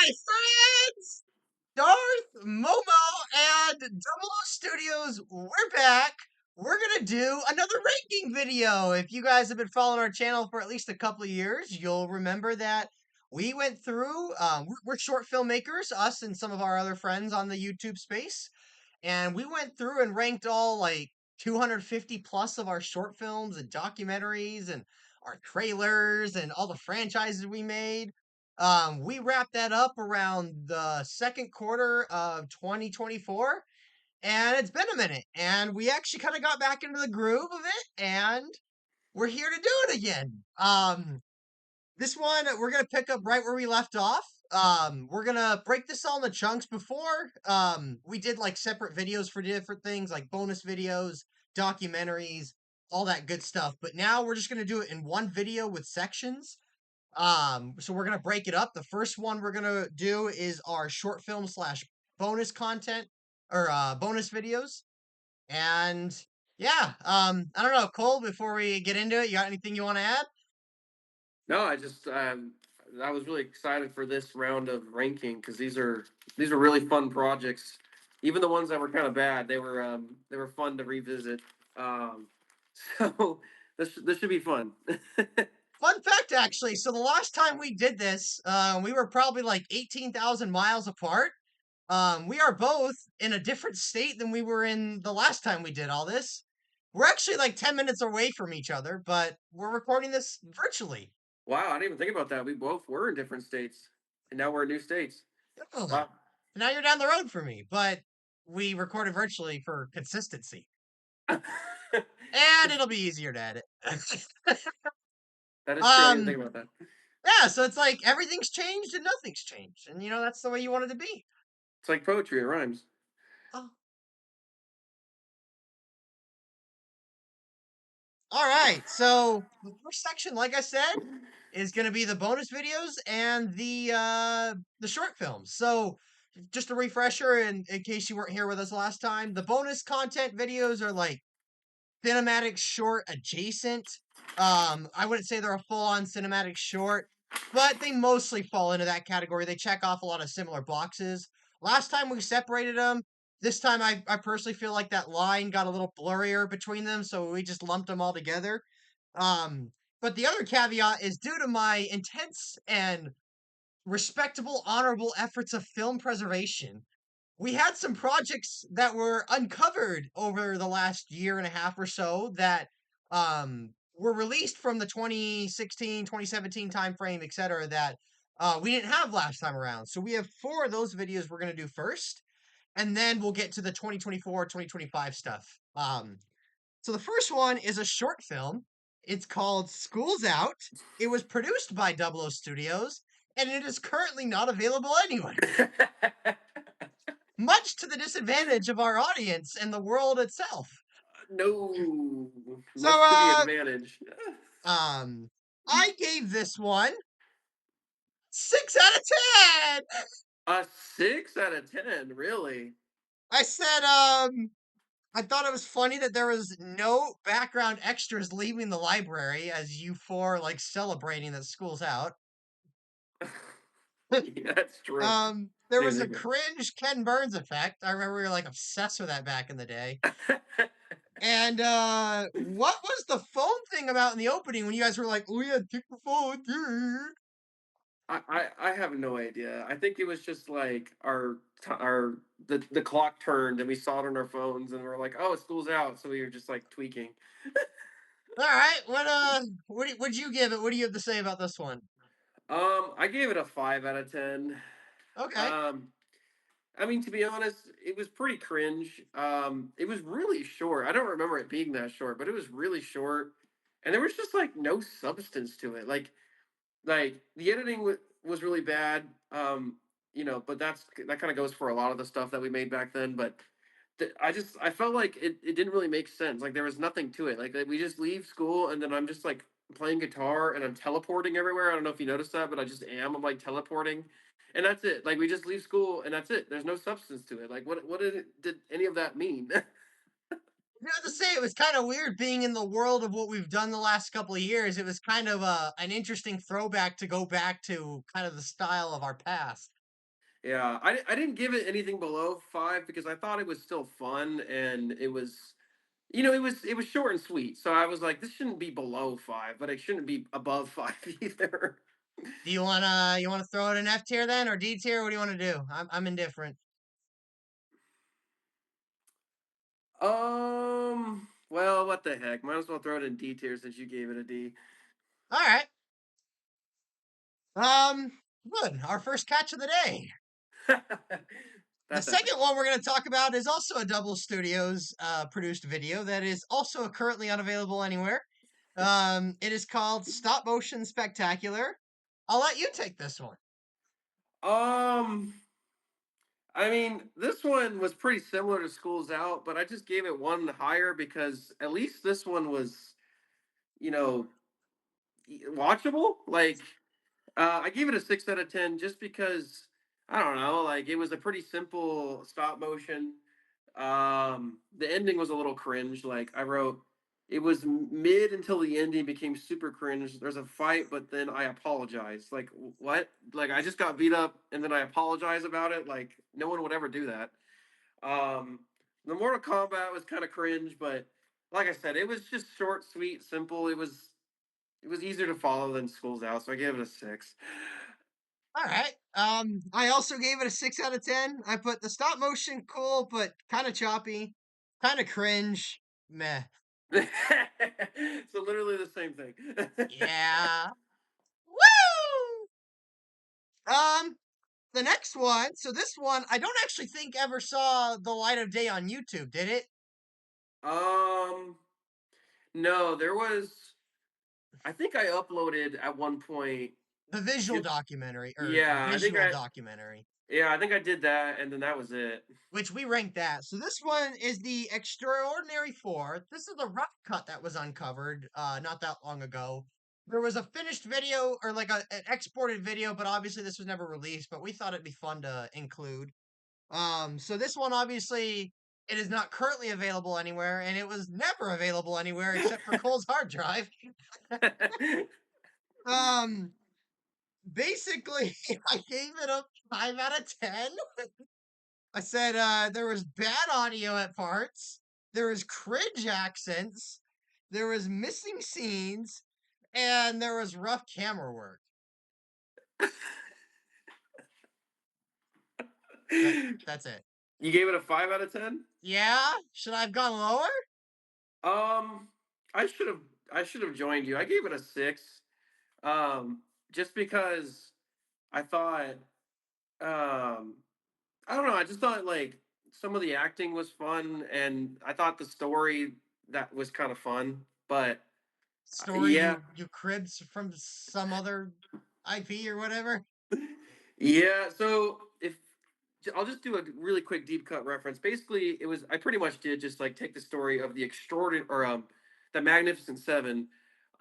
my friends! Darth Momo and Double O Studios, we're back. We're gonna do another ranking video. If you guys have been following our channel for at least a couple of years, you'll remember that we went through. We're short filmmakers, us and some of our other friends on the YouTube space, and we went through and ranked all like 250 plus of our short films and documentaries and our trailers and all the franchises we made. We wrapped that up around the second quarter of 2024, and it's been a minute, and we actually kind of got back into the groove of it, and we're here to do it again. This one we're gonna pick up right where we left off. We're gonna break this all into chunks. Before, we did like separate videos for different things, like bonus videos, documentaries, all that good stuff. But now we're just gonna do it in one video with sections. So we're gonna break it up. The first one we're gonna do is our short film slash bonus content or bonus videos. And yeah, I don't know, Cole. Before we get into it, you got anything you want to add? No, I was really excited for this round of ranking because these are really fun projects. Even the ones that were kind of bad, they were fun to revisit. Um, so this should be fun. Fun fact, actually. So the last time we did this, we were probably like 18,000 miles apart. We are both in a different state than we were in the last time we did all this. We're actually like 10 minutes away from each other, but we're recording this virtually. Wow, I didn't even think about that. We both were in different states, and now we're in new states. Ugh. Wow. Now you're down the road from me, but we recorded virtually for consistency. And it'll be easier to edit. That is true. I didn't think um, about that. yeah, so it's like everything's changed and nothing's changed. And that's the way you want it to be. It's like poetry. It rhymes. Oh. All right. So the first section, like I said, is going to be the bonus videos and the short films. So just a refresher, in case you weren't here with us last time, the bonus content videos are like cinematic short adjacent. I wouldn't say they're a full on cinematic short, but they mostly fall into that category. They check off a lot of similar boxes. Last time we separated them. This time I personally feel like that line got a little blurrier between them, so we just lumped them all together. But the other caveat is due to my intense and respectable, honorable efforts of film preservation. We had some projects that were uncovered over the last year and a half or so that were released from the 2016, 2017 timeframe, etc., that we didn't have last time around. So we have four of those videos we're going to do first, and then we'll get to the 2024, 2025 stuff. So the first one is a short film. It's called School's Out. It was produced by Double O Studios, and it is currently not available anywhere, much to the disadvantage of our audience and the world itself. No, So, much to the advantage. um, I gave this one 6 out of 10. A 6 out of 10, really? I said, I thought it was funny that there was no background extras leaving the library as you four like celebrating that school's out. Yeah, that's true. There Didn't was a think cringe Ken Burns effect. I remember we were like obsessed with that back in the day. of it. And what was the phone thing about in the opening when you guys were like, "Oh yeah, take the phone"? Dude. I have no idea. I think it was just like the clock turned and we saw it on our phones and we are like, oh, school's out, so we were just like tweaking. All right, what'd you give it? What do you have to say about this one? I gave it a 5 out of 10. Okay. Um, I mean, to be honest, it was pretty cringe. It was really short. I don't remember it being that short, but it was really short, and there was just like no substance to it. Like the editing was really bad. But that kind of goes for a lot of the stuff that we made back then. But I felt like it didn't really make sense. Like there was nothing to it. Like we just leave school and then I'm just like playing guitar and I'm teleporting everywhere. I don't know if you noticed that, but I just am. I'm like teleporting, and that's it. Like we just leave school and that's it. There's no substance to it. Like what did any of that mean? You have to say it was kind of weird being in the world of what we've done the last couple of years. It was kind of an interesting throwback to go back to kind of the style of our past. Yeah, I didn't give it anything below 5 because I thought it was still fun, and it was, it was short and sweet. So I was like, this shouldn't be below 5, but it shouldn't be above 5 either. Do you wanna throw it in F tier then or D tier? What do you want to do? I'm indifferent. Well, what the heck? Might as well throw it in D tier since you gave it a D. All right. Um, Good. Our first catch of the day. The That's epic. second one we're going to talk about is also a Double Studios produced video that is also currently unavailable anywhere. It is called Stop Motion Spectacular. I'll let you take this one. Um, I mean, this one was pretty similar to Schools Out, but I just gave it one higher because at least this one was, you know, watchable. Like, I gave it a 6 out of 10 just because I don't know. Like, it was a pretty simple stop motion. The ending was a little cringe. Like, I wrote, it was mid until the ending became super cringe. There's a fight, but then I apologize. Like, what? Like, I just got beat up and then I apologize about it. Like, no one would ever do that. Um, the Mortal Kombat was kind of cringe, but like I said, it was just short, sweet, simple. It was easier to follow than Schools Out, so I gave it a 6. All right. I also gave it a 6 out of 10. I put the stop motion cool, but kind of choppy, kind of cringe. Meh. So literally the same thing. Yeah. Woo! The next one. So this one, I don't actually think ever saw the light of day on YouTube, did it? um, no, there was. I think I uploaded at one point. The visual Just documentary or yeah, I think visual I documentary, yeah, I think I did that, and then that was it. which we ranked that. So this one is the Extraordinary Four. This is the rough cut that was uncovered not that long ago. There was a finished video or like an exported video, but obviously this was never released, but we thought it'd be fun to include. So this one obviously it is not currently available anywhere, and it was never available anywhere except for Cole's hard drive. Um, Basically, I gave it a 5 out of 10. I said there was bad audio at parts, there was cringe accents, there was missing scenes, and there was rough camera work. That that's it. You gave it a 5 out of 10. Yeah, should I have gone lower? Um, I should have I should have joined you. I gave it a 6. Just because I thought I don't know, I just thought like some of the acting was fun, and I thought the story that was kind of fun, but Story yeah. you cribs from some other IP or whatever. Yeah, so if I'll just do a really quick deep cut reference. Basically, it was I pretty much did just like take the story of the extraordinary or the Magnificent Seven,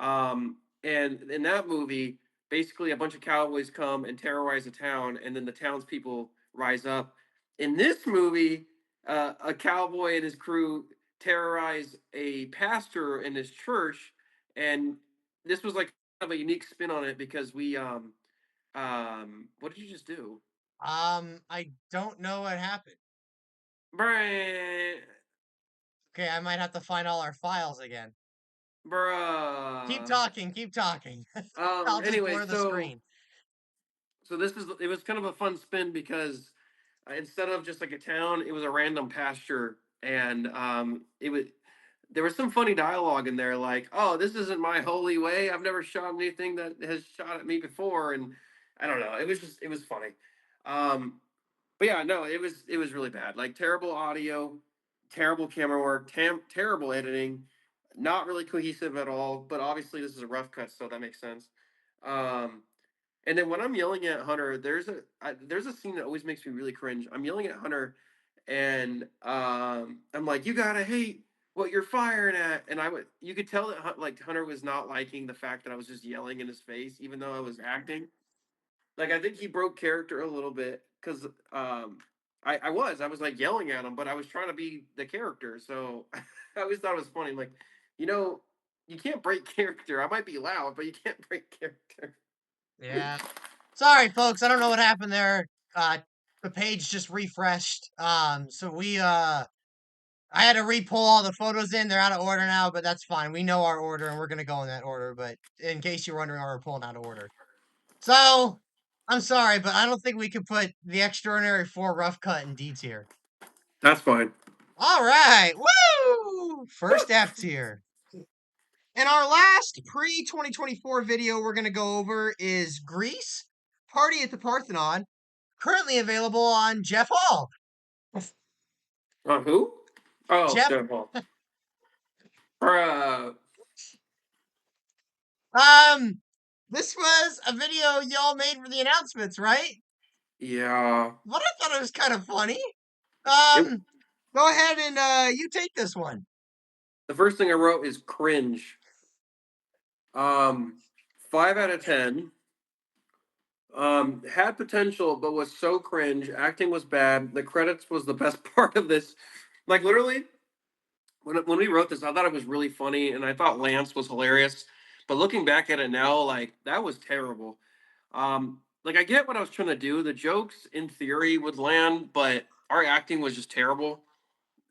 and in that movie, basically a bunch of cowboys come and terrorize a town, and then the townspeople rise up. In this movie, a cowboy and his crew terrorize a pastor in his church, and this was like kind of a unique spin on it because what did you just do? I don't know what happened. Bruh. Okay, I might have to find all our files again. Keep Bruh. talking, keep talking. I'll just Anyway, blur the so screen. it was kind of a fun spin because instead of just like a town, it was a random pasture, and it was there was some funny dialogue in there, like, "Oh, this isn't my holy way. I've never shot anything that has shot at me before," and I don't know. It was funny. Um, but yeah, no, it was really bad. Like terrible audio, terrible camera work, terrible editing, not really cohesive at all. But obviously, this is a rough cut, so that makes sense. Um, and then when I'm yelling at Hunter, there's a scene that always makes me really cringe. I'm yelling at Hunter, and I'm like, "You gotta hate what you're firing at," and you could tell that like Hunter was not liking the fact that I was just yelling in his face, even though I was acting. Like I think he broke character a little bit because I was like yelling at him, but I was trying to be the character. So I always thought it was funny. Like, you know, you can't break character. I might be loud, but you can't break character. Yeah. Sorry, folks. I don't know what happened there. the page just refreshed. So I had to re-pull all the photos in. They're out of order now, but that's fine. We know our order and we're gonna go in that order. But in case you're wondering why we're pulling out of order, so I'm sorry, but I don't think we can put the Extraordinary Four rough cut in D tier. That's fine. All right, woo! First F tier. And our last pre 2024 video we're gonna go over is Greece Party at the Parthenon, currently available on Jeff Hall. Who? Oh, Jeff, Jeff Hall. Or, um, this was a video y'all made for the announcements, right? yeah. But I thought it was kind of funny. It, Go ahead and you take this one. the first thing I wrote is cringe. Um, 5 out of 10. Had potential, but was so cringe. Acting was bad. The credits was the best part of this. Like literally, when we wrote this, I thought it was really funny, and I thought Lance was hilarious. But looking back at it now, like that was terrible. Like I get what I was trying to do. The jokes in theory would land, but our acting was just terrible.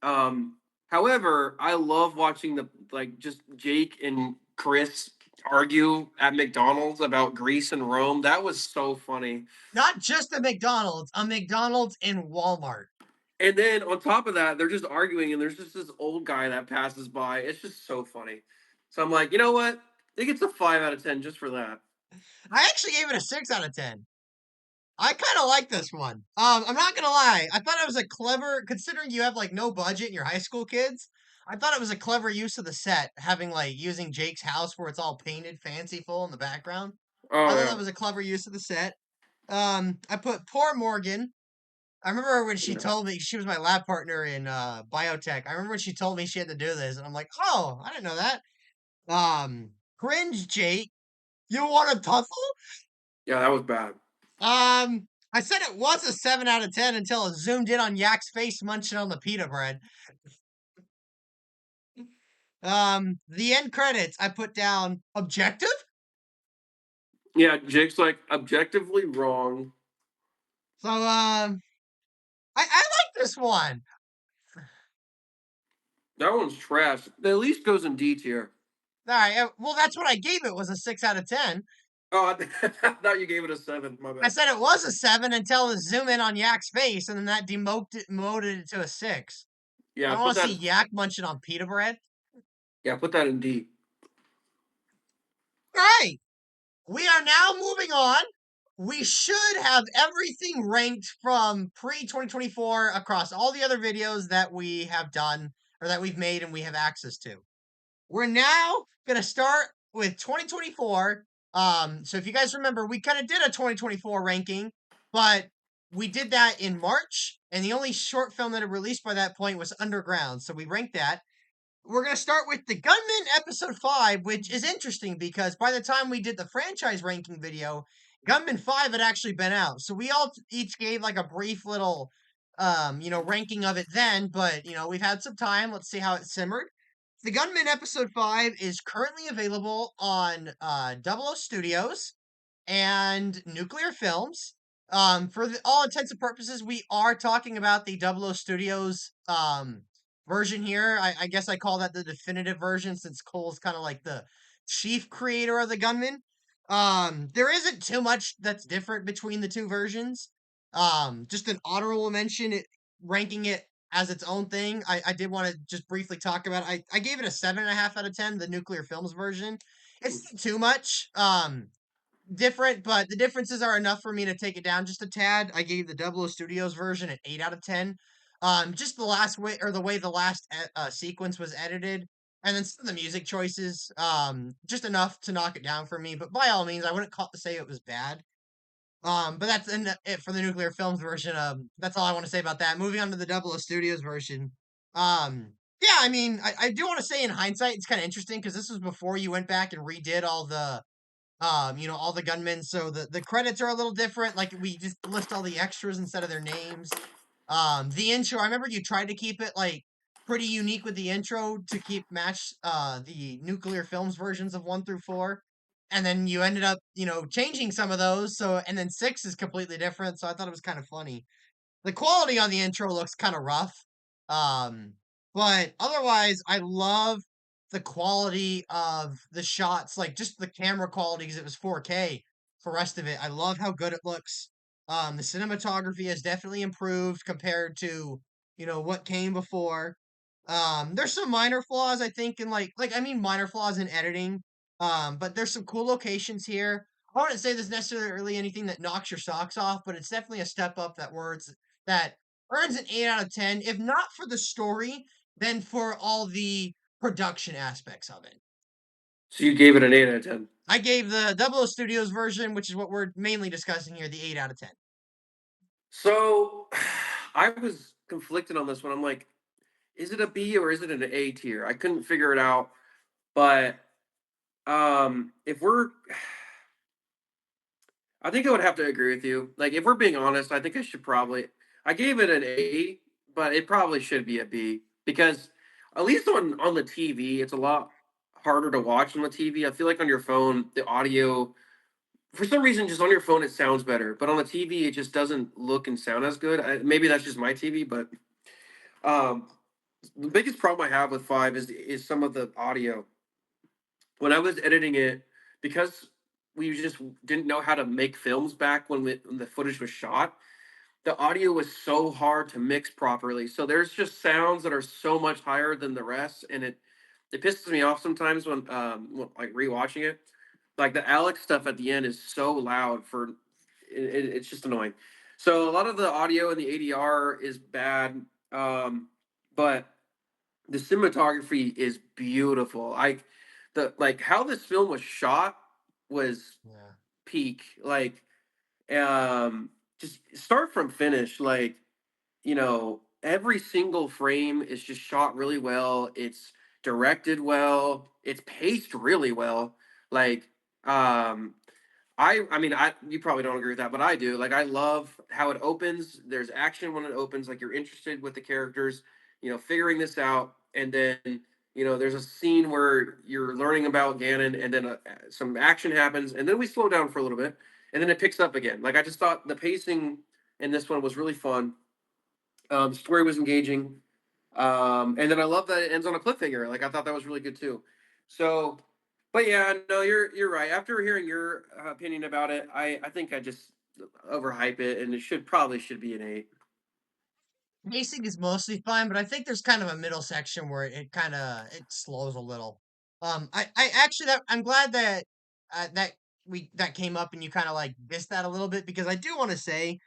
Um, However, I love watching the like just Jake and Chris argue at McDonald's about Greece and Rome. That was so funny. Not just a McDonald's in Walmart. And then on top of that, they're just arguing, and there's just this old guy that passes by. It's just so funny. So I'm like, you know what? I think it's a 5 out of 10 just for that. I actually gave it a 6 out of 10. I kind of like this one. I'm not gonna lie. I thought it was a clever, considering you have like no budget in your high school kids. I thought it was a clever use of the set, having like using Jake's house where it's all painted fanciful in the background. I Oh thought yeah, that was a clever use of the set. I put poor Morgan. I remember when she yeah, told me she was my lab partner in biotech. I remember when she told me she had to do this, and I'm like, oh, I didn't know that. Cringe, Jake. You want a tussle? yeah. That was bad. I said it was a 7 out of 10 until it zoomed in on Yak's face munching on the pita bread. The end credits I put down objective. Yeah, Jake's like objectively wrong. So I like this one. That one's trash. It at least goes in D tier. All right, well that's what I gave it was a 6 out of 10. Oh, I thought you gave it a 7. My I bad. said it was a 7 until it zoom in on Yak's face, and then that demoted it to a 6. I Yeah, don't want to see Yak munching on pita bread. put that in D. All right, we are now moving on. We should have everything ranked from pre 2024 across all the other videos that we have done or that we've made and we have access to. We're now going to start with 2024. So if you guys remember, we kind of did a 2024 ranking, but we did that in March, and the only short film that had released by that point was Underground. So we ranked that. We're going to start with the Gunman episode 5, which is interesting because by the time we did the franchise ranking video, Gunman 5 had actually been out. So we all each gave like a brief little ranking of it then, but we've had some time. Let's see how it simmered. The Gunman episode 5 is currently available on Double O Studios and Nuclear Films. For all intents and purposes, we are talking about the Double O Studios version here. I guess I call that the definitive version since Cole's kind of like the chief creator of the Gunman. There isn't too much that's different between the two versions. Just an honorable mention, ranking it as its own thing. I did want to just briefly talk about it. I gave it a 7.5 out of 10, the Nuclear Films version. It's not too much. Different, but the differences are enough for me to take it down just a tad. I gave the Double O Studios version an 8 out of 10. Just the last way or the way the last sequence was edited, and then some of the music choices, just enough to knock it down for me. But by all means, I wouldn't say it was bad. But that's it for the Nuclear Films version. That's all I want to say about that. Moving on to the Double O Studios version. Yeah, I mean, I do want to say in hindsight, it's kind of interesting because this was before you went back and redid all the all the gunmen. So the credits are a little different. Like we just list all the extras instead of their names. The intro, I remember you tried to keep it like pretty unique with the intro to keep match the Nuclear Films versions of 1 through 4. And then you ended up, changing some of those. So and then 6 is completely different. So I thought it was kind of funny. The quality on the intro looks kind of rough. Um, but otherwise, I love the quality of the shots, like just the camera quality because it was 4K for rest of it. I love how good it looks. The cinematography has definitely improved compared to, what came before. There's some minor flaws, I think, in I mean minor flaws in editing. But there's some cool locations here. I wouldn't say there's necessarily anything that knocks your socks off, but it's definitely a step up that earns an 8 out of 10, if not for the story, then for all the production aspects of it. So you gave it an 8 out of 10. I gave the Double O Studios version, which is what we're mainly discussing here, the 8 out of 10. So I was conflicted on this one. I'm like, is it a B or is it an A tier? I couldn't figure it out. But if we're I think I would have to agree with you. Like, if we're being honest, I think I should probably. I gave it an A, but it probably should be a B because at least on the TV, it's a lot harder to watch on the TV. I feel like on your phone, the audio for some reason just on your phone it sounds better, but on the TV it just doesn't look and sound as good. Maybe that's just my TV, but um, the biggest problem I have with five is some of the audio. When I was editing it, because we just didn't know how to make films back when the footage was shot, the audio was so hard to mix properly. So there's just sounds that are so much higher than the rest, and it pisses me off sometimes when like rewatching it. Like the Alex stuff at the end is so loud for it's just annoying. So a lot of the audio in the ADR is bad, but the cinematography is beautiful. Like how this film was shot was Yeah. peak. Like just start from finish. Like every single frame is just shot really well. It's directed well. It's paced really well. Like um I mean I you probably don't agree with that, but I do. Like I love how it opens. There's action when it opens, like you're interested with the characters, figuring this out, and then there's a scene where you're learning about Ganon, and then some action happens, and then we slow down for a little bit, and then it picks up again. Like I just thought the pacing in this one was really fun. The story was engaging, and then I love that it ends on a cliffhanger. Like I thought that was really good too. So, but yeah, no, you're right. After hearing your opinion about it, I think I just overhype it, and it should be an 8. Pacing is mostly fine, but I think there's kind of a middle section where it slows a little. I actually I'm glad that that came up and you kind of like missed that a little bit because I do want to say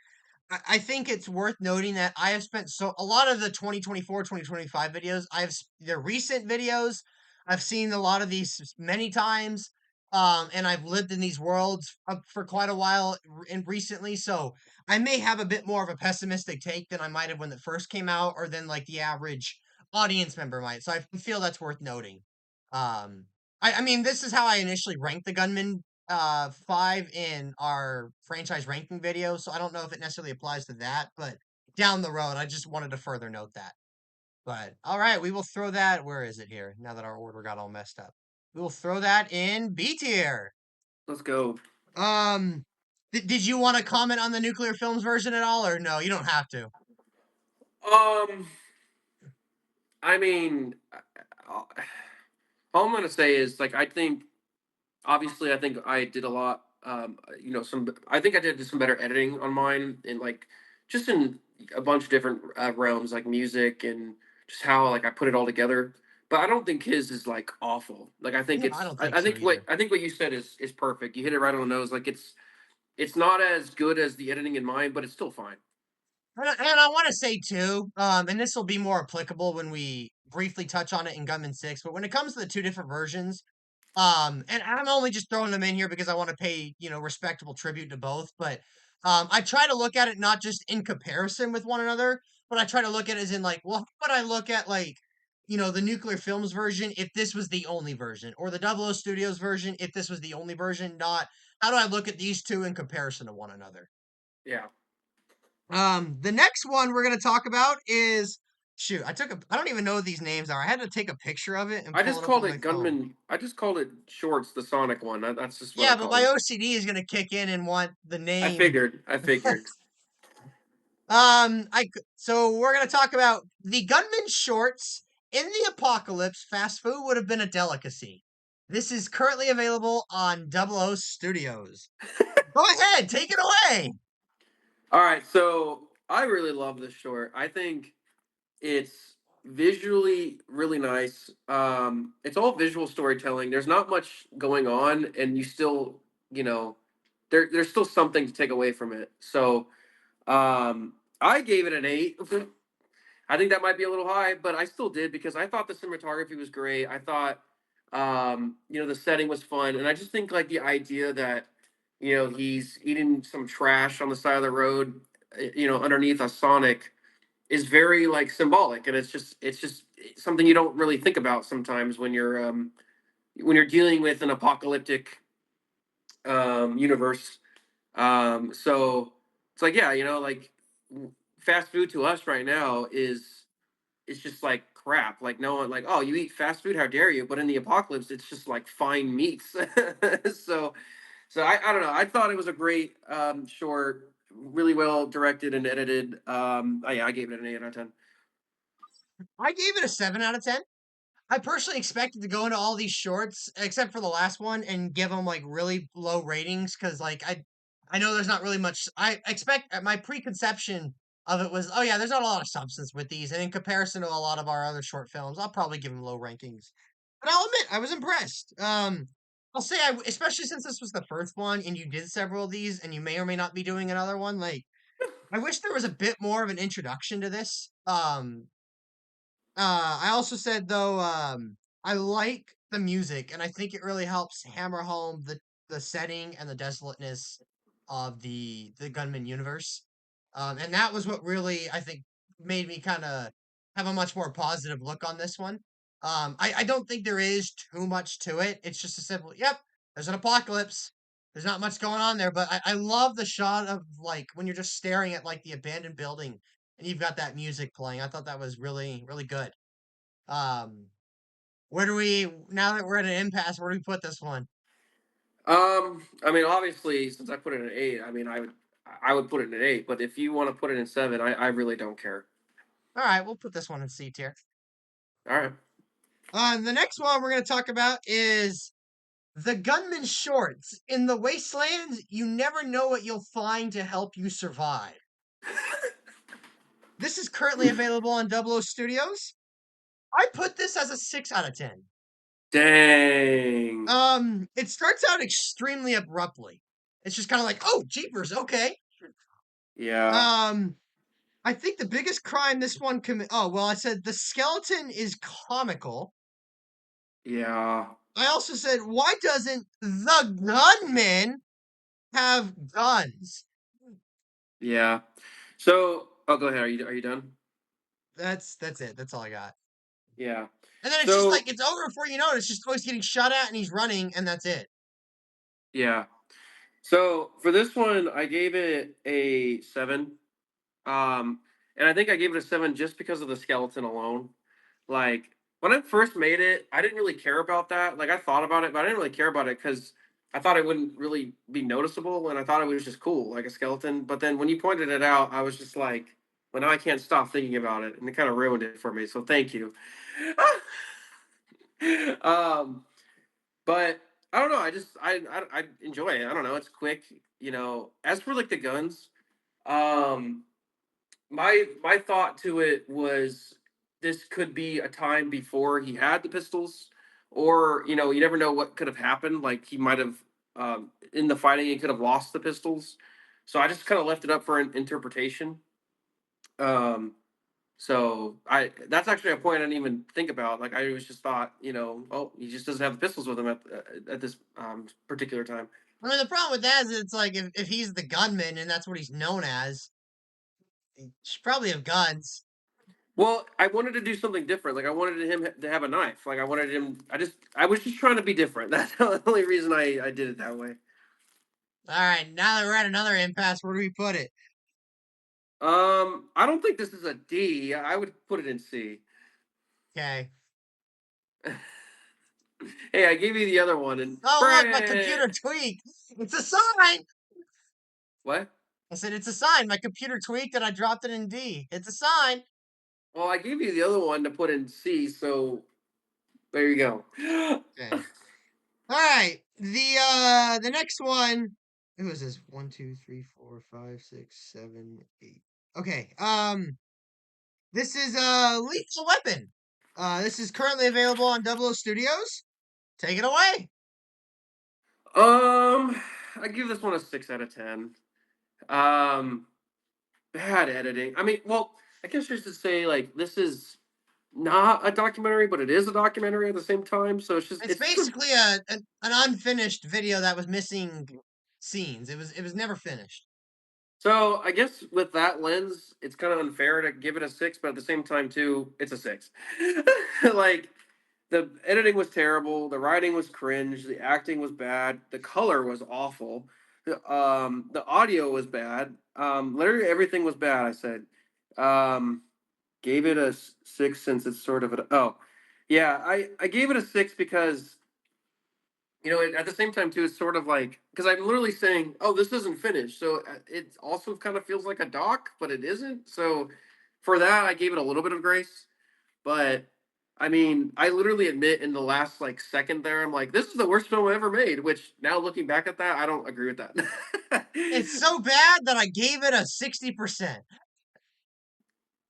I think it's worth noting that I have spent a lot of the 2024, 2025 videos, the recent videos, I've seen a lot of these many times. And I've lived in these worlds for quite a while and recently, so I may have a bit more of a pessimistic take than I might have when it first came out, or than like the average audience member might. So I feel that's worth noting. Um, I mean, this is how I initially ranked the Gunman 5 in our franchise ranking video, so I don't know if it necessarily applies to that, but down the road, I just wanted to further note that. But all right, we will throw that. Where is it here? Now that our order got all messed up, we will throw that in B tier. Let's go. Um, did you want to comment on the nuclear films version at all, or no? You don't have to. Um, I mean, all I'm gonna say is like I think I did a lot. Some I think I did some better editing on mine, and like just in a bunch of different realms, like music and just how like I put it all together. But I don't think his is like awful. Like No, I don't think I so either. think what you said is perfect. You hit it right on the nose. Like it's not as good as the editing in mine, but it's still fine. And I want to say too, and this will be more applicable when we briefly touch on it in Gunman 6, but when it comes to the two different versions, and I'm only just throwing them in here because I want to pay, respectable tribute to both, but I try to look at it not just in comparison with one another, but I try to look at it as in like, well, how would I look at like, the Nuclear Films version if this was the only version, or the Double O Studios version if this was the only version, not how do I look at these two in comparison to one another? Yeah. The next one we're gonna talk about is shoot. I don't even know what these names are. I had to take a picture of it and I pull just it up called on my it phone. Gunman. I just called it Shorts, the Sonic one. That's just what I Yeah, but called my it. OCD is gonna kick in and want the name. I figured. So we're gonna talk about the gunman shorts. In the apocalypse, fast food would have been a delicacy. This is currently available on Double O Studios. Go ahead, take it away. All right, so I really love this short. I think it's visually really nice. It's all visual storytelling. There's not much going on, and you still, you know, there's still something to take away from it. So I gave it an 8. I think that might be a little high, but I still did because I thought the cinematography was great. I thought, the setting was fun, and I just think like the idea that, he's eating some trash on the side of the road, underneath a Sonic, is very like symbolic, and it's just something you don't really think about sometimes when you're dealing with an apocalyptic universe. So it's like, yeah, fast food to us right now is it's just like crap. Like no one like, oh, you eat fast food, how dare you? But in the apocalypse, it's just like fine meats. so I don't know. I thought it was a great short, really well directed and edited. Yeah, I gave it an 8 out of 10. I gave it a 7 out of 10. I personally expected to go into all these shorts, except for the last one, and give them like really low ratings because like I know there's not really much. I expect my preconception of it was, oh yeah, there's not a lot of substance with these, and in comparison to a lot of our other short films, I'll probably give them low rankings. But I'll admit I was impressed. I'll say especially since this was the first one and you did several of these, and you may or may not be doing another one. Like I wish there was a bit more of an introduction to this. I also said though, I like the music, and I think it really helps hammer home the setting and the desolateness of the Gunman universe. And that was what really I think made me kind of have a much more positive look on this one. I don't think there is too much to it. It's just a simple, yep, there's an apocalypse. There's not much going on there, but I love the shot of like when you're just staring at like the abandoned building and you've got that music playing. I thought that was really, really good. Um, where do we now that we're at an impasse? Where do we put this one? I mean, obviously, since I put it at 8, I mean, I would put it at 8. But if you want to put it in 7, I really don't care. All right, we'll put this one in C tier. All right. The next one we're going to talk about is the Gunman Shorts. In the Wastelands, you never know what you'll find to help you survive. This is currently available on Double O Studios. I put this as a 6 out of 10. Dang. It starts out extremely abruptly. It's just kind of like, oh, jeepers, okay. Yeah. Um, I think the biggest crime this one commit. Oh well, I said the skeleton is comical. Yeah. I also said, why doesn't the gunman have guns? Yeah. So, oh, go ahead. Are you done? That's it. That's all I got. Yeah. And then it's just So, like it's over before you know it. It's just always getting shot at and he's running and that's it. yeah. So for this one, I gave it a 7. Um, and I think I gave it a 7 just because of the skeleton alone. Like when I first made it, I didn't really care about that. Like I thought about it, but I didn't really care about it because I thought it wouldn't really be noticeable, and I thought it was just cool, like a skeleton. But then when you pointed it out, I was just like, well, now I can't stop thinking about it, and it kind of ruined it for me. So thank you. um, but I don't know. I enjoy it. I don't know. It's quick. As for like the guns, um, my thought to it was this could be a time before he had the pistols, or you never know what could have happened. Like he might have in the fighting he could have lost the pistols. So I just kind of left it up for an interpretation. Um, so I that's actually a point I didn't even think about. Like I was just thought, oh, he just doesn't have the pistols with him at this particular time. I mean, the problem with that is it's like if he's the gunman and that's what he's known as, he should probably have guns. Well, I wanted to do something different. Like I wanted him to have a knife. Like I wanted him. I was just trying to be different. That's the only reason I did it that way. All right, now that we're at another impasse, where do we put it? I don't think this is a D. I would put it in C. Okay. Hey, I gave you the other one, and Oh look, my Brand. computer tweaked. It's a sign. What? I said, it's a sign. My computer tweaked and I dropped it in D. It's a sign. Well, I gave you the other one to put in C, so there you go. Okay. All right. The next one. Who is this? One, two, three, four, five, six, seven, eight. Okay. This is Lethal Weapon. This is currently available on Double O Studios. Take it away. um, I give this one a 6 out of 10. Um, Bad editing. I mean, well, I guess just to say like this is not a documentary, but it is a documentary at the same time. So It's it's just a. basically an unfinished video that was missing scenes. It was never finished. So I guess with that lens, it's kind of unfair to give it a 6, but at the same time too, it's a 6. Like the editing was terrible, the writing was cringe, the acting was bad, the color was awful, the audio was bad. Literally everything was bad. I said, um, gave it a 6 since it's sort of yeah, I gave it a 6 because at the same time too, it's sort of like because I'm literally saying, "Oh, this isn't finished," so it also kind of feels like a doc, but it isn't. So for that, I gave it a little bit of grace. But I mean, I literally admit in the last like second there, I'm like, "This is the worst film I ever made." Which now looking back at that, I don't agree with that. It's so bad that I gave it a 60%.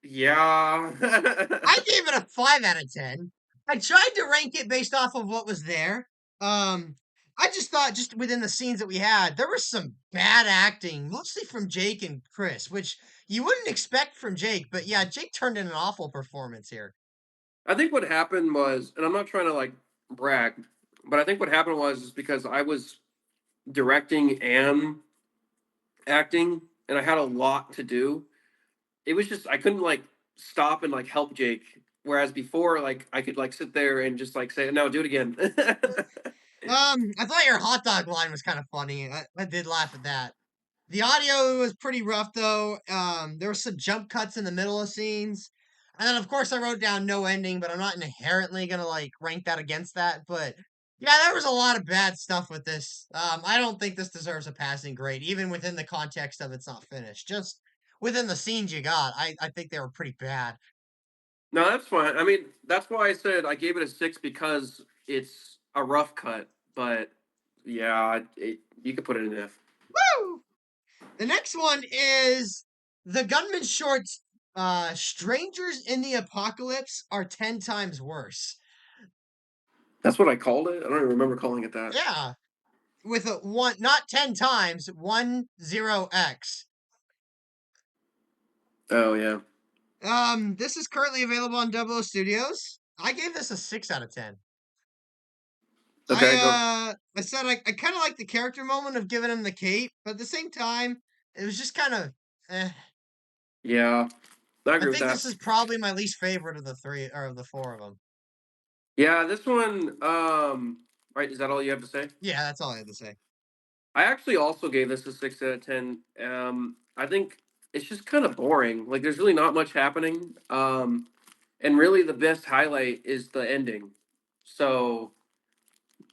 Yeah. I gave it a 5 out of 10. I tried to rank it based off of what was there. Um, I just thought, just within the scenes that we had, there was some bad acting, mostly from Jake and Chris, which you wouldn't expect from Jake. But yeah, Jake turned in an awful performance here. I think what happened was, and I'm not trying to like brag, but I think what happened was is because I was directing and acting, and I had a lot to do. It was just I couldn't like stop and like help Jake. Whereas before, like I could like sit there and just like say, "No, do it again." I thought your hot dog line was kind of funny. I did laugh at that. The audio was pretty rough though. There were some jump cuts in the middle of scenes. And then of course I wrote down no ending, but I'm not inherently gonna like rank that against that. But yeah, there was a lot of bad stuff with this. I don't think this deserves a passing grade, even within the context of it's not finished. Just within the scenes you got, I think they were pretty bad. No, that's fine. I mean, that's why I said I gave it a 6 because it's a rough cut. But yeah, you could put it in F. Woo! The next one is the Gunman shorts. Strangers in the Apocalypse are 10 times worse. That's what I called it. I don't even remember calling it that. Yeah, with a one, not 10 times, 10x. Oh yeah. This is currently available on Double O Studios. I gave this a 6 out of 10. Okay, go. I said I kind of like the character moment of giving him the cape, but at the same time, it was just kind of, eh. Yeah, I I agree with think that. this is probably my least favorite of the three or of the four of them. Yeah, this one. Right, is that all you have to say? Yeah, that's all I had to say. I actually also gave this a 6 out of 10. I think it's just kind of boring. Like, there's really not much happening. And really, the best highlight is the ending. So,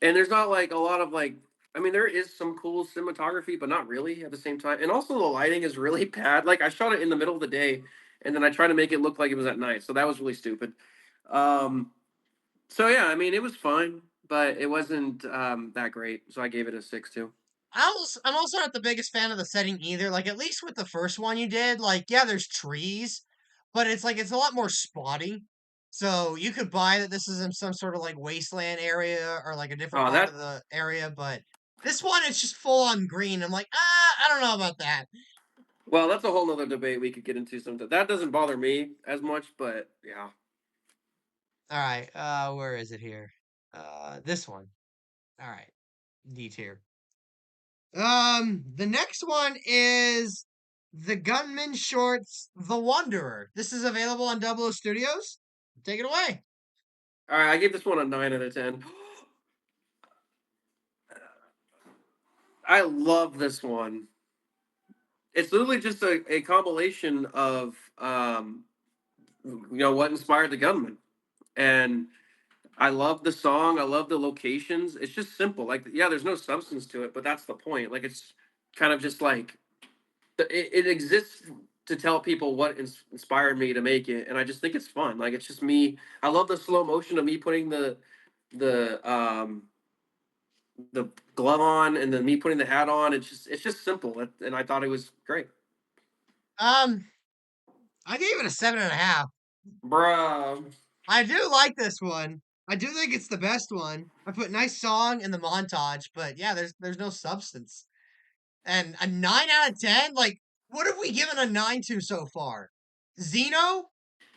and there's not like a lot of like. I mean, there is some cool cinematography, but not really at the same time. And also, the lighting is really bad. Like, I shot it in the middle of the day, and then I tried to make it look like it was at night. So that was really stupid. Um, so yeah, I mean, it was fine, but it wasn't that great. So I gave it a 6 too. I'm also not the biggest fan of the setting either. Like at least with the first one you did, like yeah, there's trees, but it's like it's a lot more spotty. So you could buy that this is in some sort of like wasteland area or like a different Oh, part of that the area, but this one it's just full on green. I'm like, I don't know about that. well, that's a whole nother debate we could get into sometime. That doesn't bother me as much, but yeah. All right, where is it here? This one. All right, D tier. The next one is the Gunman Shorts, The Wanderer. This is available on Double O Studios. Take it away. All right, I gave this one a 9 out of 10. I love this one. It's literally just a compilation of what inspired the gunman. And I love the song. I love the locations. It's just simple. Like, yeah, there's no substance to it, but that's the point. Like, it's kind of just like It exists to tell people what inspired me to make it, and I just think it's fun. Like it's just me. I love the slow motion of me putting the the glove on and then me putting the hat on. It's just simple, and I thought it was great. Um, I gave it a 7.5. Bruh. I do like this one. I do think it's the best one. I put nice song in the montage, but yeah, there's no substance. And a 9 out of 10. Like, what have we given a 9 to so far? Xeno,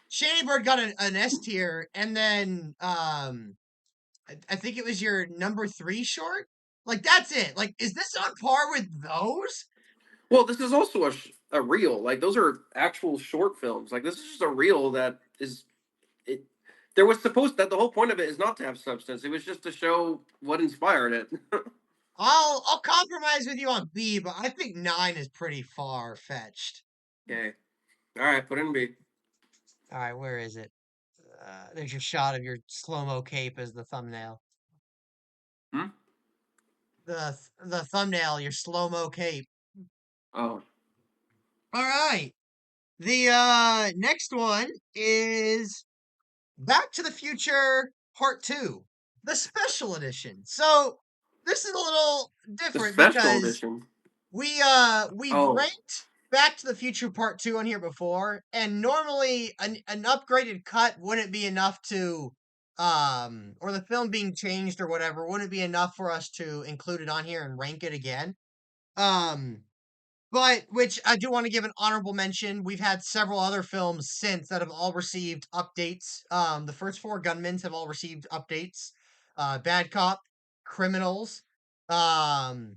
Shady Bird got an S tier, and then I think it was your number 3 short. Like that's it. Like, is this on par with those? Well, this is also a reel. Like those are actual short films. Like this is just a reel that is it. There was supposed that the whole point of it is not to have substance. It was just to show what inspired it. I'll compromise with you on B, but I think 9 is pretty far fetched. Okay. All right. Put in B. All right, where is it? There's your shot of your slow mo cape as the thumbnail. Hmm? The thumbnail, your slow mo cape. Oh. All right. The next one is Back to the Future Part 2, the special edition. So this is a little The different special because edition. we've Oh. ranked Back to the Future Part 2 on here before, and normally an upgraded cut wouldn't be enough to or the film being changed or whatever wouldn't be enough for us to include it on here and rank it again. Um but which I do want to give an honorable mention. We've had several other films since that have all received updates. The first four Gunmans have all received updates. Bad Cop, Criminals. Um,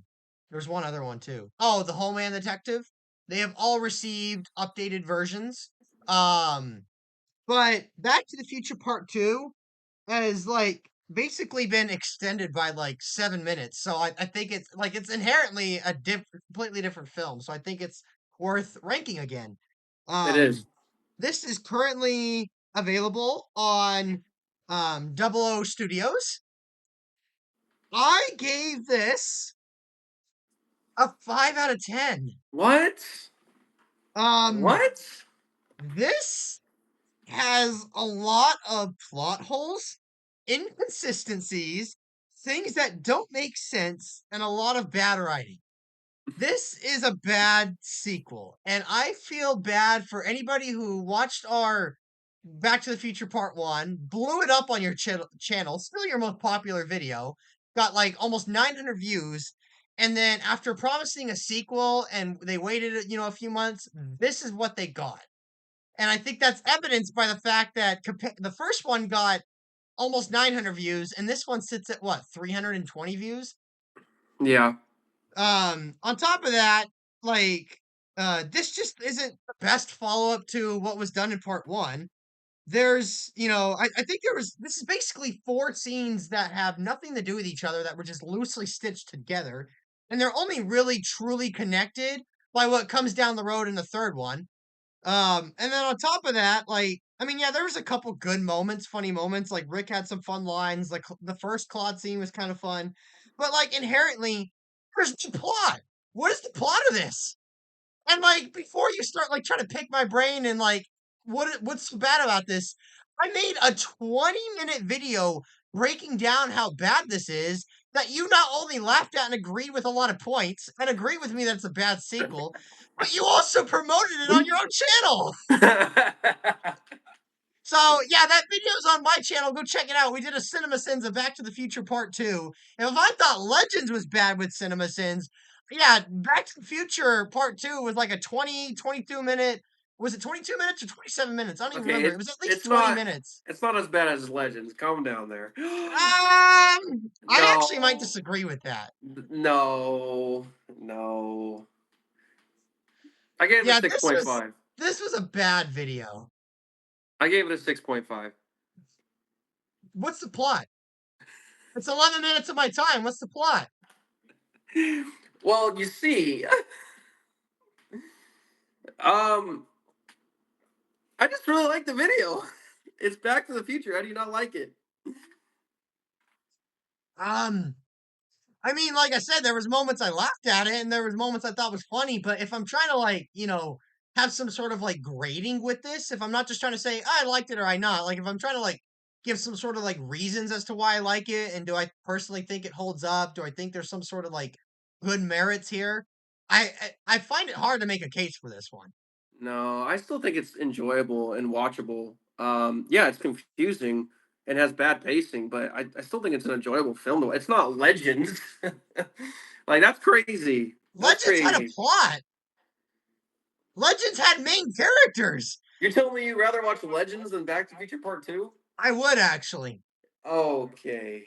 there's one other one too. Oh, The Homeland Detective. They have all received updated versions. Um, but Back to the Future Part Two has like basically been extended by like 7 minutes. So I think it's inherently a completely different film. So I think it's worth ranking again. It is. This is currently available on Double O Studios. I gave this a 5 out of 10. What? Um, What? this has a lot of plot holes, inconsistencies, things that don't make sense, and a lot of bad writing. This is a bad sequel, and I feel bad for anybody who watched our Back to the Future Part 1, blew it up on your channel, still your most popular video, got like almost 900 views, and then after promising a sequel and they waited, a few months, this is what they got. And I think that's evidenced by the fact that the first one got almost 900 views, and this one sits at what, 320 views? Yeah. On top of that, like, this just isn't the best follow up to what was done in part one. I think this is basically four scenes that have nothing to do with each other that were just loosely stitched together, and they're only really truly connected by what comes down the road in the third one. And then on top of that, like, I mean, yeah, there was a couple good moments, funny moments. Like Rick had some fun lines. Like the first Claude scene was kind of fun, but like inherently, there's the plot. What is the plot of this? And like before you start like trying to pick my brain and like what's so bad about this, I made a 20-minute video breaking down how bad this is. That you not only laughed at and agreed with a lot of points and agree with me that it's a bad sequel, but you also promoted it on your own channel. So yeah, that video's on my channel. Go check it out. We did a Cinema Sins of Back to the Future Part 2. And if I thought Legends was bad with Cinema Sins, yeah, Back to the Future Part 2 was like a 22 minute. Was it 22 minutes or 27 minutes? I don't even Okay, remember. It was at least it's 20 not minutes. it's not as bad as Legends. Calm down there. I actually might No. disagree with that. No. No. I gave it a Yeah, six point five. this was a bad video. I gave it a 6.5. What's the plot? It's 11 minutes of my time. What's the plot? Well, you see, um, I just really like the video. It's Back to the Future. How do you not like it? Um, I mean, like I said, there was moments I laughed at it, and there was moments I thought was funny. But if I'm trying to like, have some sort of like grading with this, if I'm not just trying to say I liked it or I not, like if I'm trying to like give some sort of like reasons as to why I like it, and do I personally think it holds up? Do I think there's some sort of like good merits here? I find it hard to make a case for this one. No, I still think it's enjoyable and watchable. Yeah, it's confusing and has bad pacing, but I still think it's an enjoyable film. Though it's not Legends, like that's crazy. That's Legends had a crazy. plot. Legends had main characters. You're telling me you'd rather watch Legends than Back to the Future Part Two? I would actually. Okay,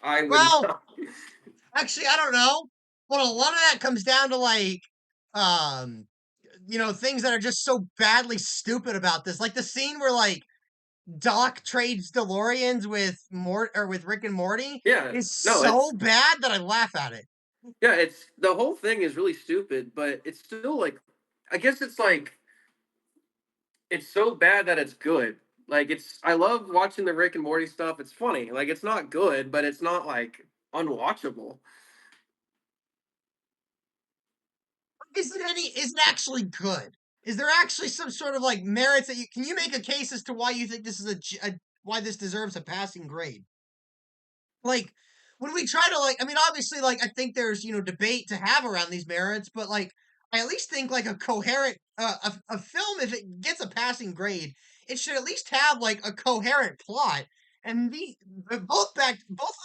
I would Well, not. actually, I don't know. But a lot of that comes down to like, um, things that are just so badly stupid about this. Like the scene where like Doc trades DeLoreans with Mort or with Rick and Morty Yeah, is no, so bad that I laugh at it. it's the whole thing is really stupid, but it's still like, I guess it's so bad that it's good. Like I love watching the Rick and Morty stuff. It's funny. Like it's not good, but it's not like unwatchable. Is it actually good? Is there actually some sort of like merits that can you make a case as to why you think this is why this deserves a passing grade? Like when we try to like, I mean, obviously, like I think there's debate to have around these merits, but like I at least think like a coherent a film, if it gets a passing grade, it should at least have like a coherent plot. And both of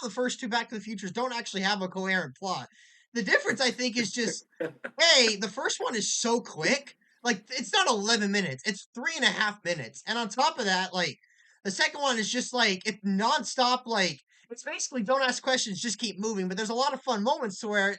the first two Back to the Futures don't actually have a coherent plot. The difference I think is just, hey, the first one is so quick, like it's not 11 minutes, it's 3.5 minutes, and on top of that, like the second one is just like it's nonstop, like it's basically don't ask questions, just keep moving. But there's a lot of fun moments to where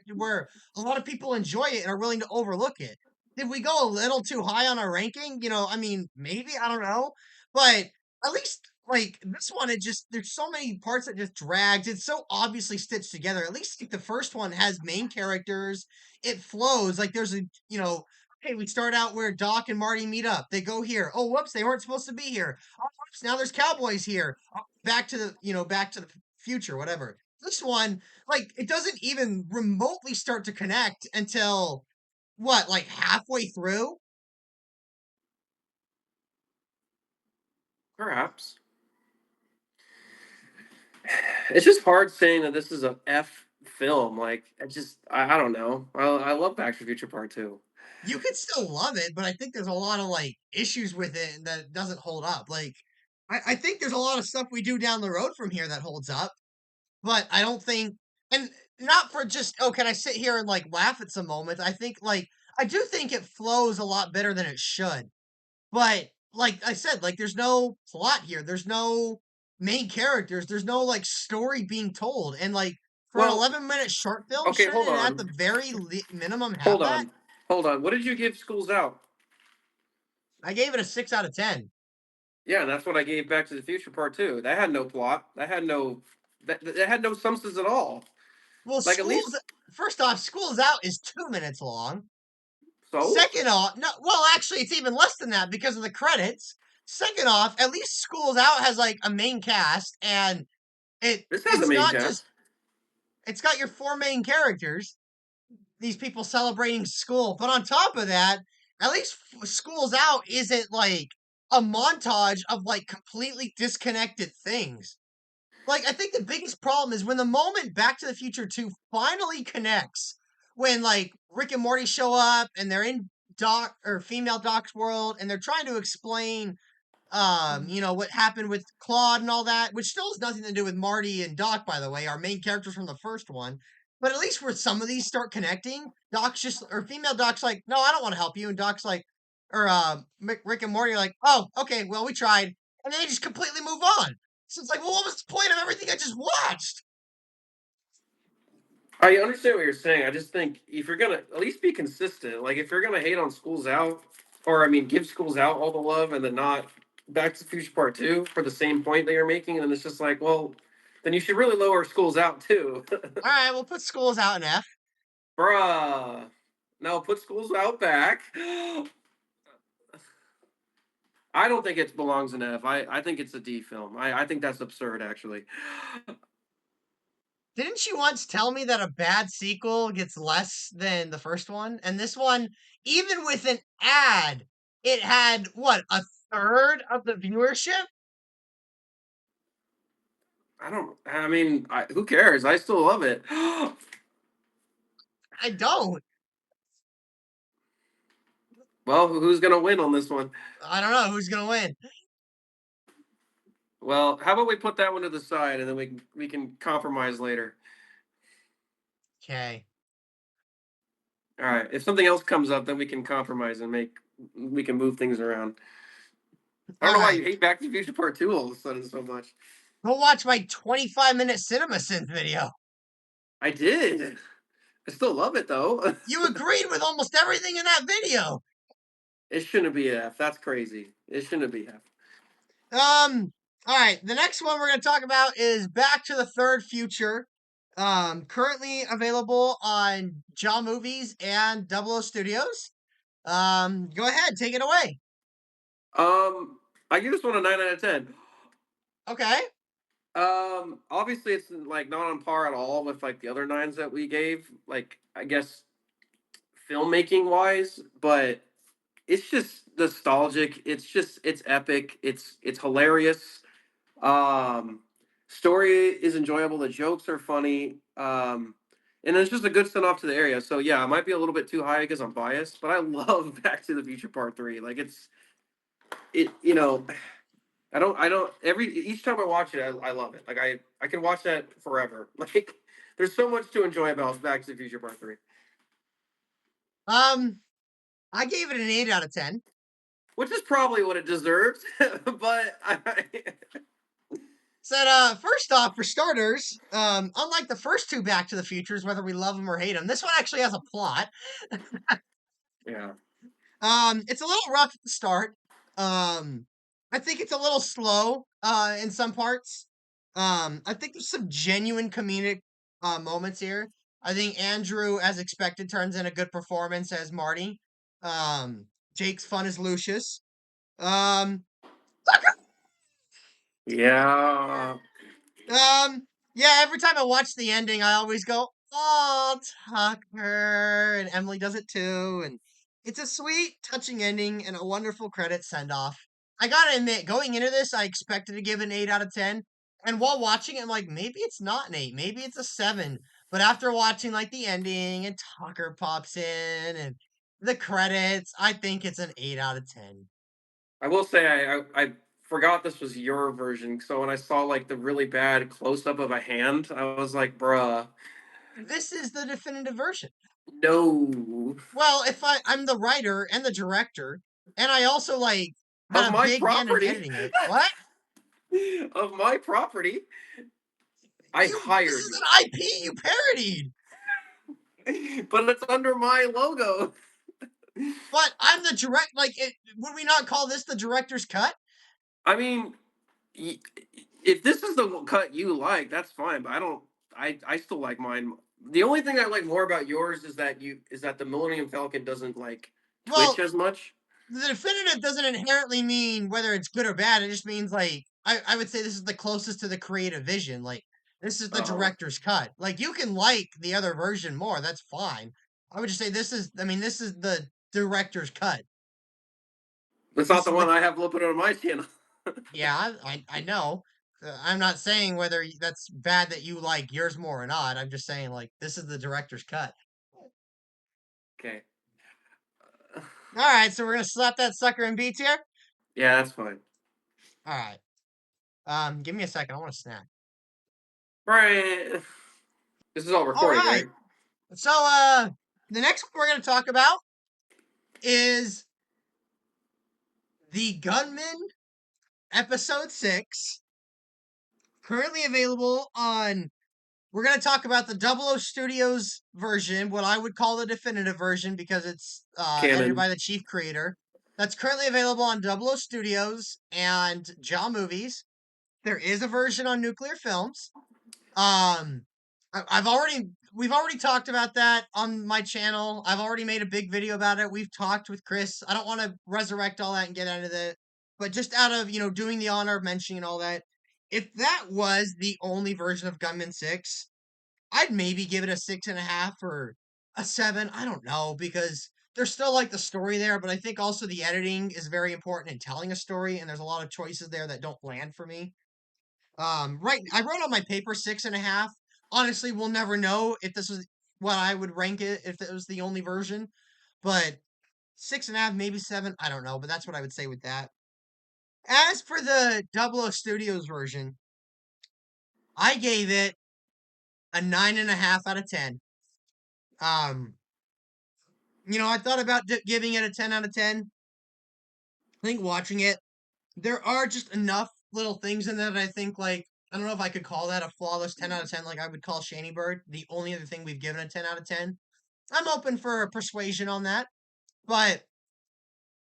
a lot of people enjoy it and are willing to overlook it. Did we go a little too high on our ranking? I mean, maybe I don't know, but at least like this one, it just there's so many parts that just drags. It's so obviously stitched together. At least like, the first one has main characters. It flows like there's a okay, we start out where Doc and Marty meet up. They go here. Oh, whoops, they weren't supposed to be here. Oh, whoops, now there's cowboys here. Oh, back to the future, whatever. This one, like, it doesn't even remotely start to connect until what, like halfway through? Perhaps it's just hard saying that this is a F film. Like I don't know. I love Back to the Future Part Two. You could still love it, but I think there's a lot of like issues with it that doesn't hold up. Like, I think there's a lot of stuff we do down the road from here that holds up, but I don't think, and not for just, oh, can I sit here and like laugh at some moments? I think like I do think it flows a lot better than it should. But like I said, like there's no plot here. There's no main characters. There's no like story being told. And like for an Well, 11-minute short film, okay, shouldn't it at the very minimum have hold that? on, hold on. What did you give Schools Out? I gave it a 6 out of 10. Yeah, that's what I gave Back to the Future Part Two. That had no plot. That had no substance at all. Well, Like at schools least first off, Schools Out is 2 minutes long. so. Second off, no, well, actually, it's even less than that because of the credits. Second off, at least Schools Out has like a main cast, and This has a it's main not just cast. it's got your four main characters, these people celebrating school. But on top of that, at least School's Out isn't like a montage of like completely disconnected things. Like I think the biggest problem is when the moment Back to the Future 2 finally connects, when like Rick and Morty show up and they're in Doc or female Doc's world and they're trying to explain what happened with Claude and all that, which still has nothing to do with Marty and Doc, by the way, our main characters from the first one. But at least where some of these start connecting, Doc's just or female Doc's like, no, I don't want to help you, and Doc's like, or Rick and Morty are like, oh, okay, well we tried, and then they just completely move on. So it's like, well, what was the point of everything I just watched? I understand what you're saying. I just think if you're gonna at least be consistent, like if you're gonna hate on Schools Out, or I mean, give Schools Out all the love and then not Back to the Future Part Two for the same point that you're making, and it's just like, well, then you should really lower Schools Out too, All right, we'll put Schools Out in F. bruh. No, put Schools Out back. I don't think it belongs in F. I think it's a D film. I think that's absurd, actually. Didn't you once tell me that a bad sequel gets less than the first one? And this one, even with an ad, it had what, a third of the viewership? I don't. I mean, who cares? I still love it. I don't. Well, who's gonna win on this one? I don't know who's gonna win. Well, how about we put that one to the side and then we can compromise later. Okay. All right. If something else comes up, then we can compromise and we can move things around. I don't All know why right. you hate Back to the Future Part Two all of a sudden so much. Go watch my 25-minute cinema synth video. I did. I still love it though. You agreed with almost everything in that video. It shouldn't be an F. That's crazy. It shouldn't be F. All right. The next one we're gonna talk about is Back to the Third Future. Currently available on Jaw Movies and Double O Studios. Go ahead, take it away. I give this one a 9 out of 10. Okay. Obviously it's like not on par at all with like the other nines that we gave. Like I guess filmmaking wise, but it's just nostalgic. It's epic. It's hilarious. Um, Story is enjoyable. The jokes are funny. And it's just a good send off to the area. So yeah, it might be a little bit too high because I'm biased, but I love Back to the Future Part Three. Like it. I don't every each time I watch it, I love it. Like I can watch that forever. Like there's so much to enjoy about Back to the Future Part Three, Um, I gave it an 8 out of 10. which is probably what it deserves. But Said, first off, for starters, unlike the first two Back to the Futures, whether we love them or hate them, this one actually has a plot. yeah, It's a little rough at the start. I think it's a little slow in some parts. I think there's some genuine comedic moments here. I think Andrew, as expected, turns in a good performance as Marty. Um, Jake's fun as Lucius. Um, yeah. yeah, every time I watch the ending, I always go, "Oh, Tucker," and Emily does it too, and it's a sweet, touching ending and a wonderful credit send off. I gotta admit, going into this, I expected to give it an 8 out of 10, and while watching it, I'm like, maybe it's not an 8, maybe it's a 7. But after watching like the ending and Tucker pops in and the credits, I think it's an 8 out of 10. I will say I forgot this was your version. So when I saw like the really bad close up of a hand, I was like, bruh, This is the definitive version. no. Well, if I'm the writer and the director, and I also like Of had a my big hand in property. editing it. What? Of my property. I This hired is you. an IP you parodied. But it's under my logo. But I'm the direct. Like, would we not call this the director's cut? I mean, y- if this is the cut you like, that's fine. But I don't. I still like mine. The only thing I like more about yours is that the Millennium Falcon doesn't like twitch Well, as much. the definitive doesn't inherently mean whether it's good or bad. It just means like I would say this is the closest to the creative vision. Like this is the Oh, director's cut. Like you can like the other version more. That's fine. I would just say this is. I mean, this is the director's cut. that's not This the is one the I have uploaded on my channel. Yeah, I know. I'm not saying whether that's bad that you like yours more or not. I'm just saying like this is the director's cut. Okay. All right, so we're gonna slap that sucker in B tier. Yeah, that's fine. All right. Give me a second. I want to snack. Right. This is all All recording, right. right? So the next one we're gonna talk about is the Gunman episode 6, currently available on. We're gonna talk about the Double O Studios version, what I would call the definitive version because it's edited Canon. by the chief creator. That's currently available on Double O Studios and Jaw Movies. There is a version on Nuclear Films. Um, we've already talked about that on my channel. I've already made a big video about it. We've talked with Chris. I don't want to resurrect all that and get into it, but just out of doing the honor of mentioning all that, if that was the only version of Gunman 6, I'd maybe give it a 6.5 or a 7. I don't know because there's still like the story there, but I think also the editing is very important in telling a story, and there's a lot of choices there that don't land for me. Right, I wrote on my paper 6.5. Honestly, we'll never know if this was what I would rank it if it was the only version, but 6.5, maybe 7. I don't know, but that's what I would say with that. As for the Double O Studios version, I gave it a 9.5 out of 10. Um, I thought about giving it a 10 out of 10. I think watching it, there are just enough little things in there that I think, like, I don't know if I could call that a flawless 10 out of 10, like I would call Shanny Bird, the only other thing we've given a 10 out of 10. I'm open for persuasion on that. But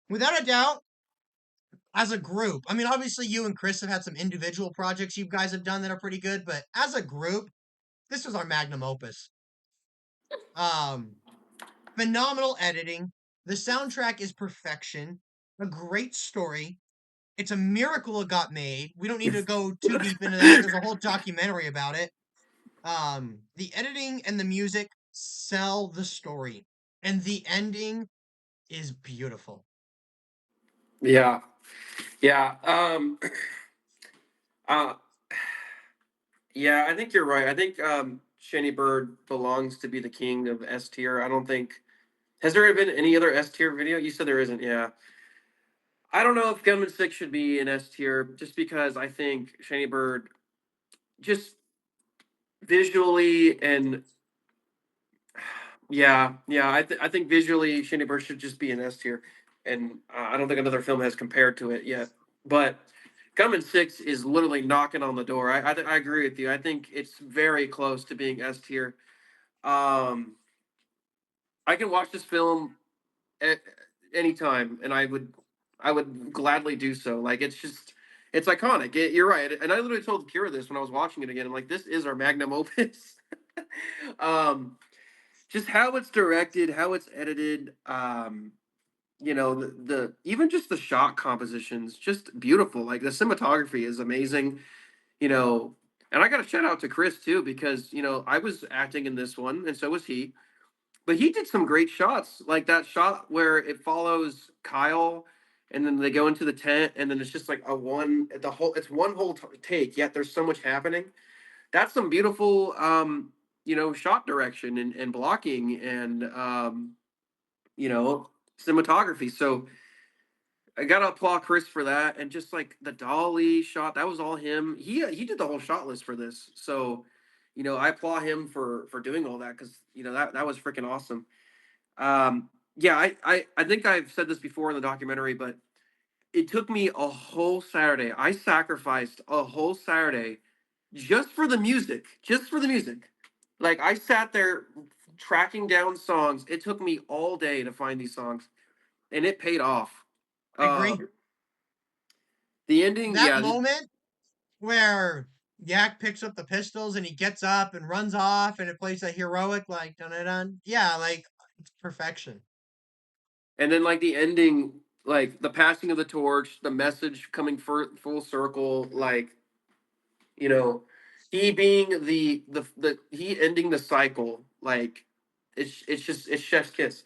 without a doubt, as a group, I mean, obviously, you and Chris have had some individual projects you guys have done that are pretty good, but as a group, this was our magnum opus. Um, Phenomenal editing. The soundtrack is perfection. A great story. It's a miracle it got made. We don't need to go too deep into that. There's a whole documentary about it. The editing and the music sell the story, and the ending is beautiful. Yeah, yeah, uh, yeah. I think you're right. I think Shanny Bird belongs to be the king of S tier. I don't think has there been any other S tier video. You said there isn't. Yeah, I don't know if Gunman Six should be in S tier just because I think Shanny Bird just visually and yeah, yeah. I think visually Shanny Bird should just be in S tier, and I don't think another film has compared to it yet. But Gunman Six is literally knocking on the door. I agree with you. I think it's very close to being S tier. Um, I can watch this film at anytime, and I would gladly do so. Like it's iconic. You're right, and I literally told Kira this when I was watching it again. I'm like, this is our magnum opus. um, just how it's directed, how it's edited. The even just the shot compositions, just beautiful. Like the cinematography is amazing. You know, and I got to shout out to Chris too because I was acting in this one, and so was he, but he did some great shots, like that shot where it follows Kyle, and then they go into the tent, and then it's just like it's one whole take. Yet there's so much happening. That's some beautiful, shot direction and blocking and you know, cinematography. So I gotta applaud Chris for that, and just like the dolly shot, that was all him. He did the whole shot list for this. So, I applaud him for doing all that because that was freaking awesome. Yeah, I think I've said this before in the documentary, but it took me a whole Saturday. I sacrificed a whole Saturday just for the music, just for the music. Like I sat there tracking down songs. It took me all day to find these songs, and it paid off. I agree. The ending, That yeah, moment where Yak picks up the pistols and he gets up and runs off and it plays a heroic like dun dun dun. Yeah, like it's perfection. and then like the ending, like the passing of the torch, the message coming for full circle, like you know, he being the he ending the cycle, like it's chef's kiss.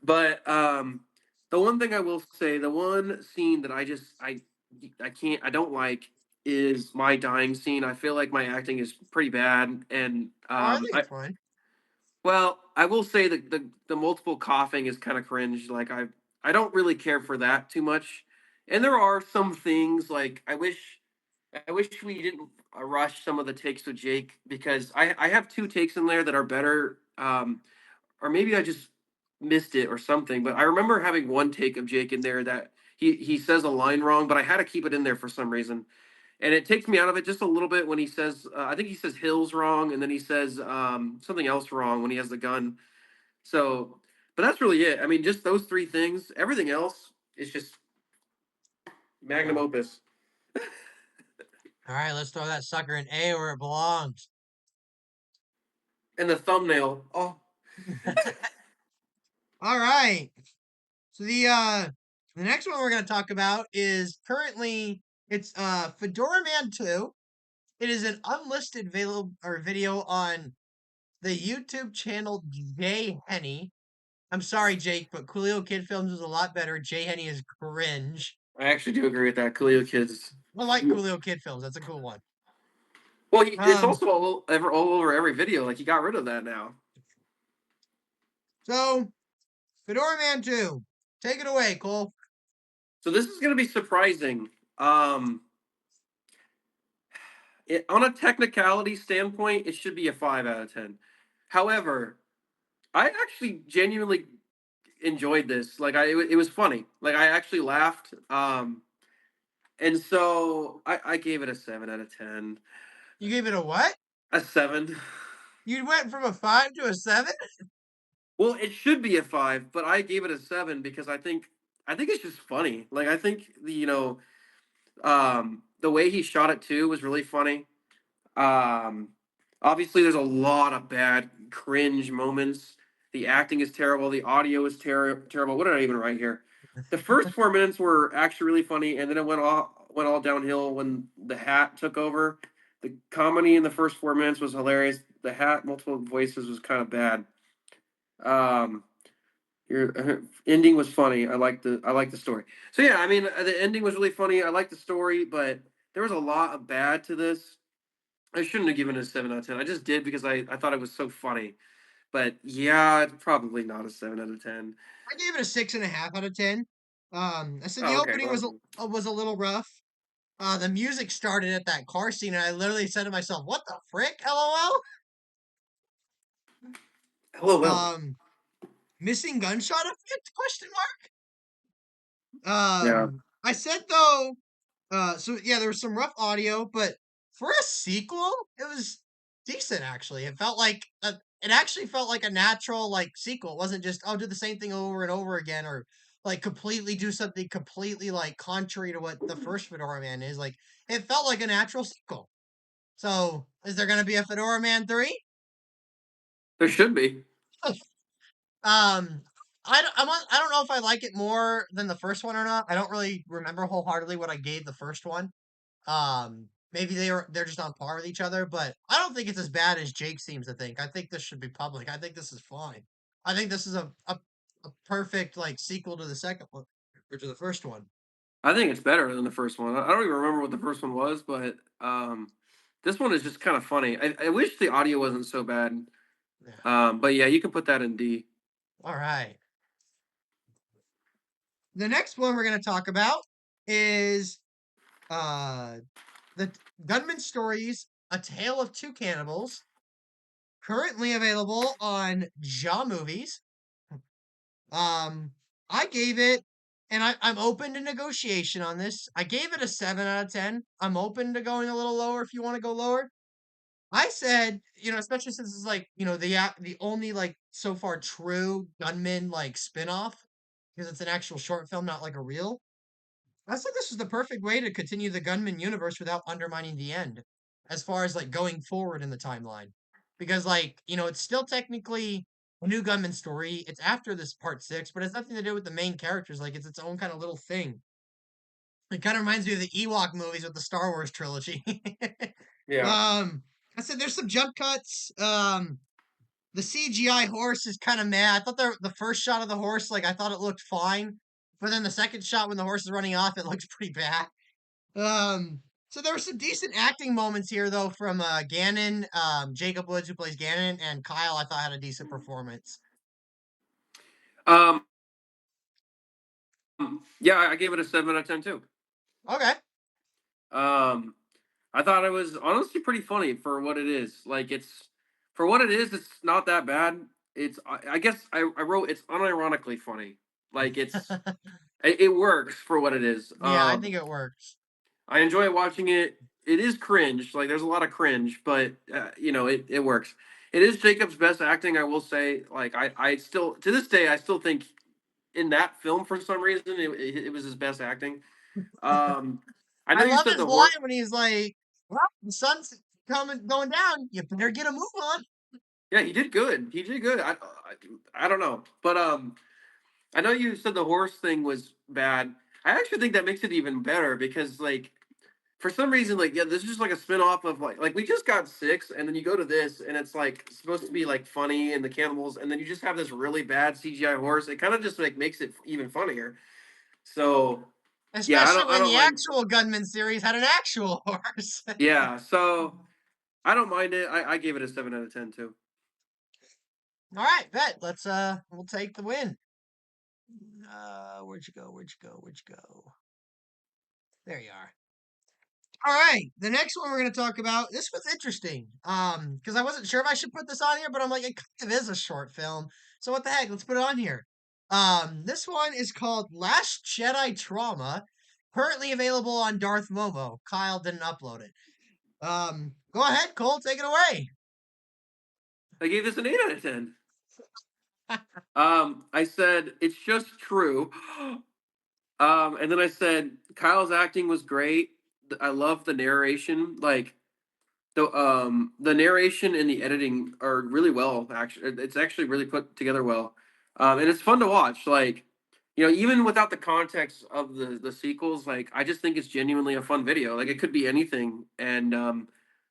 But the one thing I will say, the one scene that I don't like is my dying scene. I feel like my acting is pretty bad, and Oh, I think it's fine. I will say that the multiple coughing is kind of cringe. Like I don't really care for that too much. And there are some things like I wish we didn't rush some of the takes with Jake because I have two takes in there that are better. Or maybe I just missed it or something. But I remember having one take of Jake in there that he says a line wrong, but I had to keep it in there for some reason, and it takes me out of it just a little bit when he says I think he says hills wrong, and then he says something else wrong when he has the gun. So, but that's really it. I mean, just those three things. Everything else is just magnum opus. All right, let's throw that sucker in A where it belongs. And the thumbnail. Oh, All right. So the next one we're gonna talk about is currently it's Fedora Man 2. It is an unlisted video on the YouTube channel Jay Henny. I'm sorry, Jake, but Coolio Kid Films is a lot better. Jay Henny is cringe. I actually do agree with that. Coolio Kids. I like Coolio Kid Films. That's a cool one. Well, it's Um, also all over every video. Like he got rid of that now. so Fedora Man 2. Take it away, Cole. So this is going to be surprising. Um, on a technicality standpoint, it should be a 5 out of 10. However, I actually genuinely enjoyed this. Like it was funny. Like I actually laughed. And so I gave it a 7 out of 10. You gave it a what? A seven. You went from a 5 to a 7? Well, it should be a 5, but I gave it a 7 because I think it's just funny. Like I think the way he shot it too was really funny. Um, Obviously, there's a lot of bad cringe moments. The acting is terrible. The audio is terrible. What did I even write here? The first 4 minutes were actually really funny, and then it went all downhill when the hat took over. The comedy in the first 4 minutes was hilarious. The hat, multiple voices, was kind of bad. Um, your ending was funny. I like the story. So yeah, I mean, the ending was really funny. I like the story, but there was a lot of bad to this. I shouldn't have given it a 7 out of 10. I just did because I thought it was so funny. But yeah, it's probably not a 7 out of 10. I gave it a 6.5 out of 10. I said the Oh, okay. opening Well, was a little rough. The music started at that car scene, and I literally said to myself, "What the frick?" LOL. LOL. Missing gunshot effect? Question mark. Yeah, I said though. So yeah, there was some rough audio, but for a sequel, it was decent actually. It actually felt like a natural like sequel. It wasn't just do the same thing over and over again or like completely do something completely like contrary to what the first Fedora Man is. Like it felt like a natural sequel. So is there gonna be a Fedora Man 3? there should be. Um, I don't know if I like it more than the first one or not. I don't really remember wholeheartedly what I gave the first one. Maybe they're just on par with each other, but I don't think it's as bad as Jake seems to think. I think this should be public. I think this is fine. I think this is a perfect like sequel to the second one or to the first one. I think it's better than the first one. I don't even remember what the first one was, but this one is just kind of funny. I wish the audio wasn't so bad. Yeah. But yeah, you can put that in D. All right. The next one we're gonna talk about is uh the Gunman Stories: A Tale of Two Cannibals, currently available on Jaw Movies. Um, I gave it, and I'm open to negotiation on this. I gave it a 7 out of 10. I'm open to going a little lower if you want to go lower. I said, especially since it's like, the only like so far true Gunman like spinoff because it's an actual short film, not like a reel. I said this was the perfect way to continue the Gunman universe without undermining the end, as far as like going forward in the timeline. Because like, it's still technically a new Gunman story. It's after this part six, but it's nothing to do with the main characters. Like it's its own kind of little thing. It kind of reminds me of the Ewok movies with the Star Wars trilogy. Yeah. um, I said there's some jump cuts. The CGI horse is kind of mad. I thought the first shot of the horse, like I thought it looked fine, but then the second shot when the horse is running off, it looks pretty bad. Um, so there were some decent acting moments here, though, from Gannon, Jacob Woods, who plays Gannon, and Kyle. I thought had a decent performance. Um, yeah, I gave it a 7 out of 10 too. Okay. Um, I thought it was honestly pretty funny for what it is. Like for what it is, it's not that bad. I guess I wrote it's unironically funny. Like it works for what it is. Yeah, I think it works. I enjoy watching it. It is cringe. Like there's a lot of cringe, but it works. It is Jacob's best acting, I will say. Like I still to this day I still think in that film for some reason it was his best acting. Um, I know I you love said his the line horror. when he's like, "Well, the sun's going down. You better get a move on." Yeah, he did good. He did good. I don't know, but I know you said the horse thing was bad. I actually think that makes it even better because like for some reason, like, yeah, this is just like a spin-off of like we just got six, and then you go to this, and it's like supposed to be like funny and the cannibals, and then you just have this really bad CGI horse. It kind of just like makes it even funnier. So yeah, Especially I when don't the mind. actual Gunman series had an actual horse. Yeah, so I don't mind it. I gave it a 7 out of 10 too. All right, bet. We'll take the win. Where'd you go? Where'd you go? Where'd you go? There you are. All right, the next one we're going to talk about. This was interesting. Because I wasn't sure if I should put this on here, but I'm like, it kind of is a short film. So what the heck? Let's put it on here. This one is called Last Jedi Trauma, currently available on Darth Momo. Kyle didn't upload it. Go ahead, Cole, take it away. I gave this an 8 out of 10. I said it's just true. And then I said Kyle's acting was great. I love the narration. Like the narration and the editing are really well. Actually, it's actually really put together well, and it's fun to watch. Like, even without the context of the sequels, like I just think it's genuinely a fun video. Like it could be anything, and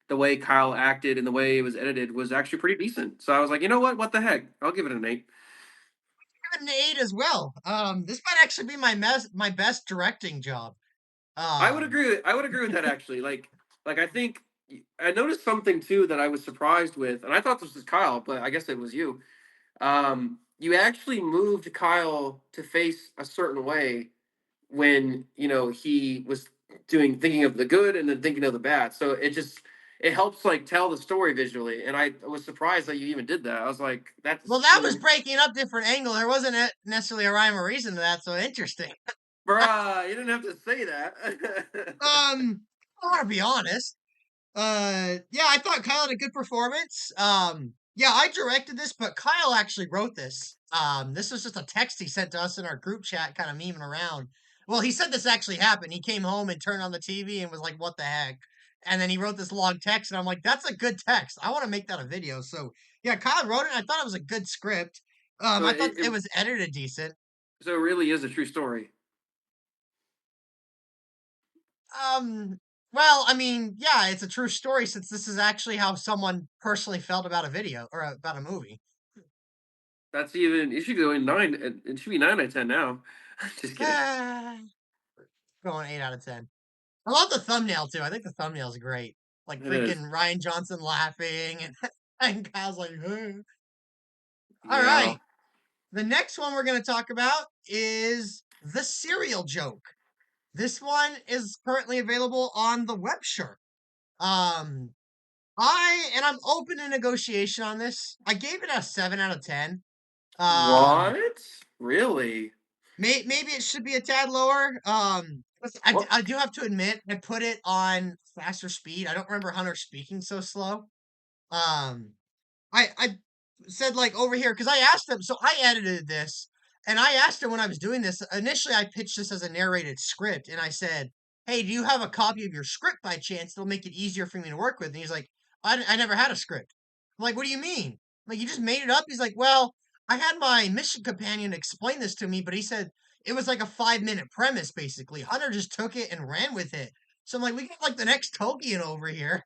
the way Kyle acted and the way it was edited was actually pretty decent. So I was like, you know what the heck? I'll give it an 8. An 8 as well. This might actually be my best directing job. Um, I would agree with that actually. Like I think I noticed something too that I was surprised with, and I thought this was Kyle, but I guess it was you. You actually moved Kyle to face a certain way when he was thinking of the good and then thinking of the bad. So it helps like tell the story visually. And I was surprised that you even did that. I was like, well, that's that was really, breaking up different angle. There wasn't necessarily a rhyme or reason to that, so interesting. bruh. You didn't have to say that. I want to be honest. Yeah, I thought Kyle had a good performance. Yeah, I directed this, but Kyle actually wrote this. This was just a text he sent to us in our group chat, kind of memeing around. Well, he said this actually happened. He came home and turned on the TV and was like, "What the heck?" And then he wrote this long text, and I'm like, "That's a good text. I want to make that a video." So yeah, Kyle wrote it. And I thought it was a good script. so I thought it, it it was edited decent. so it really is a true story. Um, well, I mean, yeah, it's a true story since this is actually how someone personally felt about a video or about a movie. That's even it should go in 9. It should be 9 out of 10 now. Just kidding. Ah, going 8 out of 10. I love the thumbnail too. I think the thumbnail is great. Like It is. freaking Ryan Johnson laughing and, and Kyle's like, "Huh." All Yeah. right. The next one we're going to talk about is the cereal joke. This one is currently available on TheWebShark. Um, I'm open to negotiation on this. I gave it a 7 out of 10. Um, What? Really? maybe it should be a tad lower. 'Cause What? I do have to admit I put it on faster speed. I don't remember Hunter speaking so slow. Um, I said like over here because I asked him. So I edited this, and I asked him when I was doing this. Initially, I pitched this as a narrated script, and I said, "Hey, do you have a copy of your script by chance? It'll make it easier for me to work with." And he's like, I never had a script." I'm like, "What do you mean? Like you just made it up?" He's like, "Well, I had my mission companion explain this to me, but he said it was like a 5 minute premise, basically. Hunter just took it and ran with it." So I'm like, "We got like the next Tolkien over here."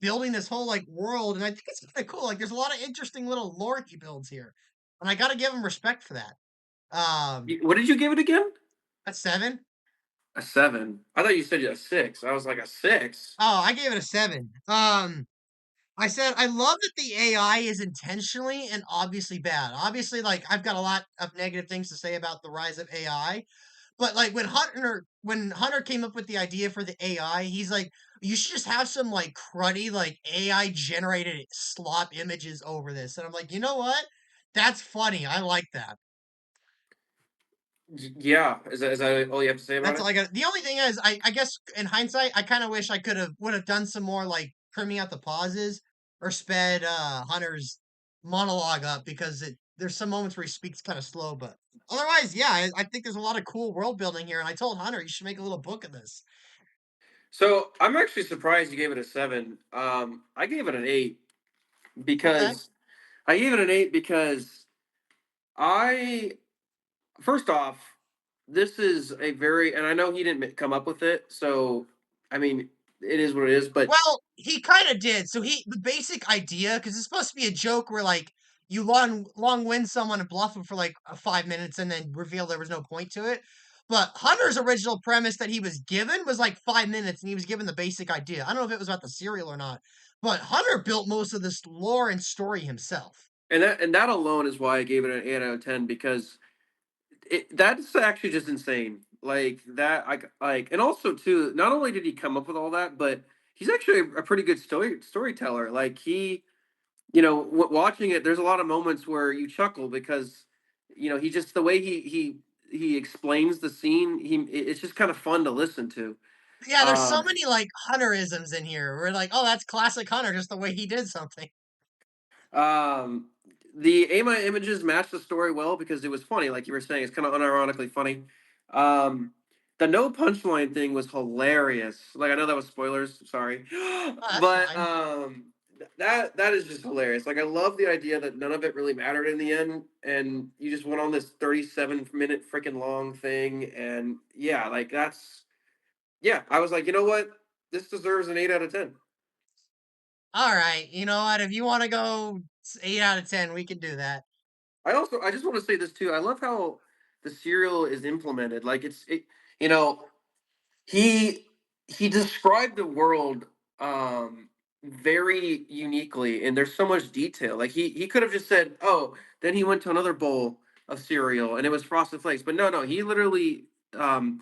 Building this whole like world, and I think it's kind of cool. Like, there's a lot of interesting little lore he builds here, and I got to give him respect for that. What did you give it again? That's 7. A 7. I thought you said a 6. I was like a 6. Oh, I gave it a 7. I said I love that the AI is intentionally and obviously bad. Obviously, like I've got a lot of negative things to say about the rise of AI, but like when Hunter came up with the idea for the AI, he's like, you should just have some like cruddy like AI generated slop images over this. And I'm like, you know what? That's funny. I like that. Yeah. Is that all you have to say about That's all it? I got. The only thing is, I guess in hindsight, I kind of wish I would have done some more like trimming out the pauses or sped Hunter's monologue up because there's some moments where he speaks kind of slow, but otherwise, yeah, I think there's a lot of cool world building here. And I told Hunter you should make a little book of this. So I'm actually surprised you gave it a 7. I gave it an 8 Okay. because I gave it an 8 because I first off, this is a very and I know he didn't come up with it, so I mean, it is what it is. But Well, he kind of did. So the basic idea, because it's supposed to be a joke where like you long win someone and bluff them for like 5 minutes and then reveal there was no point to it. But Hunter's original premise that he was given was like 5 minutes, and he was given the basic idea. I don't know if it was about the cereal or not, but Hunter built most of this lore and story himself. and that alone is why I gave it an 8 out of 10, because that's actually just insane. Like that, and also too. Not only did he come up with all that, but he's actually a pretty good storyteller. Like watching it, there's a lot of moments where you chuckle because he just the way he explains the scene. It's just kind of fun to listen to. Yeah, there's so Um, many like Hunterisms in here. We're like, oh, that's classic Hunter, just the way he did something. Um, the AMI images match the story well because it was funny, like you were saying. It's kind of unironically funny. Um, the no punchline thing was hilarious. Like I know that was spoilers, sorry, Oh, that's but fine. that is just hilarious. Like I love the idea that none of it really mattered in the end, and you just went on this 37-minute freaking long thing, and yeah, like yeah. I was like, you know what, this deserves an 8 out of 10. All right, you know what? If you want to go 8 out of 10, we can do that. I just want to say this too. I love how the serial is implemented. Like you know, he he described the world very uniquely, and there's so much detail. Like he could have just said, "Oh, then he went to another bowl of cereal and it was Frosted Flakes." But no, he literally um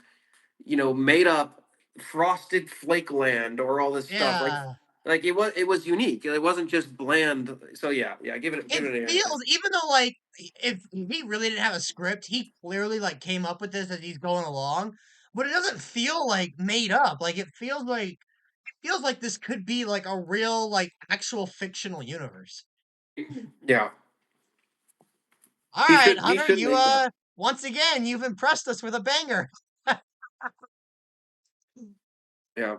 made up Frosted Flake Land or all this stuff. Yeah. Like it was unique. It wasn't just bland. So yeah, give It it an 8 out of 10. feels, even though like if he really didn't have a script, he clearly like came up with this as he's going along, but it doesn't feel like made up. Like it feels like this could be like a real like actual fictional universe. Yeah. All He right, should he Hunter, should you make that. once again you've impressed us with a banger. Yeah.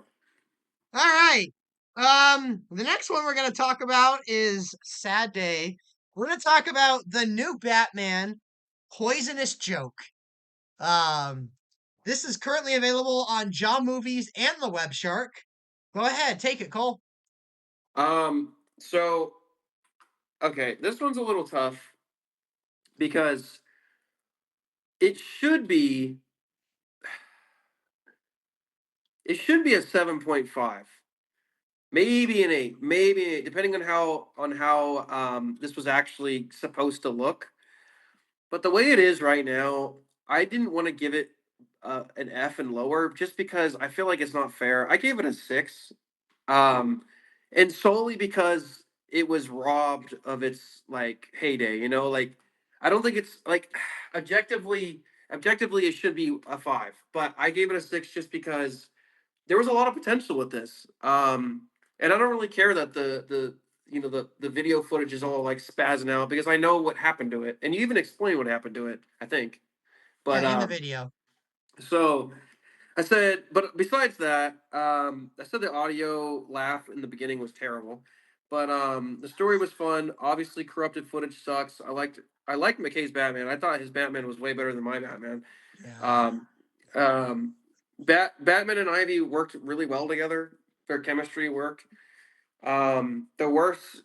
All right. The next one we're gonna talk about is Sad Day. We're gonna talk about the new Batman, Poisonous Joke. Um, this is currently available on Jaw Movies and TheWebShark. Go ahead, take it, Cole. So okay, this one's a little tough because it should be it should be a 7.5. Maybe an 8. Maybe an 8, depending on how this was actually supposed to look. But the way it is right now, I didn't want to give it an F and lower just because I feel like it's not fair. I gave it a 6. Um, and solely because it was robbed of its like heyday. Like I don't think it's like objectively it should be a 5, but I gave it a 6 just because there was a lot of potential with this. And I don't really care that the video footage is all like spazzing out because I know what happened to it, and you even explain what happened to it, I think. Yeah, But in the video. so I said, but besides that, I said the audio laugh in the beginning was terrible, but the story was fun. Obviously, corrupted footage sucks. I liked McKay's Batman. I thought his Batman was way better than my Batman. Yeah. Um, Batman and Ivy worked really well together. Their chemistry worked. The worst.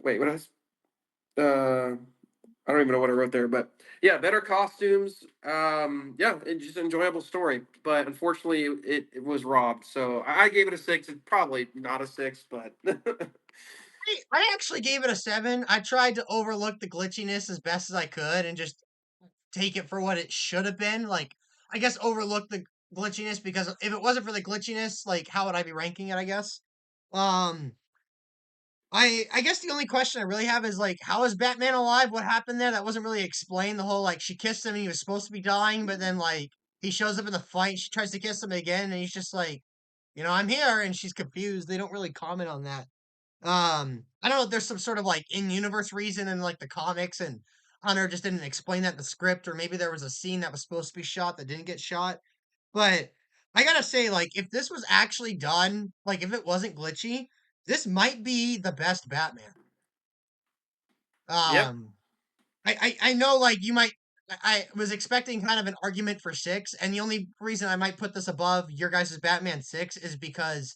Wait, what else? I don't even know what I wrote there, but yeah, better costumes. Yeah, it's just an enjoyable story. But unfortunately, it was robbed. So I gave it a 6. It's probably not a 6, but I actually gave it a 7. I tried to overlook the glitchiness as best as I could and just take it for what it should have been. Like, I guess overlook the glitchiness, because if it wasn't for the glitchiness, like, how would I be ranking it? I guess. Um, I guess the only question I really have is like, how is Batman alive? What happened there? That wasn't really explained. The whole like she kissed him and he was supposed to be dying, but then like he shows up in the fight, she tries to kiss him again, and he's just like, I'm here, and she's confused. They don't really comment on that. I don't know if there's some sort of like in-universe reason in like the comics, and Hunter just didn't explain that in the script, or maybe there was a scene that was supposed to be shot that didn't get shot. But I gotta say, like, if this was actually done, like if it wasn't glitchy, this might be the best Batman. yeah, Um, I know, like you might. I was expecting kind of an argument for six, and the only reason I might put this above your guys' Batman six is because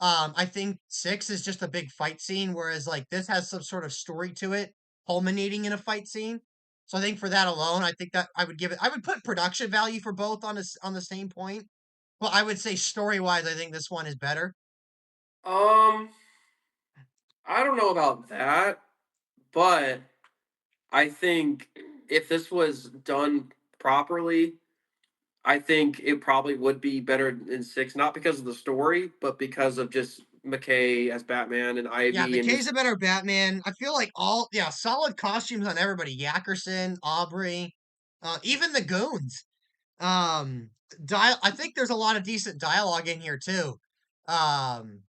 I think six is just a big fight scene, whereas like this has some sort of story to it, culminating in a fight scene. So I think for that alone, I think that I would give it. I would put production value for both on the same point. Well, I would say story wise, I think this one is better. Um, I don't know about that, but I think if this was done properly, I think it probably would be better in six, not because of the story, but because of just McKay as Batman and Yeah, Ivy and McKay's just a better Batman. I feel like solid costumes on everybody. Yackerson, Aubrey, even the goons. I think there's a lot of decent dialogue in here too. Um,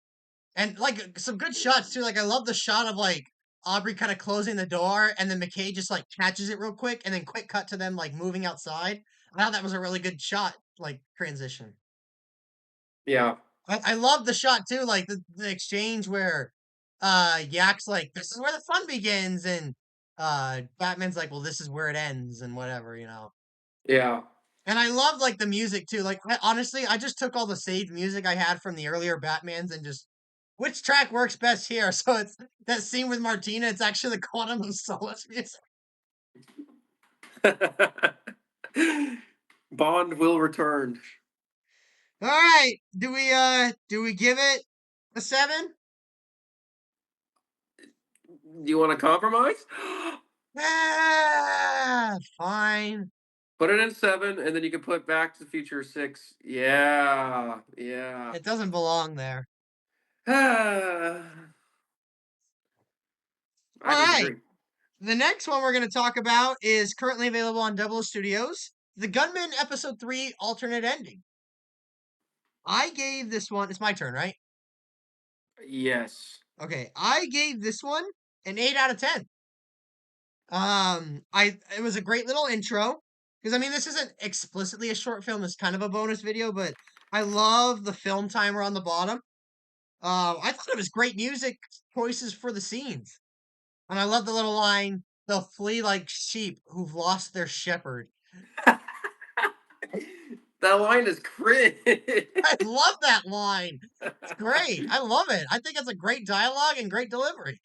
and like some good shots too. Like I love the shot of like Aubrey kind of closing the door and then McKay just like catches it real quick and then quick cut to them like moving outside. I thought that was a really good shot, like transition. yeah, I love the shot too, like the exchange where Yak's like, this is where the fun begins, and Batman's like, well, this is where it ends, and whatever, you know. yeah. And I love like the music too. Like honestly, I just took all the saved music I had from the earlier Batmans and just which track works best here. So it's that scene with Martina. It's actually the Quantum of Solace music. Bond will return. All right, do we give it a seven? Do you want to compromise? Fine. Put it in seven, and then you can put Back to the Future six. Yeah, yeah. It doesn't belong there. I All right. disagree. The next one we're going to talk about is currently available on Double O Studios. The Gunman Episode 3 alternate ending. I gave this one, it's my turn, right? Yes. Okay, I gave this one an 8 out of 10. It was a great little intro because I mean this isn't explicitly a short film, it's kind of a bonus video, but I love the film timer on the bottom. I thought it was great music choices for the scenes. And I love the little line, they'll flee like sheep who've lost their shepherd. That line is cringe. I love that line. It's great. I love it. I think it's a great dialogue and great delivery.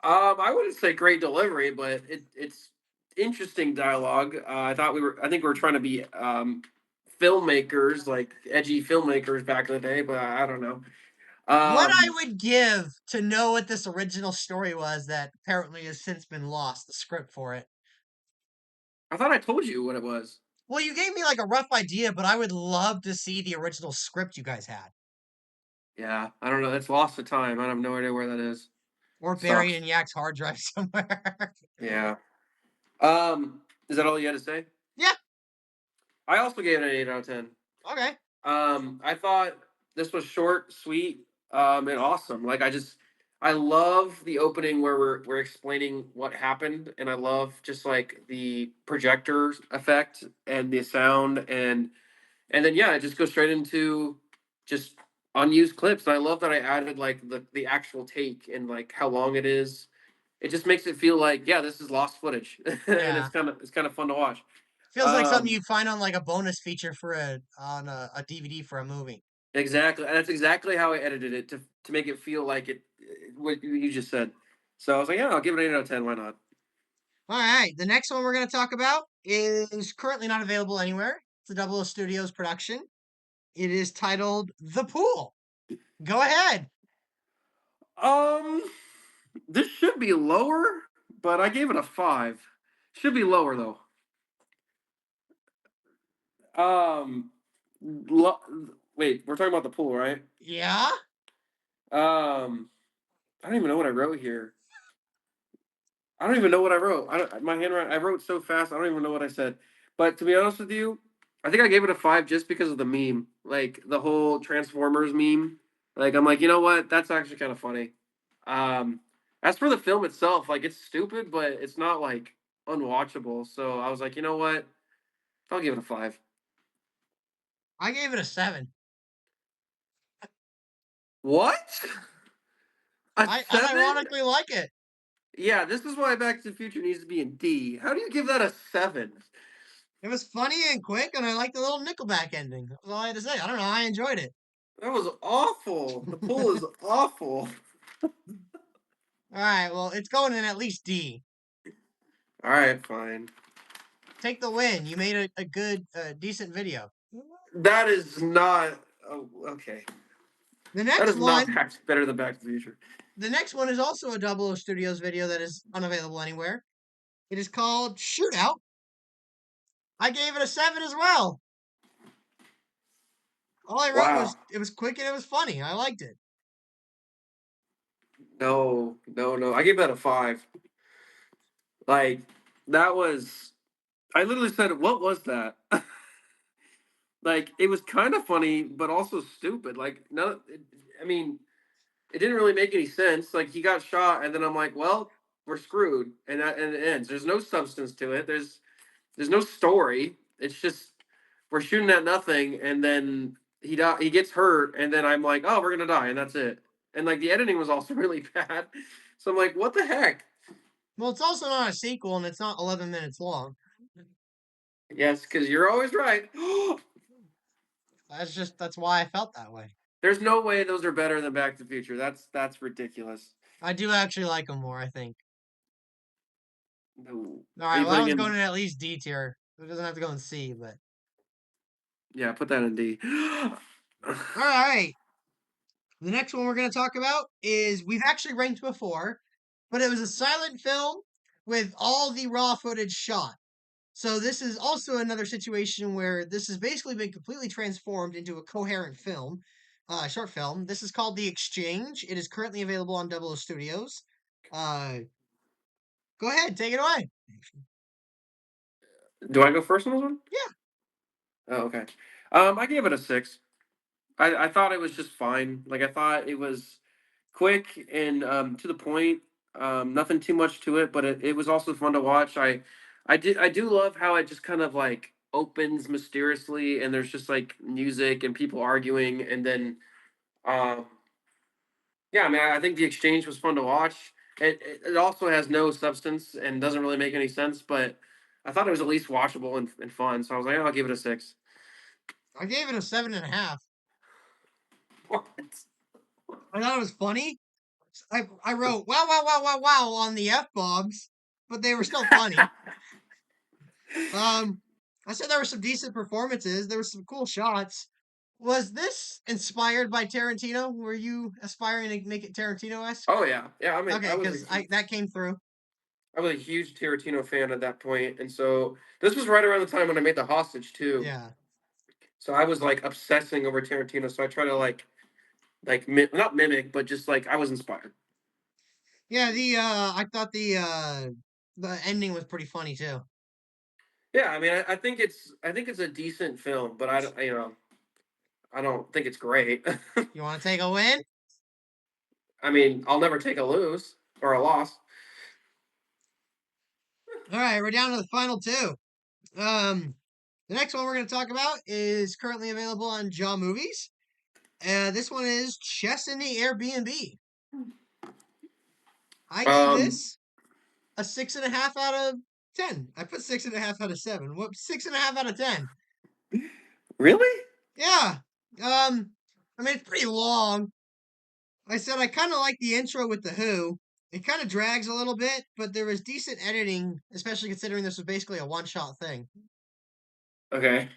I wouldn't say great delivery, but it's interesting dialogue. I think we were trying to be filmmakers, like edgy filmmakers back in the day, but I don't know. What I Um, would give to know what this original story was that apparently has since been lost, the script for it. I thought I told you what it was. Well, you gave me like a rough idea, but I would love to see the original script you guys had. Yeah, I don't know. It's lost to time. I have no idea where that is. Or buried Sucks. in Yak's hard drive somewhere. Yeah. Is that all you had to say? Yeah, I also gave it an 8 out of 10. okay. I thought this was short, sweet, and awesome. I love the opening where we're explaining what happened, and I love just like the projector effect and the sound, and then yeah, it just goes straight into just unused clips. And I love that I added like the actual take and like how long it is. It just makes it feel like yeah, this is lost footage, and Yeah. it's kind of fun to watch. Feels like something Um, you'd find on like a bonus feature for a DVD for a movie. Exactly. And that's exactly how I edited it to make it feel like what you just said. So I was like, yeah, I'll give it an 8 out of 10. Why not? All right, the next one we're going to talk about is currently not available anywhere. It's a Double O Studios production. It is titled The Pool. Go ahead. Um, this should be lower, but I gave it a 5. Should be lower though. Um, lo- wait, we're talking about the pool, right? Yeah? Um, I don't even know what I wrote here. I don't even know what I wrote. My handwriting. I wrote so fast. I don't even know what I said. But to be honest with you, I think I gave it a 5 just because of the meme, like the whole Transformers meme. Like I'm like, you know what? That's actually kind of funny. Um, as for the film itself, like it's stupid, but it's not like unwatchable. So I was like, you know what? I'll give it a 5. I gave it a 7. What? A I 7? unironically like it. Yeah, this is why Back to the Future needs to be in D. How do you give that a 7? It was funny and quick, and I liked the little Nickelback ending. That's all I had to say. I don't know. I enjoyed it. That was awful. The pull is awful. All right. Well, it's going in at least D. All right, fine. Take the win. You made a good, decent video. That is not. Oh, okay. The That next is not one, better than Back to the Future. the next one is also a Double O Studios video that is unavailable anywhere. It is called Shootout. I gave it a 7 as well. All I wrote Wow. was it was quick and it was funny. I liked it. No, no, no. I gave that a 5. Like, that was. I literally said, "What was that?" Like, it was kind of funny, but also stupid. Like, no, I mean, it didn't really make any sense. Like, he got shot, and then I'm like, "Well, we're screwed," and it ends. There's no substance to it. There's no story. It's just we're shooting at nothing, and then he gets hurt, and then I'm like, "Oh, we're gonna die," and that's it. And like the editing was also really bad. So I'm like, "What the heck?" Well, it's also not a sequel and it's not 11 minutes long. Yes, because you're always right. That's why I felt that way. There's no way those are better than Back to the Future. That's ridiculous. I do actually like them more, I think. No. All Are right, you well, that putting one's going in? in at least D tier. It doesn't have to go in C, but Yeah, put that in D. all right. The next one we're going to talk about is we've actually ranked before, but it was a silent film with all the raw footage shot. So this is also another situation where this has basically been completely transformed into a coherent film, short film. This is called The Exchange. It is currently available on Double O Studios. Uh, Go ahead, take it away. Do I go first on this one? Yeah. Oh, okay. I gave it a 6. I thought it was just fine. Like I thought it was quick and to the point. Nothing too much to it, but it was also fun to watch. I do love how it just kind of like opens mysteriously, and there's just like music and people arguing, and then um, yeah, I mean, I think the exchange was fun to watch. It also has no substance and doesn't really make any sense, but I thought it was at least watchable and fun. So I was like, I'll give it a 6. I gave it a 7.5. What? I thought it was funny. I wrote wow wow wow wow wow on the F bombs, but they were still funny. Um, I said there were some decent performances. There were some cool shots. Was this inspired by Tarantino? Were you aspiring to make it Tarantino esque? Oh yeah, yeah. I mean, Okay, because I that came through. I was a huge Tarantino fan at that point, and so this was right around the time when I made The Hostage too. Yeah, So I was like obsessing over Tarantino. So I try to not mimic, but just like I was inspired. yeah. I thought the ending was pretty funny too. Yeah, I mean, I think it's a decent film, but I don't think it's great. You want to take a win? I mean, I'll never take a lose or a loss. All right, we're down to the final two. Um, the next one we're going to talk about is currently available on Jaw Movies. This one is Chess in the Airbnb. I gave Um, this a 6.5 out of 10. I put 6.5 out of 7. Whoops, 6.5 out of 10. really? Yeah. I mean, it's pretty long. I said I kind of like the intro with the Who. It kind of drags a little bit, but there was decent editing, especially considering this was basically a one-shot thing. Okay.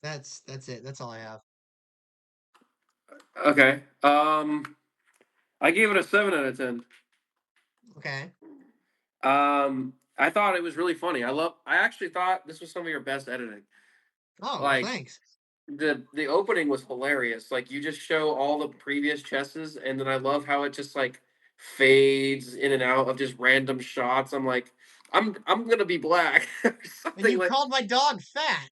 That's it. That's all I have. Okay. I gave it a 7 out of 10. Okay. I thought it was really funny. I actually thought this was some of your best editing. Oh well, Like thanks. the opening was hilarious. Like you just show all the previous chesses, and then I love how it just like fades in and out of just random shots. I'm like, I'm gonna be black or And something you like. called my dog fat.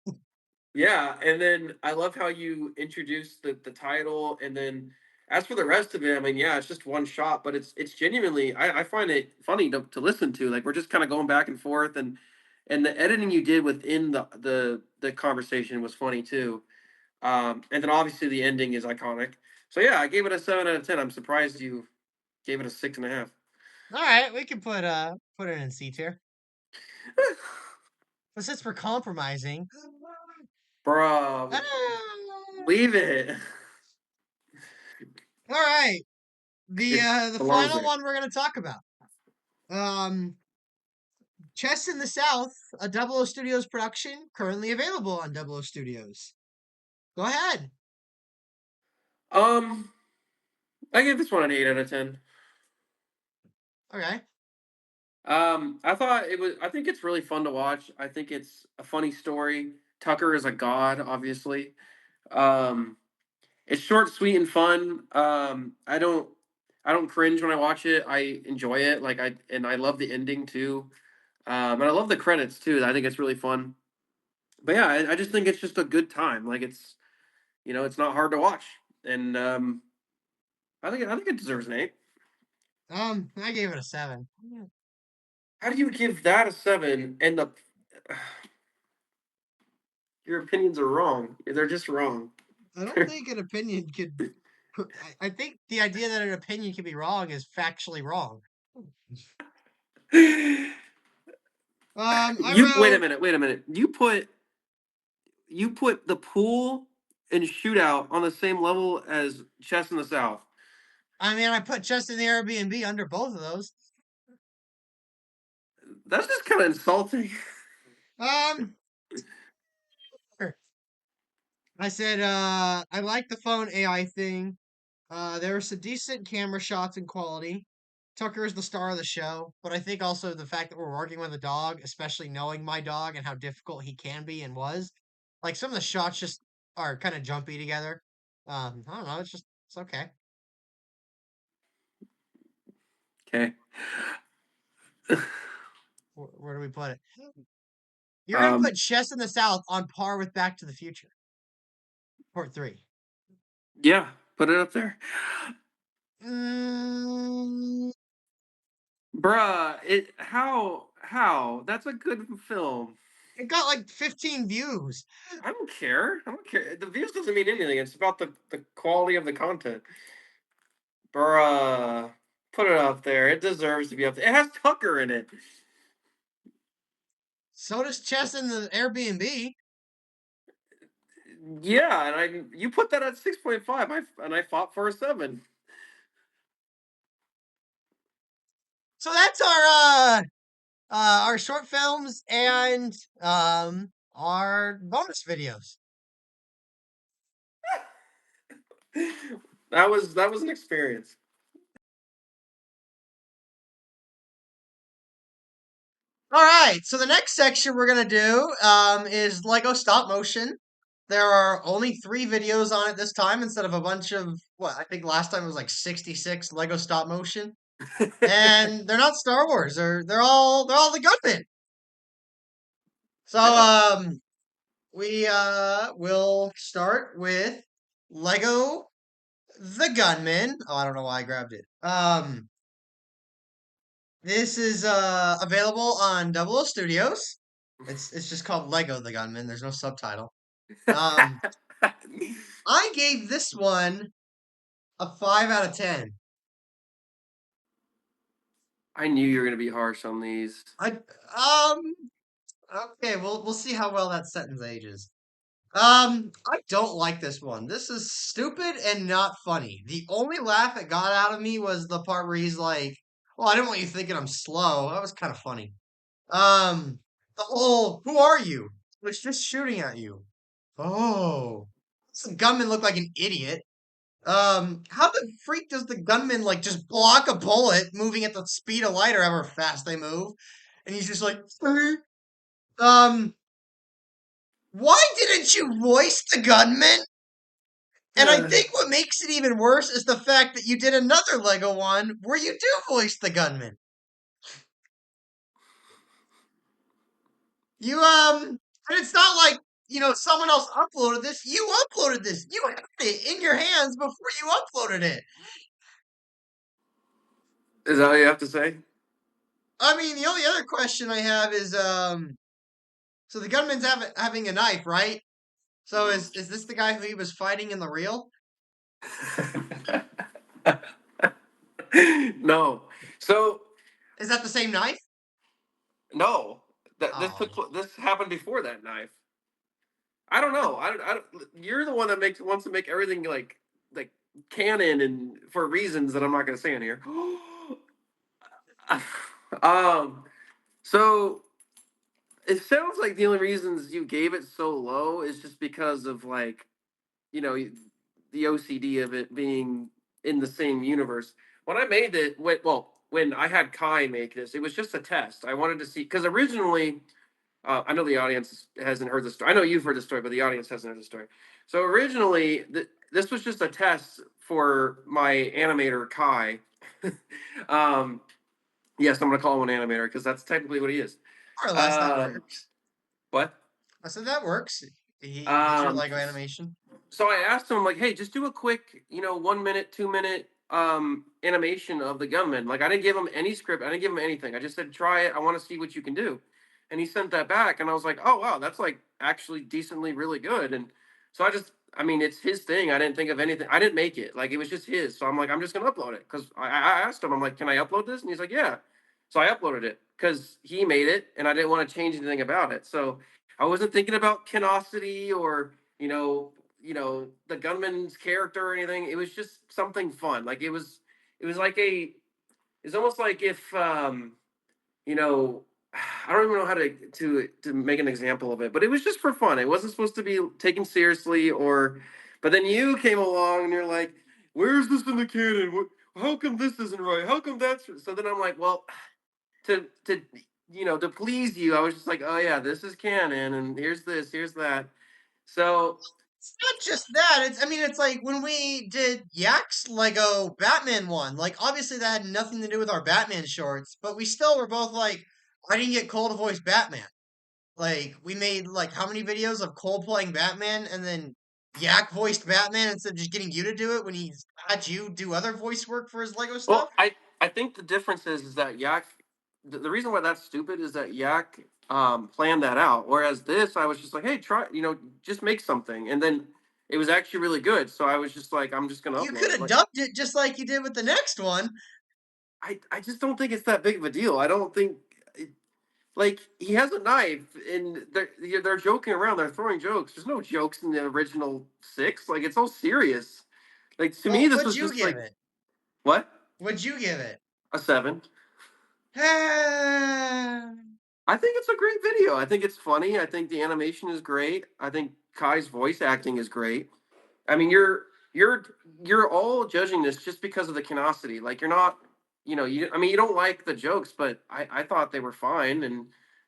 Yeah, and then I love how you introduce the title, and then as for the rest of it, I mean, yeah, it's just one shot, but it's genuinely I find it funny to listen to. Like we're just kind of going back and forth, and the editing you did within the conversation was funny too. And then obviously the ending is iconic. So yeah, I gave it a 7 out of 10. I'm surprised you gave it a 6.5. All right, we can put it in C tier. But since we're compromising, Bruh, ah, leave it. all right. It The belongs final there. one we're gonna talk about. Um, Chess in the South, a Double O Studios production, currently available on Double O Studios. Go ahead. Um, I give this one an 8 out of 10. Okay. I thought it was. I think it's really fun to watch. I think it's a funny story. Tucker is a god, obviously. Um, it's short, sweet, and fun. I don't cringe when I watch it. I enjoy it. I love the ending too. And I love the credits too. I think it's really fun. But yeah, I just think it's just a good time. Like it's not hard to watch, and I think it deserves an 8. I gave it a 7. How do you give that a 7? And the your opinions are wrong. They're just wrong. I don't think an opinion could. I think the idea that an opinion can be wrong is factually wrong. I You wait a wrote. minute. Wait a minute. You put the pool and shootout on the same level as chess in the South. I mean, I put Chess in the Airbnb under both of those. That's just kind of insulting. Um, I said, I like the phone AI thing. There were some decent camera shots and quality. Tucker is the star of the show, but I think also the fact that we're working with a dog, especially knowing my dog and how difficult he can be and was, like some of the shots just are kind of jumpy together. I don't know. It's okay. Okay. Where do we put it? You're gonna put Um. Chess in the South on par with Back to the Future, Part Three. Yeah. Put it up there, Mm, bruh. It how that's a good film. it got like 15 views. I don't care. I don't care. The views doesn't mean anything. It's about the quality of the content. Bruh. Put it up there. It deserves to be up there. It has Tucker in it. So does Chess in the Airbnb. Yeah, and you put that at 6.5. I fought for a 7. So that's our short films and our bonus videos. That was an experience. All right, so the next section we're gonna do is Lego stop motion. There are only 3 videos on it this time instead of a bunch of what I think last time it was like 66 Lego stop motion. And they're not Star Wars. They're all the Gunman. So Yeah. we will start with Lego the Gunman. Oh, I don't know why I grabbed it. This is available on Double O Studios. It's just called Lego the Gunman. There's no subtitle. Um, I gave this one a 5 out of 10. I knew you were gonna be harsh on these. I um okay, we'll see how well that sentence ages. I don't like this one. This is stupid and not funny. The only laugh it got out of me was the part where he's like, "Well, I didn't want you thinking I'm slow." That was kind of funny. Um, the whole "Who are you?" was just shooting at you. Oh, does the gunman look like an idiot? How the freak does the gunman like just block a bullet moving at the speed of light or however fast they move? And he's just like, "Er." um, why didn't you voice the gunman? And I think what makes it even worse is the fact that you did another Lego one where you do voice the gunman. And it's not like, someone else uploaded this. You uploaded this. You had it in your hands before you uploaded it. Is that what you have to say? I mean, the only other question I have is, so the gunman's having a knife, right? So Mhm. is this the guy who he was fighting in the reel? No. So Is that the same knife? No, that Oh, this happened before that knife. I don't but know. I don't. You're the one that makes wants to make everything like canon and for reasons that I'm not going to say in here. um. So it sounds like the only reasons you gave it so low is just because of like you know the OCD of it being in the same universe. When I made it, when I had Kai make this, it was just a test. I wanted to see because originally, I know the audience hasn't heard the story. I know you've heard the story, but the audience hasn't heard the story. So originally, this was just a test for my animator Kai. um, yes, I'm going to call him an animator because that's technically what he is. more or less that Um, works. what? I said that works. He's your Um, Lego animation. so I asked him like, hey, just do a quick, 1 minute, 2 minute animation of the gunman. Like I didn't give him any script, I didn't give him anything. I just said, try it. I want to see what you can do. And he sent that back, and I was like, oh wow, that's like actually decently really good. And so I mean, it's his thing. I didn't think of anything. I didn't make it. Like it was just his. So I'm like, I'm just gonna upload it because I asked him. I'm like, can I upload this? And he's like, yeah. So I uploaded it because he made it, and I didn't want to change anything about it. So I wasn't thinking about canosity or the gunman's character or anything. It was just something fun. Like it was like it's almost like if you know I don't even know how to make an example of it, but it was just for fun. It wasn't supposed to be taken seriously or but then you came along and you're like, where's this in the canon? How come this isn't right? How come that's so then I'm like, well, to to please you, I was just like, oh yeah, this is canon and here's this, here's that. So It's not just that. I mean, it's like when we did Yak's Lego Batman one. Like, obviously that had nothing to do with our Batman shorts, but we still were both like, I didn't get Cole to voice Batman. Like, we made like how many videos of Cole playing Batman, and then Yak voiced Batman instead of just getting you to do it when he had you do other voice work for his Lego stuff. Well, I think the difference is that Yak. The reason why that's stupid is that Yak planned that out, whereas this I was just like, hey, try, just make something, and then it was actually really good. So I was just like, I'm just gonna You upload could it. have Like dubbed it just like you did with the next one. I just don't think it's that big of a deal. I don't think. Like he has a knife, and they're joking around. They're throwing jokes. There's no jokes in the original six. Like it's all serious. Like to me, Well, this what'd was you just give like it? what What'd you give it? a seven. I think it's a great video. I think it's funny. I think the animation is great. I think Kai's voice acting is great. I mean, you're you're all judging this just because of the canosity. Like you're not, I mean, you don't like the jokes, but I thought they were fine, and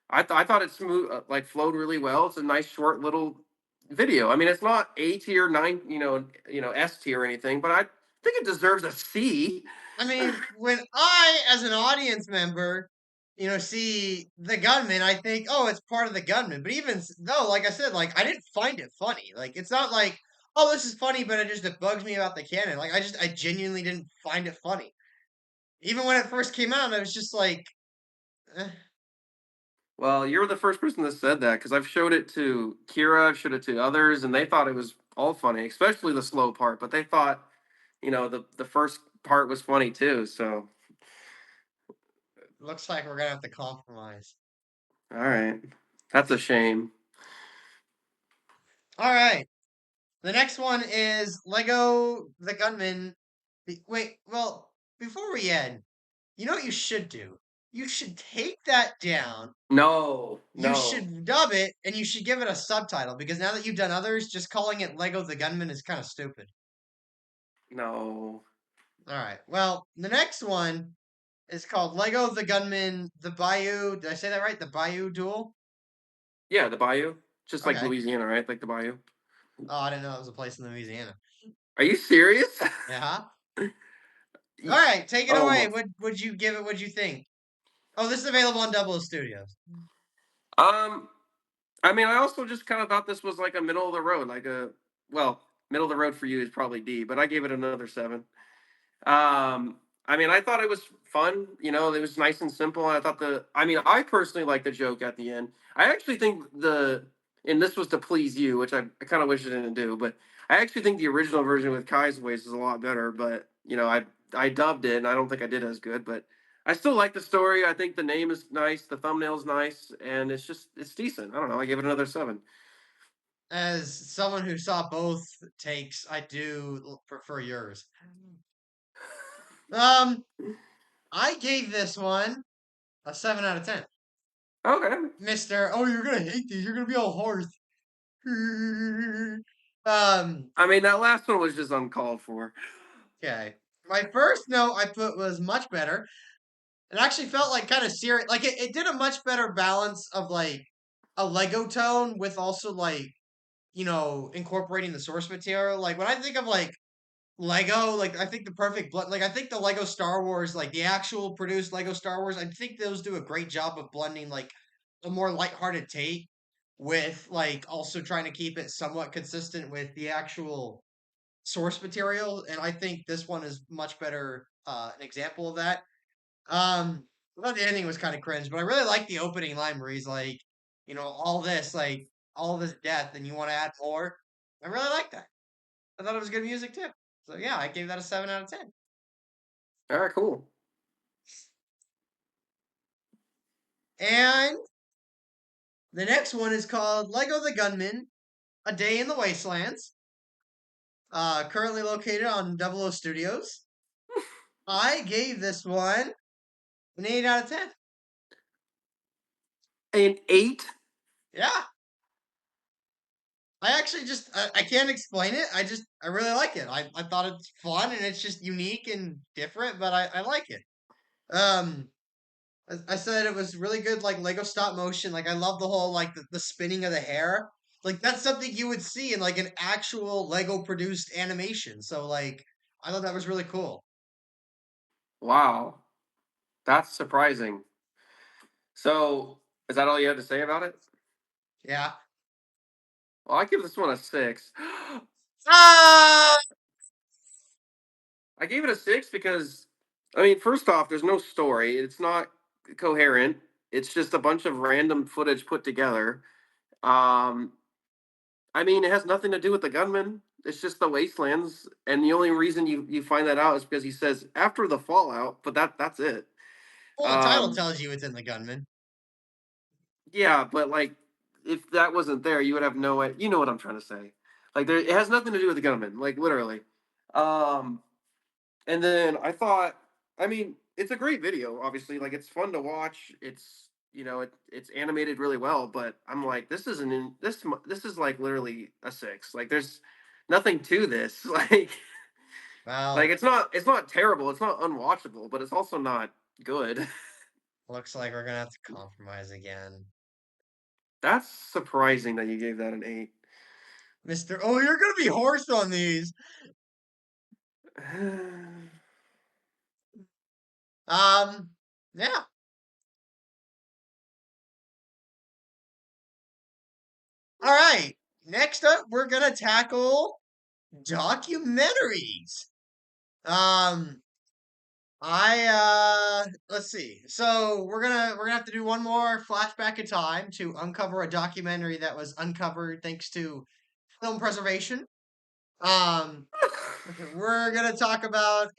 I thought it smooth, like flowed really well. It's a nice short little video. I mean, it's not A tier, nine, S tier or anything, but I think it deserves a C. I mean, when I, as an audience member, see the gunman, I think, oh, it's part of the gunman. But even though, like I said, like I didn't find it funny. Like it's not like, oh, this is funny, but it bugs me about the canon. Like I genuinely didn't find it funny. Even when it first came out, I was just like, eh. Well, you're the first person that said that because I've showed it to Kira, I've showed it to others, and they thought it was all funny, especially the slow part. But they thought, the first part was funny too. So, Looks like we're gonna have to compromise. all right, that's a shame. All right, the next one is Lego the Gunman. Wait, well, before we end, you know what you should do? You should take that down. No, You no, should dub it, and you should give it a subtitle, because now that you've done others, just calling it Lego the Gunman is kind of stupid. no. All right. Well, the next one is called Lego the Gunman the Bayou. Did I say that right? The Bayou Duel? Yeah, the Bayou, just like Okay. Louisiana, right? Like the Bayou. Oh, I didn't know it was a place in Louisiana. Are you serious? Yeah. All Ye- right, take it oh away. my. What would you give it? What'd you think? Oh, this is available on Double O Studios. Um, I mean, I also just kind of thought this was like a middle of the road, well, middle of the road for you is probably D, but I gave it another seven. I mean, I thought it was fun. It was nice and simple. I thought I mean, I personally like the joke at the end. I actually think and this was to please you, which I kind of wish I didn't do, but I actually think the original version with Kai's voice is a lot better. But I dubbed it, and I don't think I did as good. But I still like the story. I think the name is nice, the thumbnail's nice, and it's decent. I don't know. I give it another 7. As someone who saw both takes, I do prefer yours. Um, I gave this one a 7 out of 10. Okay. Mister, oh, you're gonna hate these. You're gonna be all hard. um, I mean, that last one was just uncalled for. okay. My first note I put was much better. It actually felt like kind of serious. Like it did a much better balance of like a Lego tone with also like, incorporating the source material. Like when I think of like Lego, like I think the perfect blend. Like I think the Lego Star Wars, like the actual produced Lego Star Wars, I think those do a great job of blending like a more lighthearted take with like also trying to keep it somewhat consistent with the actual source material. And I think this one is much better an example of that. I thought the ending was kind of cringe, but I really like the opening line where he's like, all this death, and you want to add more. I really like that. I thought it was good music too. So yeah, I gave that a 7 out of 10. All right, cool. And the next one is called Lego the Gunman: A Day in the Wastelands. Currently located on Double O Studios. I gave this one an 8 out of 10. An 8? Yeah, I actually I can't explain it. I really like it. I thought it's fun and it's just unique and different, but I like it. Um, I said it was really good, like Lego stop motion. Like I love the whole like the spinning of the hair. Like that's something you would see in like an actual Lego produced animation. So like I thought that was really cool. Wow. That's surprising. So, is that all you had to say about it? Yeah. Well, I give this one a 6. Ah! I gave it a 6 because, I mean, first off, there's no story. It's not coherent. It's just a bunch of random footage put together. Um, I mean, it has nothing to do with the gunman. It's just the wastelands, and the only reason you find that out is because he says after the fallout. But that's it. Well, the title Um, tells you it's in the Gunman. yeah, but like, if that wasn't there, you would have no. You know what I'm trying to say? Like, it has nothing to do with the gunman. Like, literally. Um, And then I thought, I mean, it's a great video. Obviously, like it's fun to watch. It's animated really well. But I'm like, this isn't in this is like literally a 6. Like there's nothing to this. Like Well, it's not terrible. It's not unwatchable, but it's also not good. looks like we're gonna have to compromise again. That's surprising that you gave that an 8. Mr. Oh, you're gonna be hoarse on these. Yeah. All right. Next up, we're gonna tackle documentaries. Um, let's see. So we're gonna have to do one more flashback in time to uncover a documentary that was uncovered thanks to film preservation. Um, we're gonna talk about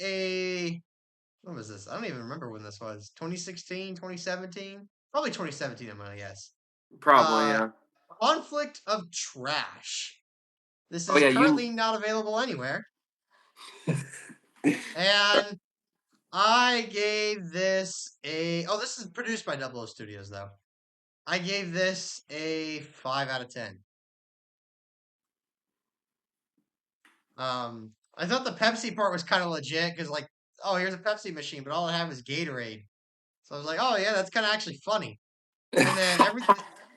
what was this? I don't even remember when this was. 2016, 2017? Probably 2017, I'm gonna guess. Probably, Uh, yeah. Conflict of Trash. This Oh is yeah, currently you. not available anywhere. And I gave this a. Oh, this is produced by Double O Studios, though. I gave this a 5 out of 10. I thought the Pepsi part was kind of legit because, like, oh, here's a Pepsi machine, but all I have is Gatorade. So I was like, oh yeah, that's kind of actually funny. And then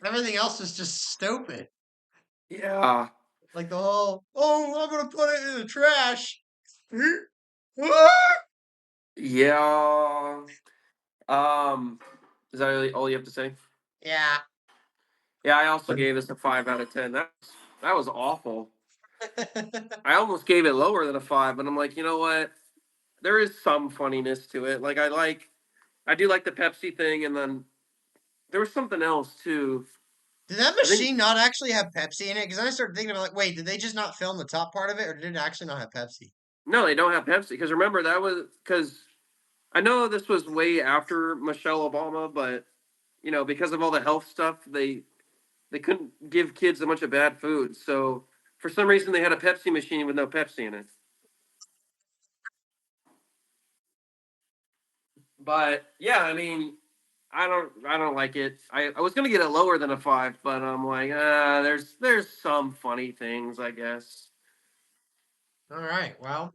everything else was just stupid. Yeah. Like the whole, oh, I'm gonna put it in the trash. Yeah. Um, is that really all you have to say? Yeah. Yeah, I also gave this a 5 out of 10. That was awful. I almost gave it lower than a 5, but I'm like, you know what? There is some funniness to it. I do like the Pepsi thing, and then there was something else too. Did that I think machine not actually have Pepsi in it? Because then I started thinking about like, wait, did they just not film the top part of it, or did it actually not have Pepsi? no, they don't have Pepsi because remember that was because I know this was way after Michelle Obama, but because of all the health stuff, they couldn't give kids a bunch of bad food. So for some reason, they had a Pepsi machine with no Pepsi in it. But yeah, I mean, I don't like it. I was gonna get it lower than a 5, but I'm like, there's some funny things, I guess. All right. Well,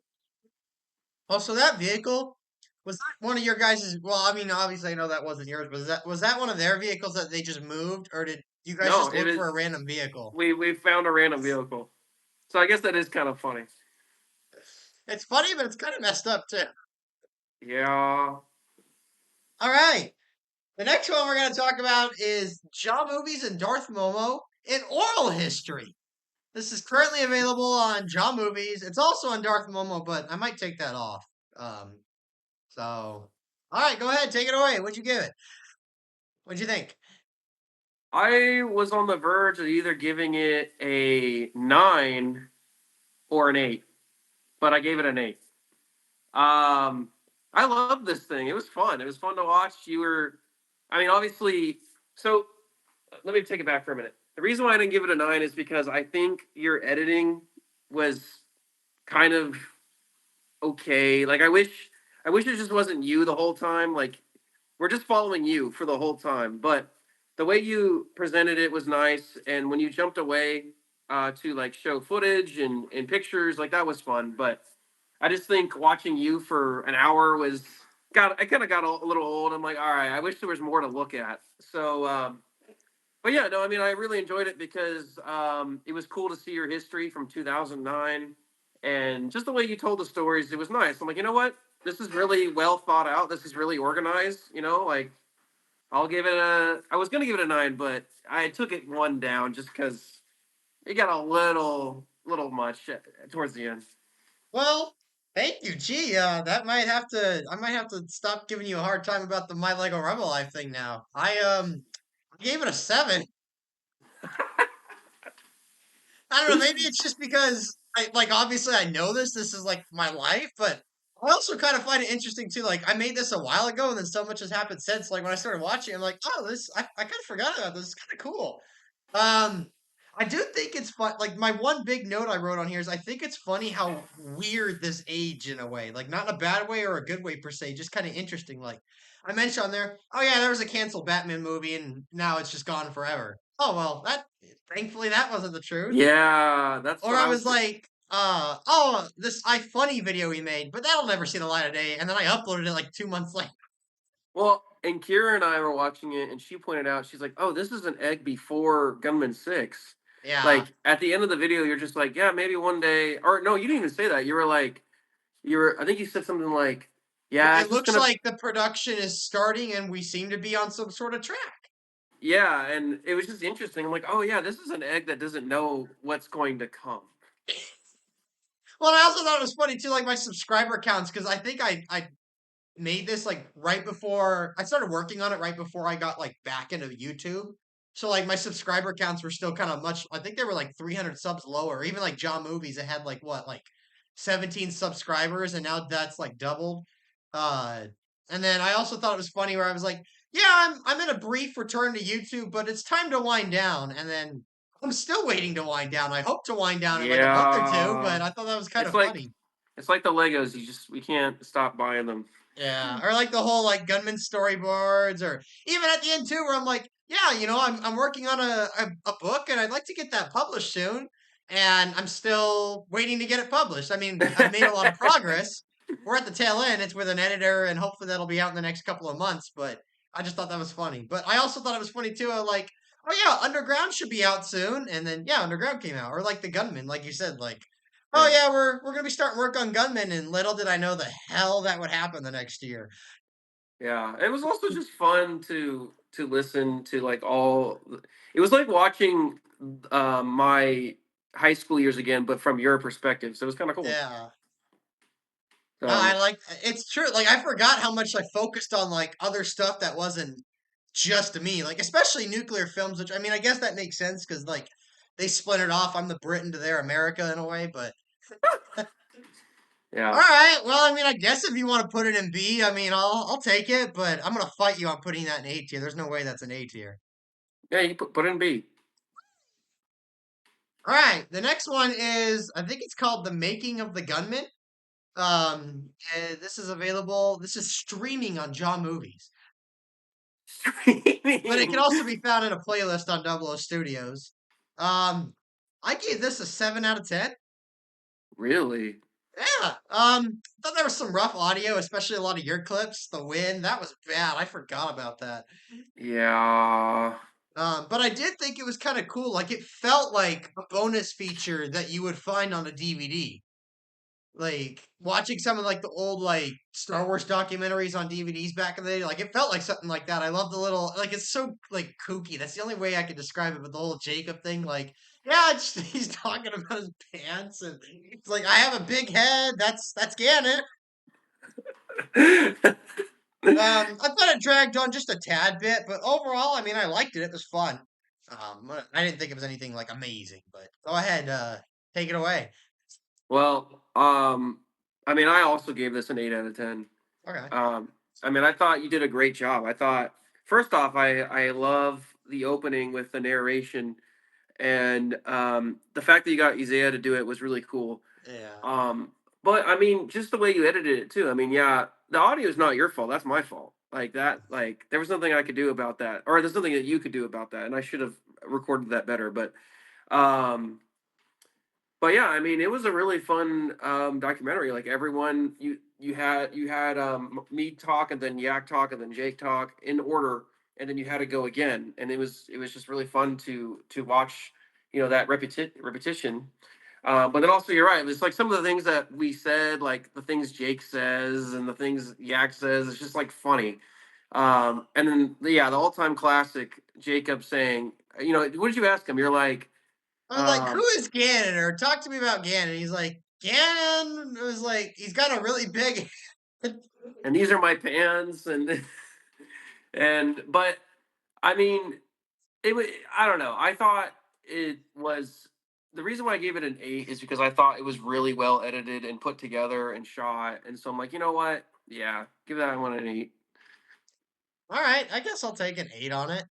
also that vehicle was that one of your guys'? Well, I mean, obviously I know that wasn't yours, but was that one of their vehicles that they just moved, or did you guys No, just it look is. for a random vehicle? We found a random vehicle, so I guess that is kind of funny. It's funny, but it's kind of messed up too. Yeah. All right. The next one we're going to talk about is Jaw Movies and Darth Momo in oral history. This is currently available on Jaw Movies. It's also on Darth Momo, but I might take that off. Um, all right, go ahead, take it away. What'd you give it? What'd you think? I was on the verge of either giving it a 9 or an 8, but I gave it an 8. Um, I love this thing. It was fun. It was fun to watch. I mean, obviously. So let me take it back for a minute. The reason why I didn't give it a 9 is because I think your editing was kind of okay. Like I wish it just wasn't you the whole time. Like we're just following you for the whole time. But the way you presented it was nice, and when you jumped away to like show footage and pictures, like that was fun. But I just think watching you for an hour was got I kind of got a little old. I'm like, all right, I wish there was more to look at. So, but yeah, no, I mean, I really enjoyed it because it was cool to see your history from 2009, and just the way you told the stories. It was nice. I'm like, you know what? This is really well thought out. This is really organized. Like I'll give it a. I was gonna give it a 9, but I took it one down just because it got a little much towards the end. Well, thank you. Gee, I might have to stop giving you a hard time about the My Lego Rebel Life thing now. I gave it a 7. I don't know. Maybe it's just because obviously I know this is like my life, but I also kind of find it interesting too. Like I made this a while ago, and then so much has happened since. Like when I started watching, I'm like, oh, I kind of forgot about this. It's kind of cool. Um, I do think it's fun. Like my one big note I wrote on here is I think it's funny how weird this age in a way, like not in a bad way or a good way per se, just kind of interesting. Like I mentioned on there, oh yeah, there was a canceled Batman movie, and now it's just gone forever. Oh well, that thankfully that wasn't the truth. Yeah, that's Or what I I was. was like, oh, this iFunny video we made, but that'll never see the light of day. And then I uploaded it like 2 months later. Well, and Kira and I were watching it, and she pointed out, she's like, "Oh, this is an egg before Gunman 6." Yeah. Like at the end of the video, you're just like, "Yeah, maybe one day." Or no, you didn't even say that. You were like, you were. I think you said something like, "Yeah, It it's just looks gonna." like the production is starting and we seem to be on some sort of track. Yeah, and it was just interesting. I'm like, "Oh yeah, this is an egg that doesn't know what's going to come." Well, I also thought it was funny too, like my subscriber counts, because I think I made this like right before I started working on it right before I got like back into YouTube. So like my subscriber counts were still kind of much. I think they were like 300 subs lower. Even like John Movies, it had like what, like 17 subscribers, and now that's like doubled. Uh, and then I also thought it was funny where I was like, yeah, I'm in a brief return to YouTube, but it's time to wind down. And then I'm still waiting to wind down. I hope to wind down in like a month or two, Yeah, but I thought that was kind it's of like funny. it's like the Legos. We can't stop buying them. Yeah, or like the whole like gunman storyboards, or even at the end too, where I'm like, yeah, I'm working on a book, and I'd like to get that published soon, and I'm still waiting to get it published. I mean, I've made a lot of progress. We're at the tail end. It's with an editor, and hopefully that'll be out in the next couple of months. But I just thought that was funny. But I also thought it was funny too. Like, oh yeah, Underground should be out soon, and then yeah, Underground came out, or like the Gunman, like you said, like oh Yeah. yeah, we're gonna be starting work on Gunman, and little did I know the hell that would happen the next year. Yeah, it was also just fun to listen to like all. It was like watching my high school years again, but from your perspective. So it was kind of cool. Yeah. No, I So like it's true. Like I forgot how much I focused on like other stuff that wasn't just me. Like especially nuclear films, which I mean I guess that makes sense because like they splintered off. I'm the Britain to their America in a way, but Yeah. All right. Well, I mean, I guess if you want to put it in B, I mean, I'll take it, but I'm gonna fight you on putting that in A tier. There's no way that's an A tier. Yeah, you put in B. All right. The next one is I think it's called The Making of the Gunman. This is available. This is streaming on Jaw Movies, but it can Streaming. also be found in a playlist on Double O Studios. Um, I gave this a 7 out of 10. Really? Yeah. Thought there was some rough audio, especially a lot of your clips. The wind, that was bad. I forgot about that. Yeah. But I did think it was kind of cool. Like it felt like a bonus feature that you would find on a DVD. Like watching some of like the old like Star Wars documentaries on DVDs back in the day, like it felt like something like that. I love the little like it's so like kooky. That's the only way I could describe it. But the whole Jacob thing, like yeah, he's talking about his pants and it's like I have a big head. That's Ganon. I thought it dragged on just a tad bit, but overall, I mean, I liked it. It was fun. I didn't think it was anything like amazing, but go ahead, take it away. Well, I mean, I also gave this an 8 out of 10. Okay. Um, I mean, I thought you did a great job. I thought, first off, I love the opening with the narration, and the fact that you got Isaiah to do it was really cool. Yeah. Um, but I mean, just the way you edited it too. I mean, yeah, the audio is not your fault. That's my fault. Like that, like there was nothing I could do about that, or there's nothing that you could do about that, and I should have recorded that better. Um, but yeah, I mean, it was a really fun documentary. Like everyone, you had me talk and then Yak talk and then Jake talk in order, and then you had to go again, and it was just really fun to watch, that repetition. But then also, you're right. It's like some of the things that we said, like the things Jake says and the things Yak says. It's just like funny. And then yeah, the all time classic, Jacob saying, what did you ask him? You're like. I was like, who Um, is Ganon? Or talk to me about Ganon. He's like, Ganon. It was like he's got a really big. and these are my pants, and but I mean, it was, I don't know, I thought it was, the reason why I gave it an 8 is because I thought it was really well edited and put together and shot, and so I'm like, you know what, yeah, give that one an 8. All right, I guess I'll take an 8 on it.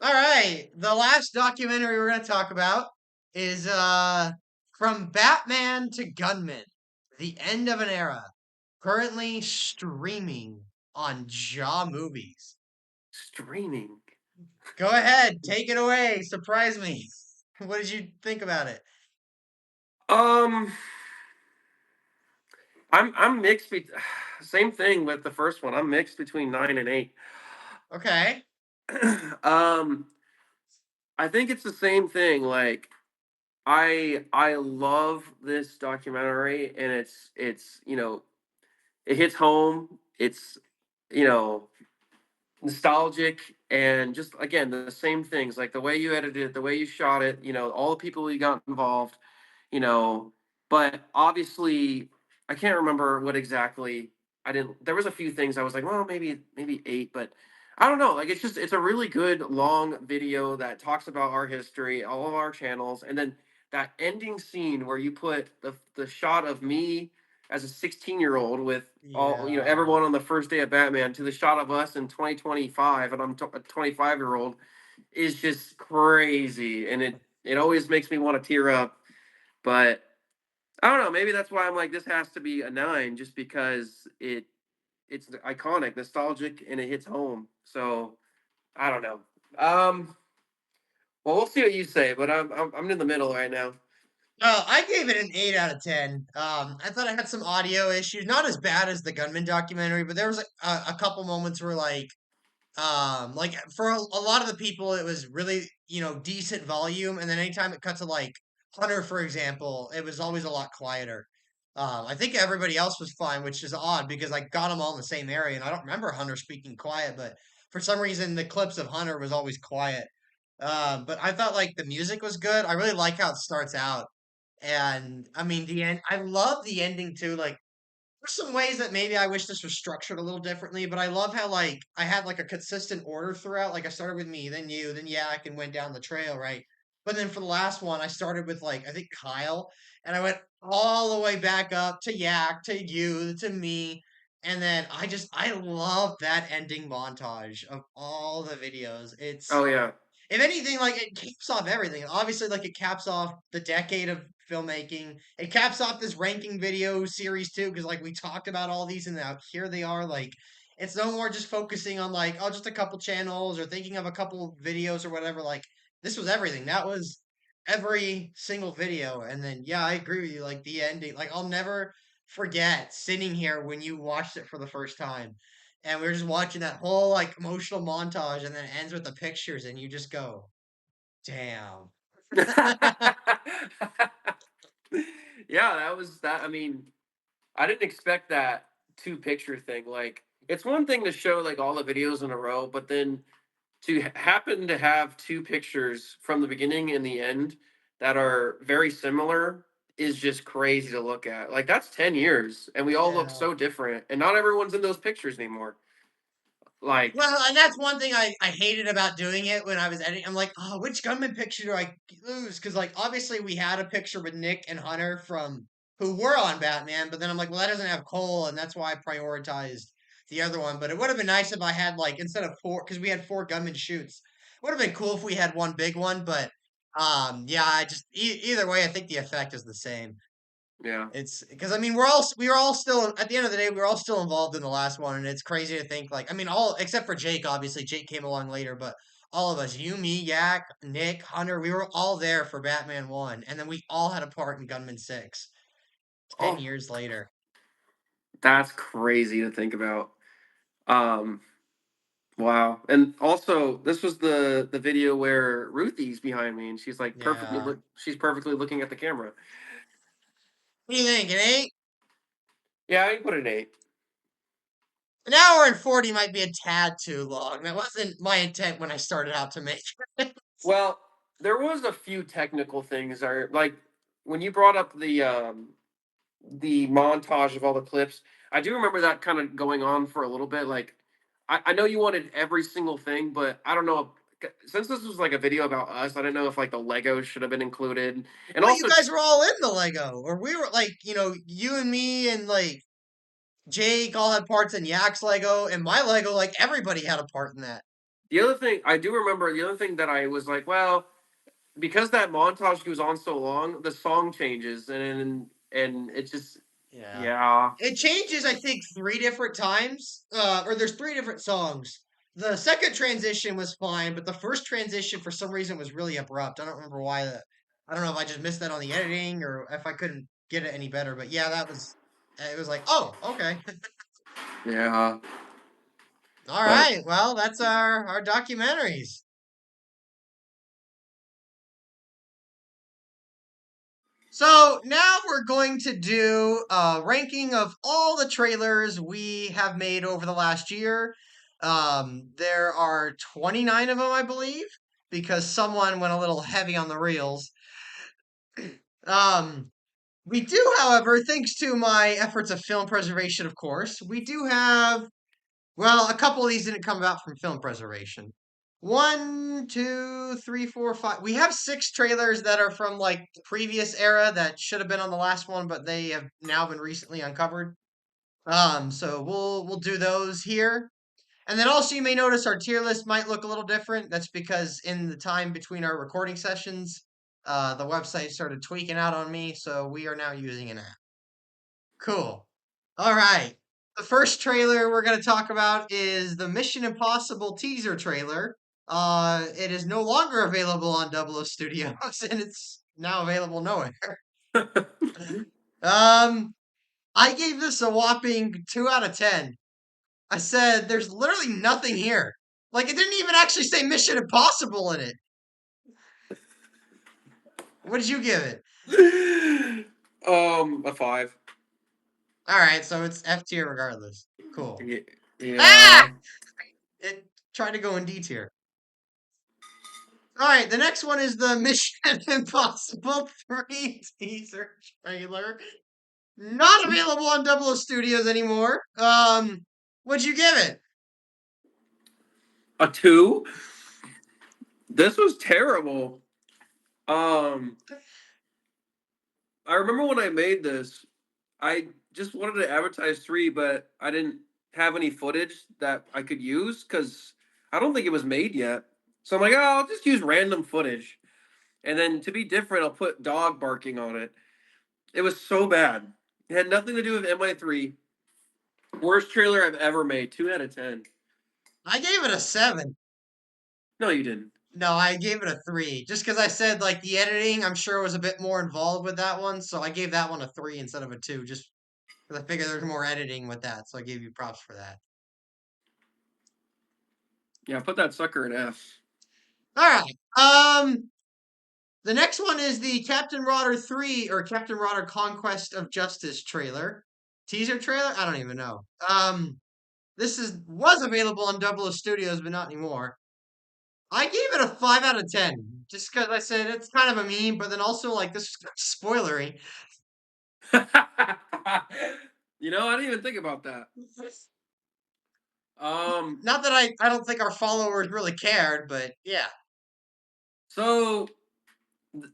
All right, the last documentary we're gonna talk about is From Batman to Gunman, The End of an Era, currently streaming on Jaw Movies. Streaming. Go ahead, take it away. Surprise me. What did you think about it? um I'm mixed same thing with the first one. I'm mixed between 9 and 8. Okay. um I think it's the same thing. Like I love this documentary, and it's it hits home. It's you know nostalgic, and just again the same things, like the way you edited it, the way you shot it, all the people you got involved, you know. But obviously, I can't remember what exactly. I didn't. There was a few things I was like, well, maybe 8, but I don't know. Like it's a really good long video that talks about our history, all of our channels, and then that ending scene where you put the shot of me as a 16-year-old with all Yeah. everyone on the first day of Batman to the shot of us in 2025, and I'm a 25-year-old, is just crazy, and it always makes me want to tear up. But I don't know. Maybe that's why I'm like, this has to be a 9, just because it's iconic, nostalgic, and it hits home. So I don't know. Um, well, we'll see what you say, but I'm in the middle right now. Oh, I gave it an 8 out of 10. I thought I had some audio issues, not as bad as the Gunman documentary, but there was a couple moments where like for a lot of the people it was really decent volume, and then anytime it cut to like Hunter, for example, it was always a lot quieter. I think everybody else was fine, which is odd because I got them all in the same area, and I don't remember Hunter speaking quiet, but for some reason the clips of Hunter was always quiet. But I thought like the music was good. I really like how it starts out, and I mean the end. I love the ending too. Like there's some ways that maybe I wish this was structured a little differently, but I love how like I had like a consistent order throughout. Like I started with me, then you, then Yak, and went down the trail, right? But then for the last one, I started with like I think Kyle, and I went all the way back up to Yak, to you, to me, and then I love that ending montage of all the videos. Oh It's yeah. if anything, like it caps off everything. Obviously, like it caps off the decade of filmmaking. It caps off this ranking video series too, because like we talked about all these, and now here they are. Like it's no more just focusing on like oh just a couple channels or thinking of a couple videos or whatever. Like this was everything. That was every single video. And then yeah, I agree with you. Like the ending. Like I'll never forget sitting here when you watched it for the first time and we were just watching that whole like emotional montage and then it ends with the pictures and you just go damn. Yeah, that was that. I mean, I didn't expect that two picture thing. Like, it's one thing to show like all the videos in a row, but then to happen to have two pictures from the beginning and the end that are very similar is just crazy to look at. Like, that's 10 years, and we all look Yeah. so different, and not everyone's in those pictures anymore. Like, Well, and that's one thing I hated about doing it when I was editing. I'm like, oh, which gunman picture do I lose? Because like obviously we had a picture with Nick and Hunter from who were on Batman, but then I'm like, well, that doesn't have Cole, and that's why I prioritized the other one. But it would have been nice if I had like instead of four, because we had four gunman shoots. Would have been cool if we had one big one, but yeah, I just either way, I think the effect is the same. yeah. It's because I mean we were all still at the end of the day we were all still involved in the last one and it's crazy to think like I mean all except for Jake obviously Jake came along later but all of us you me Yak Nick Hunter we were all there for Batman 1 and then we all had a part in Gunman 6 10 Oh, years later. that's crazy to think about. Um, wow. And also, this was the video where Ruthie's behind me, and she's like Yeah. she's perfectly looking at the camera. What do you think? An 8? Yeah, I put an 8. An hour and 40 might be a tad too long. That wasn't my intent when I started out to make it. Well, there was a few technical things, or like when you brought up the montage of all the clips. I do remember that kind of going on for a little bit. Like, I know you wanted every single thing, but I don't know. Since this was like a video about us, I don't know if like the Lego should have been included, and Well, you also guys were all in the Lego, or we were like, you and me and like Jake all had parts in Yak's Lego, and my Lego, like everybody had a part in that. the other thing I do remember. The other thing that I was like, well, because that montage goes on so long, the song changes, and it just Yeah. yeah. It changes, I think, three different times. Or there's three different songs. The second transition was fine, but the first transition for some reason was really abrupt. I don't remember why that. I don't know if I just missed that on the editing or if I couldn't get it any better. But yeah, that was. It was like, oh, okay, Yeah, all but right. Well, that's our documentaries. So now we're going to do a ranking of all the trailers we have made over the last year. There are 29 of them, I believe, because someone went a little heavy on the reels. Um, we do, however, thanks to my efforts of film preservation, of course, we do have well, a couple of these didn't come about from film preservation. One, two, three, four, five. We have six trailers that are from like the previous era that should have been on the last one, but they have now been recently uncovered. So we'll do those here. And then also you may notice our tier list might look a little different. That's because in the time between our recording sessions, the website started tweaking out on me, so we are now using an app. Cool. All right. The first trailer we're going to talk about is the Mission Impossible teaser trailer. It is no longer available on Double O Studios, and it's now available nowhere. Um, I gave this a whopping 2 out of 10. I said there's literally nothing here. Like it didn't even actually say Mission Impossible in it. What did you give it? a 5. All right, so it's F tier regardless. Cool. Yeah. Ah! It tried to go in D tier. All right, the next one is the Mission Impossible 3 teaser trailer. Not available on Double O Studios anymore. What'd you give it? A 2. This was terrible. Um, I remember when I made this, I just wanted to advertise 3, but I didn't have any footage that I could use because I don't think it was made yet. So I'm like, oh, I'll just use random footage. And then to be different, I'll put dog barking on it. It was so bad. It had nothing to do with MI3. Worst trailer I've ever made. 2 out of 10. I gave it a 7. No, you didn't. No, I gave it a 3. Just because I said like the editing, I'm sure was a bit more involved with that one, so I gave that one a 3 instead of a 2. Just because I figured there's more editing with that, so I gave you props for that. Yeah, put that sucker in F. All right. The next one is the Captain Rodder 3 or Captain Rodder Conquest of Justice trailer. Teaser trailer? I don't even know. This was available on Double O Studios, but not anymore. I gave it a 5 out of 10, just because I said it's kind of a meme, but then also like this is spoilery. I didn't even think about that. Um, Not that I don't think our followers really cared, but yeah. so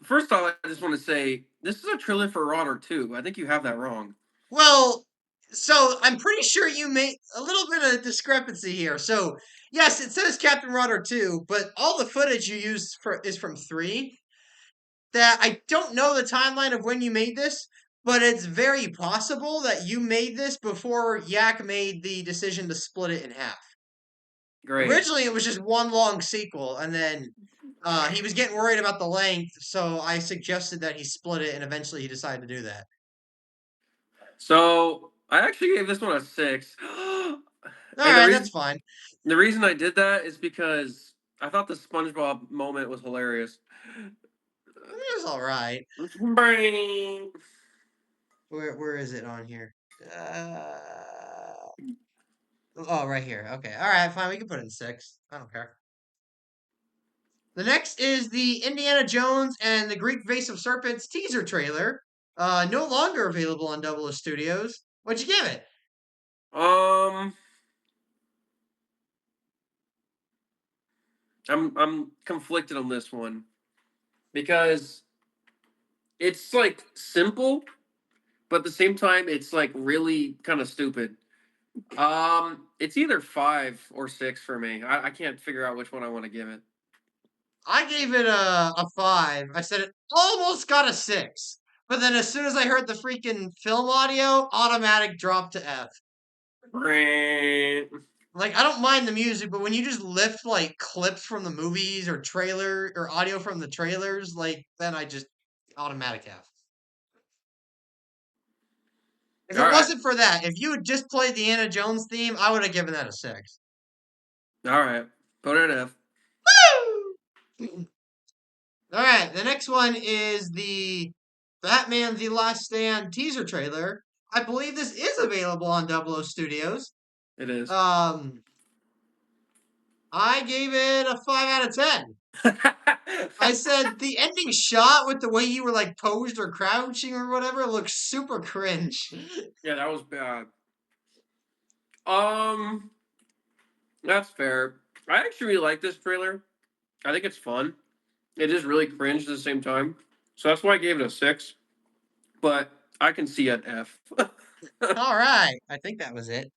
first off, I just want to say this is a trailer for Rodder 2. I think you have that wrong. Well, so I'm pretty sure you made a little bit of discrepancy here. So yes, it says Captain Rodder 2, but all the footage you use for is from 3. That I don't know the timeline of when you made this, but it's very possible that you made this before Yak made the decision to split it in half. Great. Originally, it was just one long sequel, and then he was getting worried about the length, so I suggested that he split it, and eventually he decided to do that. So I actually gave this one a 6. All And the right, that's reason fine. the reason I did that is because I thought the SpongeBob moment was hilarious. It was all right. Brain. Where is it on here? Uh, oh, right here. Okay. All right, fine. We can put it in 6. I don't care. The next is the Indiana Jones and the Greek Vase of Serpents teaser trailer. No longer available on Double O Studios. What'd you give it? Um, I'm conflicted on this one because it's like simple, but at the same time it's like really kind of stupid. It's either 5 or 6 for me. I can't figure out which one I want to give it. I gave it a 5. I said it almost got a 6. But then as soon as I heard the freaking film audio, automatic drop to F. Brain. Like, I don't mind the music, but when you just lift like clips from the movies or trailer or audio from the trailers, like then I just automatic F. If All it right, wasn't for that, if you had just played the Anna Jones theme, I would have given that a 6. all right. Put it in F. Woo! All right, the next one is the Batman: The Last Stand teaser trailer. I believe this is available on Double O Studios. It is. Um, I gave it a 5 out of 10. I said the ending shot with the way you were like posed or crouching or whatever looks super cringe. Yeah, that was bad. Um, that's fair. I actually really like this trailer. I think it's fun. It is really cringe at the same time. So that's why I gave it a 6. But I can see an F. All right, I think that was it.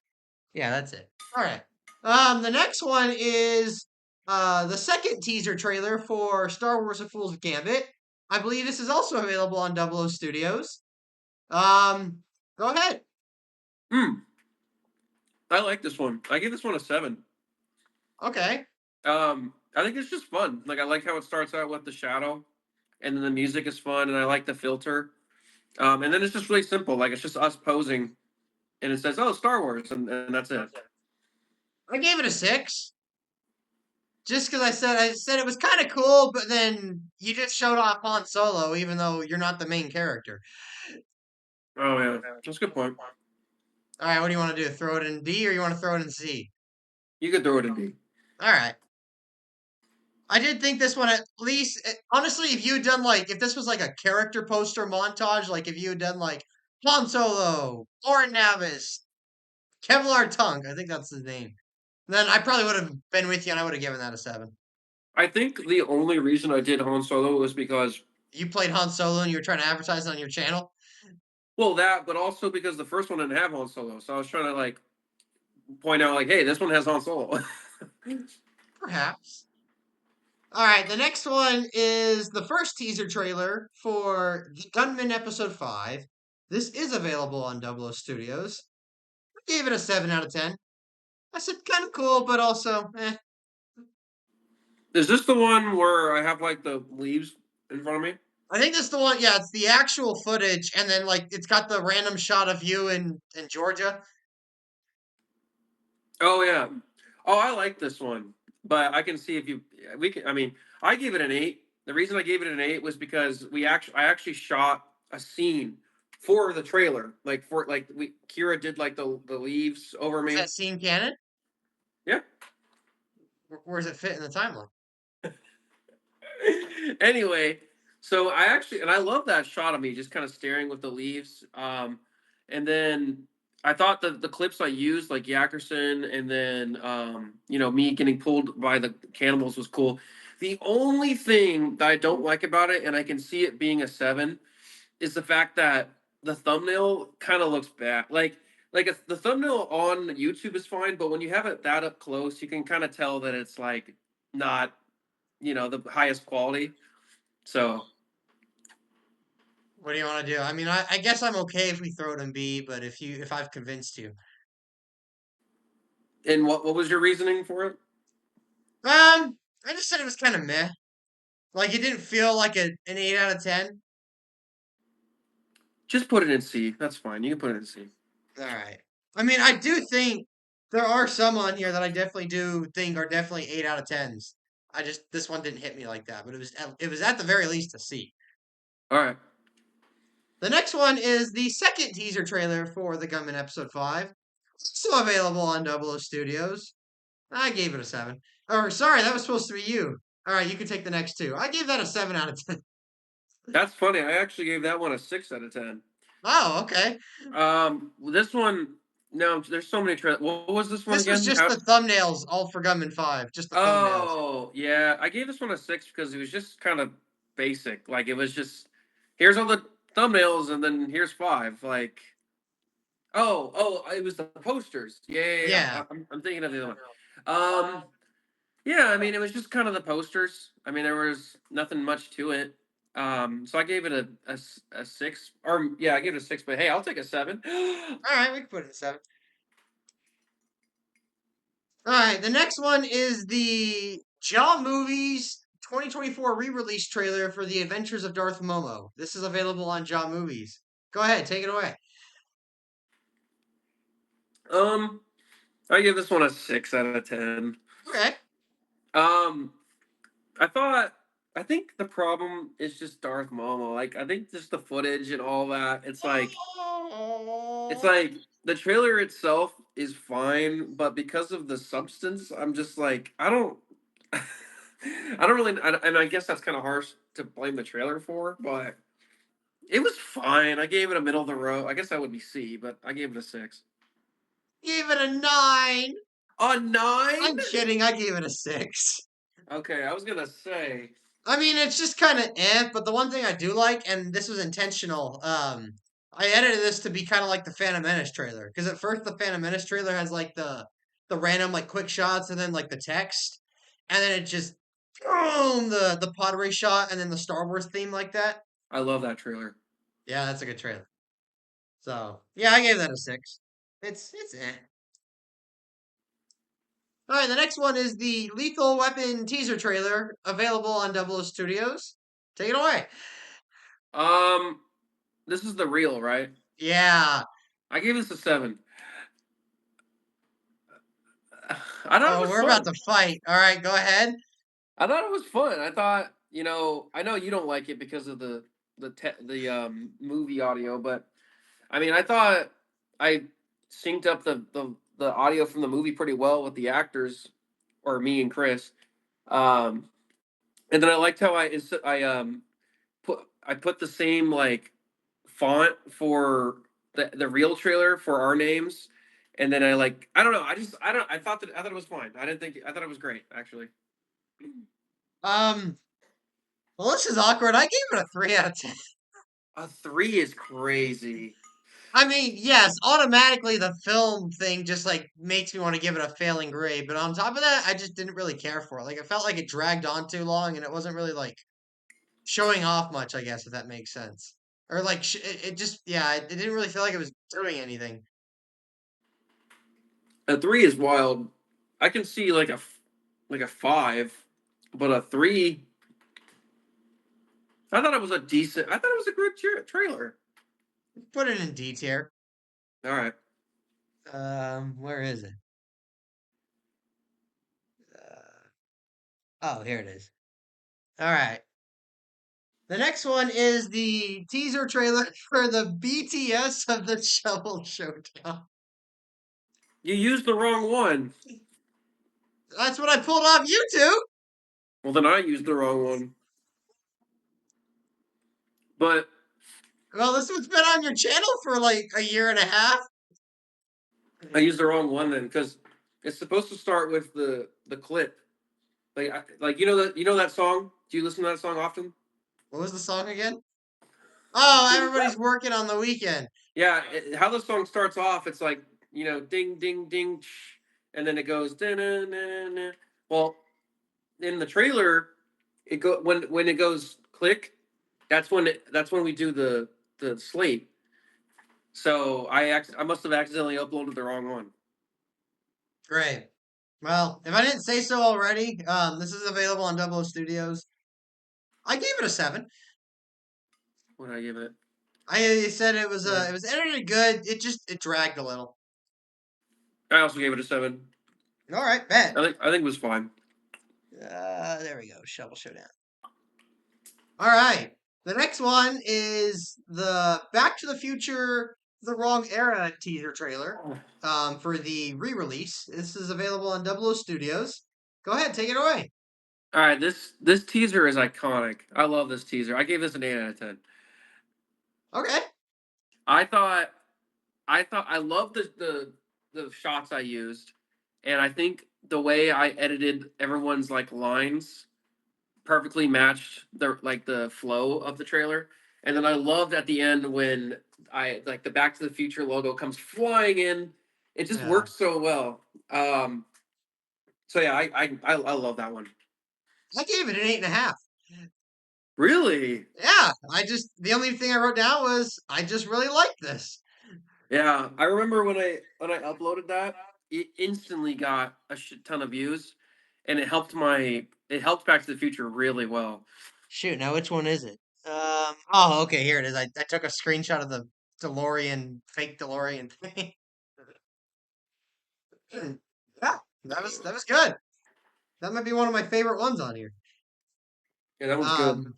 Yeah, that's it. All right. The next one is the second teaser trailer for Star Wars: A Fool's Gambit. I believe this is also available on Double O Studios. Go ahead. Hmm. I like this one. I give this one a 7. Okay. I think it's just fun. Like I like how it starts out with the shadow, and then the music is fun, and I like the filter. And then it's just really simple. Like it's just us posing, and it says, "Oh, Star Wars," and that's it. I gave it a 6. Just because I said it was kind of cool, but then you just showed off Han Solo, even though you're not the main character. Oh yeah, that's a good point. All right, what do you want to do? Throw it in D or you want to throw it in C? You could throw it in D. All right. I did think this one at least, honestly, if you had done like, if this was like a character poster montage, like if you had done like Han Solo, Orin Navis, Kevlar Tunk, I think that's his name, then I probably would have been with you and I would have given that a 7. I think the only reason I did Han Solo was because, You played Han Solo and you were trying to advertise it on your channel? well, that, but also because the first one didn't have Han Solo, so I was trying to like point out like, hey, this one has Han Solo. Perhaps. All right, the next one is the first teaser trailer for the Gunman Episode 5. This is available on Double O Studios. I gave it a 7 out of 10. I said kind of cool, but also, eh. Is this the one where I have like the leaves in front of me? I think this is the one, yeah, it's the actual footage, and then, like, it's got the random shot of you in Georgia. Oh yeah. Oh, I like this one, but I can see if you we can. I mean, I gave it an 8. The reason I gave it an 8 was because I actually shot a scene for the trailer, like for like we Kira did like the leaves over Is me. that scene canon? Yeah. Where does it fit in the timeline? Anyway, so I actually and I love that shot of me just kind of staring with the leaves. And then I thought the clips I used, like Yackerson, and then me getting pulled by the cannibals was cool. The only thing that I don't like about it, and I can see it being a 7, is the fact that the thumbnail kind of looks bad. The thumbnail on YouTube is fine, but when you have it that up close, you can kind of tell that it's like not the highest quality. So, What do you want to do? I mean, I guess I'm okay if we throw it in B, but if I've convinced you. and what was your reasoning for it? I just said it was kind of meh. Like, it didn't feel like an 8 out of 10. Just put it in C. That's fine. You can put it in C. All right. I mean, I do think there are some on here that I definitely do think are definitely 8 out of 10s. This one didn't hit me like that, but it was at the very least a C. All right. The next one is the second teaser trailer for The Gunman Episode 5. Also available on Double O Studios. I gave it a 7. Or, sorry, that was supposed to be you. All right, you can take the next two. I gave that a 7 out of 10. That's funny. I actually gave that one a 6 out of 10. Oh, okay. This one. No, there's so many trailers. What was this one This was again? just the thumbnails, all for Gunman 5. Just the thumbnails. Oh, yeah. I gave this one a 6 because it was just kind of basic. Like it was just here's all the thumbnails and then here's 5. Like it was the posters. Yeah, yeah, yeah. Yeah. I'm thinking of the other one. Yeah, I mean, it was just kind of the posters. I mean, there was nothing much to it. So I gave it a 6, or yeah, I gave it a 6. But hey, I'll take a 7. All right, we can put it in 7. All right, the next one is the Jaw Movies 2024 re-release trailer for The Adventures of Darth Momo. This is available on Jaw Movies. Go ahead, take it away. um, I give this one a 6 out of 10. Okay. Um, I thought, I think the problem is just Darth Momo. Like, I think just the footage and all that. It's like the trailer itself is fine, but because of the substance, I'm just like, I don't. I don't really, and I guess that's kind of harsh to blame the trailer for, but it was fine. I gave it a middle of the road. I guess that would be C, but I gave it a 6. Gave it a 9. A 9? I'm kidding. I gave it a 6. Okay, I was gonna say. I mean, it's just kind of but the one thing I do like, and this was intentional, I edited this to be kind of like the Phantom Menace trailer. Because at first, the Phantom Menace trailer has like the random like quick shots and then like the text, and then it just boom the pod race shot and then the Star Wars theme like that. I love that trailer. Yeah, that's a good trailer. So yeah, I gave that a 6. It's eh. All right, the next one is the Lethal Weapon teaser trailer available on Double O Studios. Take it away. Um, this is the real, right? Yeah. I gave this a 7. I thought it Oh, was we're about fun. to fight. All right, go ahead. I thought it was fun. I thought, I know you don't like it because of the movie audio, but I mean, I thought I synced up the audio from the movie pretty well with the actors, or me and Chris. Um, and then I liked how I put the same like font for the real trailer for our names, and then I don't know, I thought it was fine. I thought it was great actually. Um, well, this is awkward. I gave it a 3 out of 10. A three is crazy. I mean, yes, automatically the film thing just like makes me want to give it a failing grade, but on top of that, I just didn't really care for it. Like, it felt like it dragged on too long, and it wasn't really like showing off much, I guess, if that makes sense. Or like, it just, yeah, it didn't really feel like it was doing anything. A three is wild. I can see like a five, but a three. I thought it was a decent. I thought it was a good trailer. Put it in D tier. All right. Where is it? Oh, here it is. All right. The next one is the teaser trailer for the BTS of the Shovel Showdown. You used the wrong one. That's what I pulled off YouTube. Well, then I used the wrong one. But Well, this one's been on your channel for like a year and a half. I used the wrong one then because it's supposed to start with the clip. Like you know that song. Do you listen to that song often? What was the song again? Oh, everybody's working on the weekend. Yeah. How the song starts off, it's like ding ding ding, and then it goes. Da-na-na-na. Well, in the trailer, it go when it goes click. That's when we do the slate. So I must have accidentally uploaded the wrong one. Great. Well, if I didn't say so already, this is available on Double O Studios. I gave it a 7. What did I give it? I said Uh, it was edited good. It dragged a little. I also gave it a seven. All right, bet. I think it was fine. There we go. Shovel Showdown. All right. The next one is the Back to the Future: The Wrong Era teaser trailer for the re-release. This is available on Double O Studios. Go ahead, take it away. All right, this teaser is iconic. I love this teaser. I gave this an 8 out of 10. Okay. I thought I love the shots I used, and I think the way I edited everyone's like lines perfectly matched the flow of the trailer. And then I loved at the end when I like the Back to the Future logo comes flying in. It just Yeah. works so well. Um, so yeah, I love that one. I gave it an 8.5. Really? Yeah. The only thing I wrote down was I just really like this. Yeah, I remember when I uploaded that, it instantly got a shit ton of views, and it helped Back to the Future really well. Shoot, now which one is it? Oh, okay, here it is. I took a screenshot of the DeLorean, fake DeLorean thing. Yeah, that was good. That might be one of my favorite ones on here. Yeah, that was good. Um,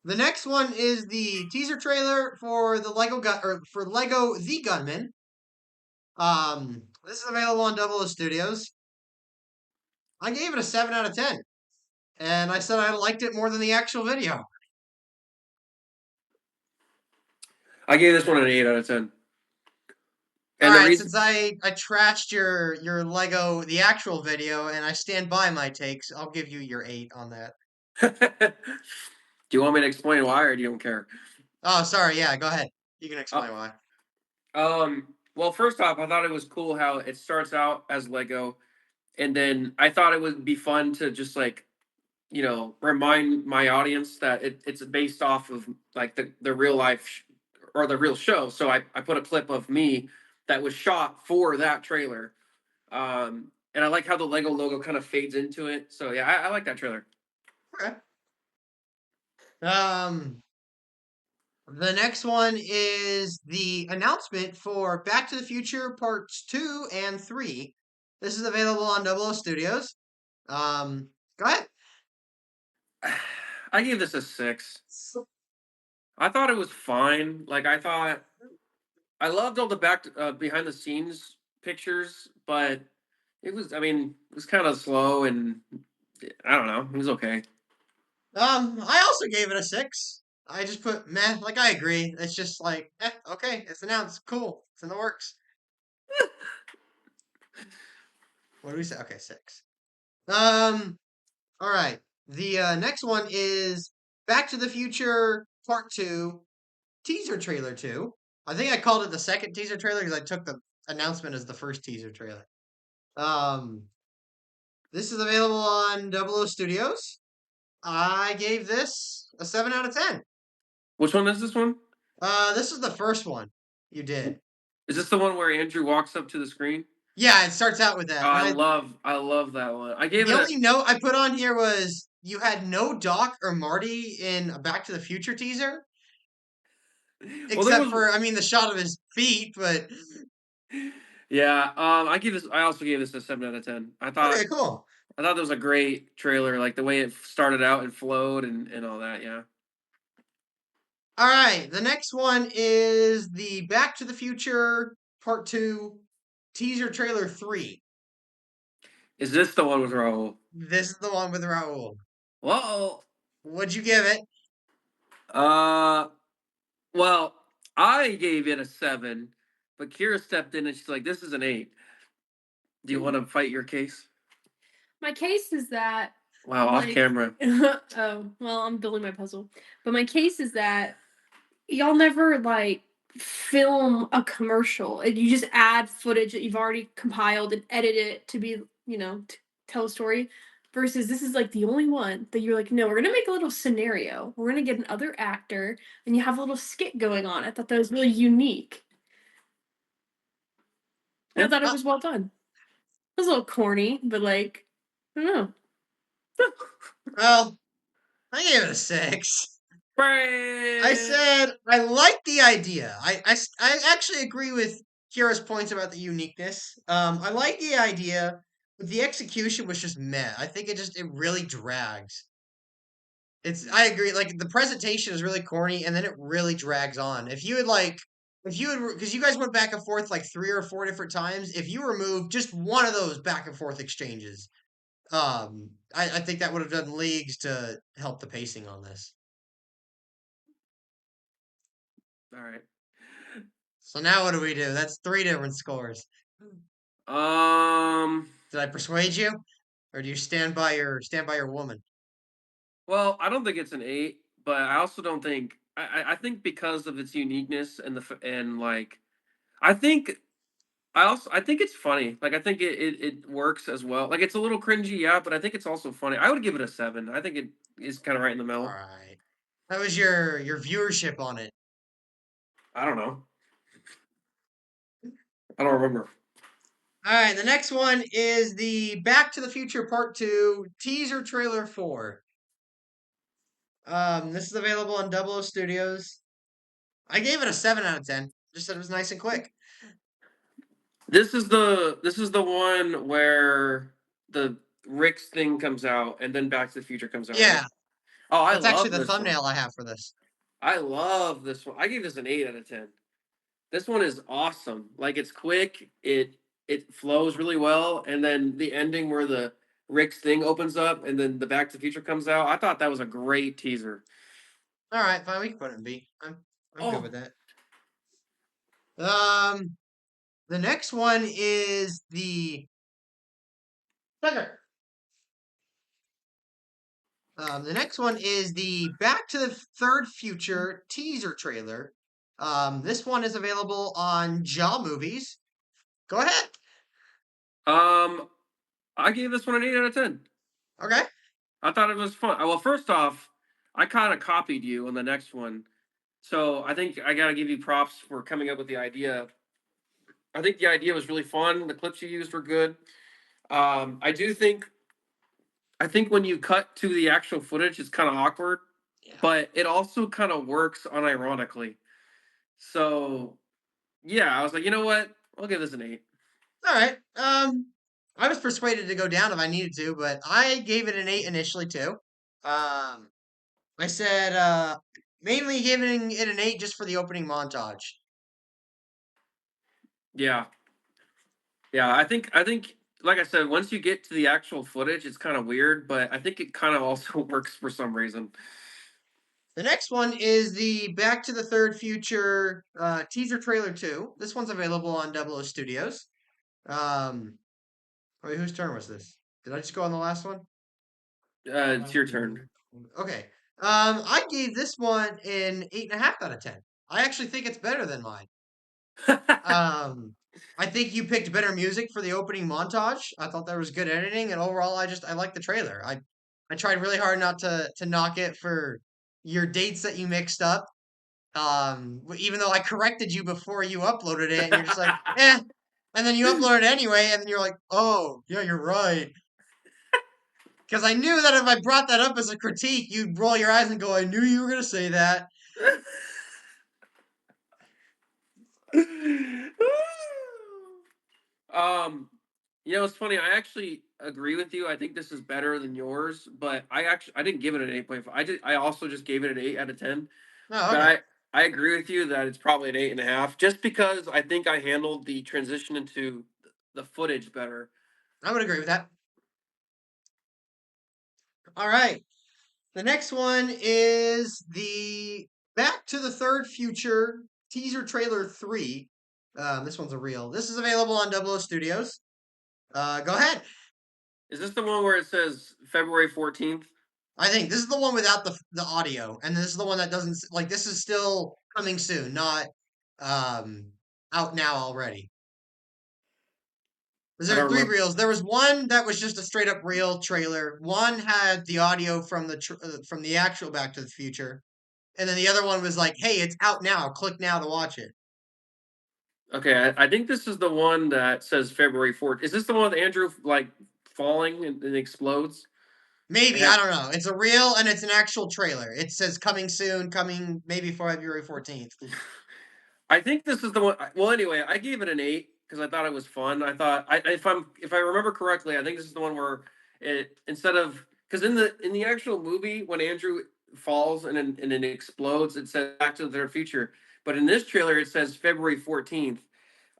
the next one is the teaser trailer for the Lego Gun or for Lego The Gunman. This is available on Double O Studios. I gave it a 7 out of 10, and I said I liked it more than the actual video. I gave this one an 8 out of 10, All and the right, reason since I trashed your Lego the actual video, and I stand by my takes, I'll give you your 8 on that. do you want me to explain why, or do you don't care? Oh, sorry. Yeah, go ahead. You can Uh, explain why. well, first off, I thought it was cool how it starts out as Lego, and then I thought it would be fun to just like remind my audience that it's based off of like the real life or the real show. So I put a clip of me that was shot for that trailer. And I like how the Lego logo kind of fades into it. So yeah, I like that trailer. Okay. Um, the next one is the announcement for Back to the Future Parts 2 and 3. This is available on Double O Studios. Go ahead. I gave this a 6. I thought it was fine. Like I loved all the behind the scenes pictures, but I mean, it was kind of slow and I don't know, it was okay. I also gave it a 6. I just put meh, like I agree. It's just like, okay, it's announced. Cool. It's in the works. What do we say? Okay, 6. All right. The next one is Back to the Future Part 2 teaser trailer 2. I think I called it the second teaser trailer because I took the announcement as the first teaser trailer. Um, this is available on Double O Studios. I gave this a 7 out of 10. Which one is this one? This is the first one you did. Is this the one where Andrew walks up to the screen? Yeah, it starts out with Oh, that. I love that one. I gave The it a only note I put on here was you had no Doc or Marty in a Back to the Future teaser, well. There except was for, I mean, the shot of his feet, but yeah. I give this. I also gave this a 7 out of 10. okay, cool. I thought that was a great trailer, like the way it started out and flowed and all that. Yeah. All right, the next one is the Back to the Future Part 2 teaser trailer 3. Is this the one with Raul? This is the one with Raul. Well, What'd you give it? uh, well, I gave it a 7, but Kira stepped in and she's like, "This is an 8." Do you want to fight your case? My case is that Wow, off like camera. oh well, I'm building my puzzle. But my case is that y'all never like film a commercial. And you just add footage that you've already compiled and edit it to be, tell a story. Versus this is like the only one that you're like, no, we're gonna make a little scenario. We're gonna get another actor and you have a little skit going on. I thought that was really unique. And I Yeah. thought it was well done. It was a little corny, but like, I don't know. Well, I gave it a 6. I Brand. said I like the idea. I actually agree with Kira's points about the uniqueness. I like the idea, but the execution was just meh. I think it really drags. I agree. Like the presentation is really corny, and then it really drags on. If you had, because you guys went back and forth like 3 or 4 different times. If you removed just one of those back and forth exchanges, I think that would have done leagues to help the pacing on this. All right. So now what do we do? That's 3 different scores. Um. Did I persuade you, or do you stand by your woman? Well, I don't think it's an 8, but I also don't think. I think because of its uniqueness and and like I think I think it's funny. Like I think it works as well. Like it's a little cringy, yeah, but I think it's also funny. I would give it a 7. I think it is kind of right in the All middle. right. How was your viewership on it? I don't know. I don't remember. All right, the next one is the Back to the Future Part 2 teaser trailer 4. This is available on Double O Studios. I gave it a 7 out of 10. Just said it was nice and quick. This is the one where the Rick's thing comes out and then Back to the Future comes out, right? Yeah, Oh, I that's actually love the this one. thumbnail I have for this. I love this one. I gave this an 8 out of 10. This one is awesome. Like it's quick, it flows really well, and then the ending where the Rick's thing opens up and then the Back to the Future comes out. I thought that was a great teaser. All right, fine, we can put it in B. I'm good Oh, with that. Um, the next one is the Sucker. The next one is the Back to the Third Future teaser trailer. This one is available on Jaw Movies. Go ahead. um, I gave this one an 8 out of 10. Okay. I thought it was fun. Well, first off, I kind of copied you on the next one, so I think I gotta give you props for coming up with the idea. I think the idea was really fun. The clips you used were good. I do think I think when you cut to the actual footage, it's kind of awkward, Yeah. but it also kind of works unironically. So yeah, I was like, you know what? I'll give this an 8. All right. I was persuaded to go down if I needed to, but I gave it an 8 initially too. Um, I said mainly giving it an 8 just for the opening montage. Yeah, yeah. I think like I said, once you get to the actual footage, it's kind of weird, but I think it kind of also works for some reason. The next one is the Back to the Third Future teaser trailer 2. This one's available on Double O Studios. Wait, whose turn was this? Did I just go on the last one? It's your turn. Okay. I gave this one an 8.5 out of 10. I actually think it's better than mine. Um, I think you picked better music for the opening montage. I thought there was good editing, and overall, I like the trailer. I tried really hard not to knock it for your dates that you mixed up. Even though I corrected you before you uploaded it, and you're just like, eh, and then you upload it anyway, and then you're like, oh, yeah, you're right. Because I knew that if I brought that up as a critique, you'd roll your eyes and go, I knew you were going to say that. um, it's funny. I actually agree with you. I think this is better than yours, but I didn't give it an 8.5. I also just gave it an 8 out of 10. Oh, But okay. I agree with you that it's probably an 8.5, just because I think I handled the transition into the footage better. I would agree with that. All right. The next one is the Back to the Third Future teaser trailer 3. This one's a reel. This is available on Double O Studios. Go ahead. Is this the one where it says February 14th? I think this is the one without the audio, and this is the one that doesn't like. This is still coming soon, not um out now already. I There don't are three remember. reels. There was one that was just a straight up reel trailer. One had the audio from from the actual Back to the Future, and then the other one was like, "Hey, it's out now. Click now to watch it." Okay, I think this is the one that says February 4th. Is this the one with Andrew like falling and explodes? It Maybe I had, don't know. It's a reel and it's an actual trailer. It says coming soon, coming maybe February 14th. I think this is the one. Well, anyway, I gave it an 8 because I thought it was fun. I thought if I remember correctly, I think this is the one where it instead of because in the actual movie when Andrew falls and it explodes, it says Back to the Third Future. But in this trailer, it says February 14th.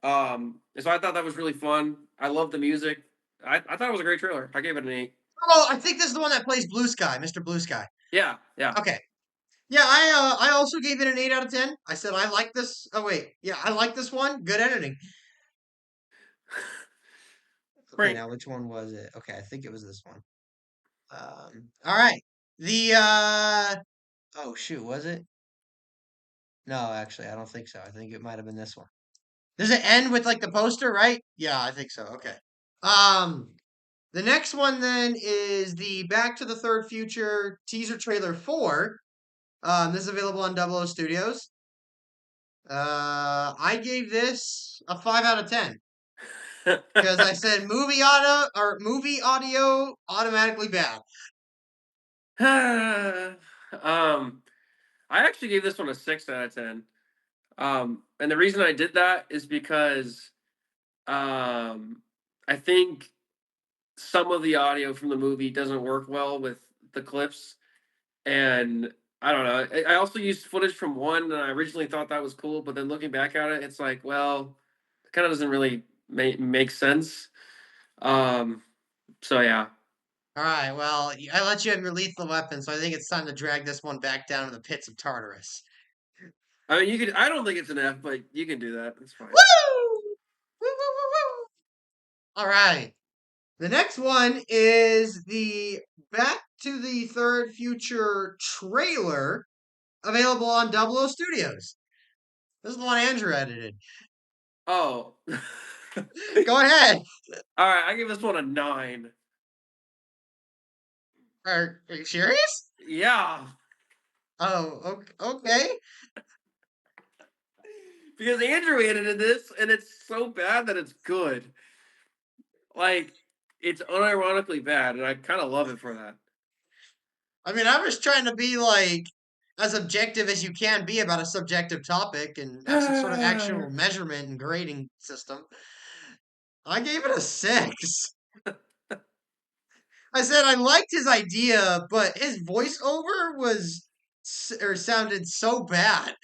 So I thought that was really fun. I love the music. I thought it was a great trailer. I gave it an 8. Oh, I think this is the one that plays Blue Sky, Mr. Blue Sky. Yeah, yeah. Okay. Yeah, I also gave it an 8 out of 10. I said I like this. Oh wait. Yeah, I like this one. Good editing. Okay, Right. now which one was it? Okay, I think it was this one. All right. The oh shoot, was it? No, actually, I don't think so. I think it might have been this one. Does it end with like the poster, right? Yeah, I think so. Okay. Um, the next one then is the Back to the Third Future teaser trailer 4. This is available on Double O Studios. I gave this a 5 out of 10 because I said movie audio automatically bad. I actually gave this one a 6 out of 10. And the reason I did that is because I think some of the audio from the movie doesn't work well with the clips, and I don't know. I also used footage from one, and I originally thought that was cool, but then looking back at it, it's like, well, it kind of doesn't really make sense. Um, so yeah. All right, well, I let you have your lethal weapon, so I think it's time to drag this one back down to the pits of Tartarus. I mean, you could. I don't think it's an F, but you can do that. That's fine. Woo! Woo, woo, woo, woo! All right. The next one is the Back to the Third Future trailer available on Double O Studios. This is the one Andrew edited. Oh. Go ahead. All right, I give this one a 9. Are you serious? Yeah, Oh, okay. because Andrew edited this, and it's so bad that it's good. Like, it's unironically bad, and I kind of love it for that. I mean, I was trying to be like as objective as you can be about a subjective topic and have some sort of actual measurement and grading system. I gave it a 6. I said I liked his idea, but his voiceover or sounded so bad.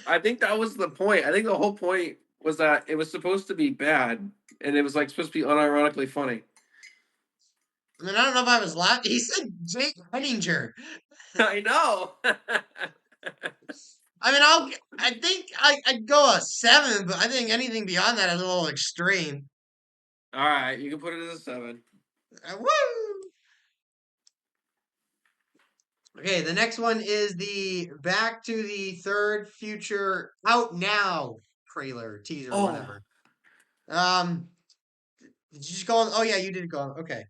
I think that was the point. I think the whole point was that it was supposed to be bad, and it was like supposed to be unironically funny. I mean, I don't know if I was laughing. He said Jake Heininger. I know. I mean, I think I'd go a 7, but I think anything beyond that is a little extreme. All right, you can put it as a 7. Woo! Okay, the next one is the Back to the Third Future Out Now trailer, teaser, Oh, whatever. Um, did you just go on? Oh yeah, you did go on. Okay.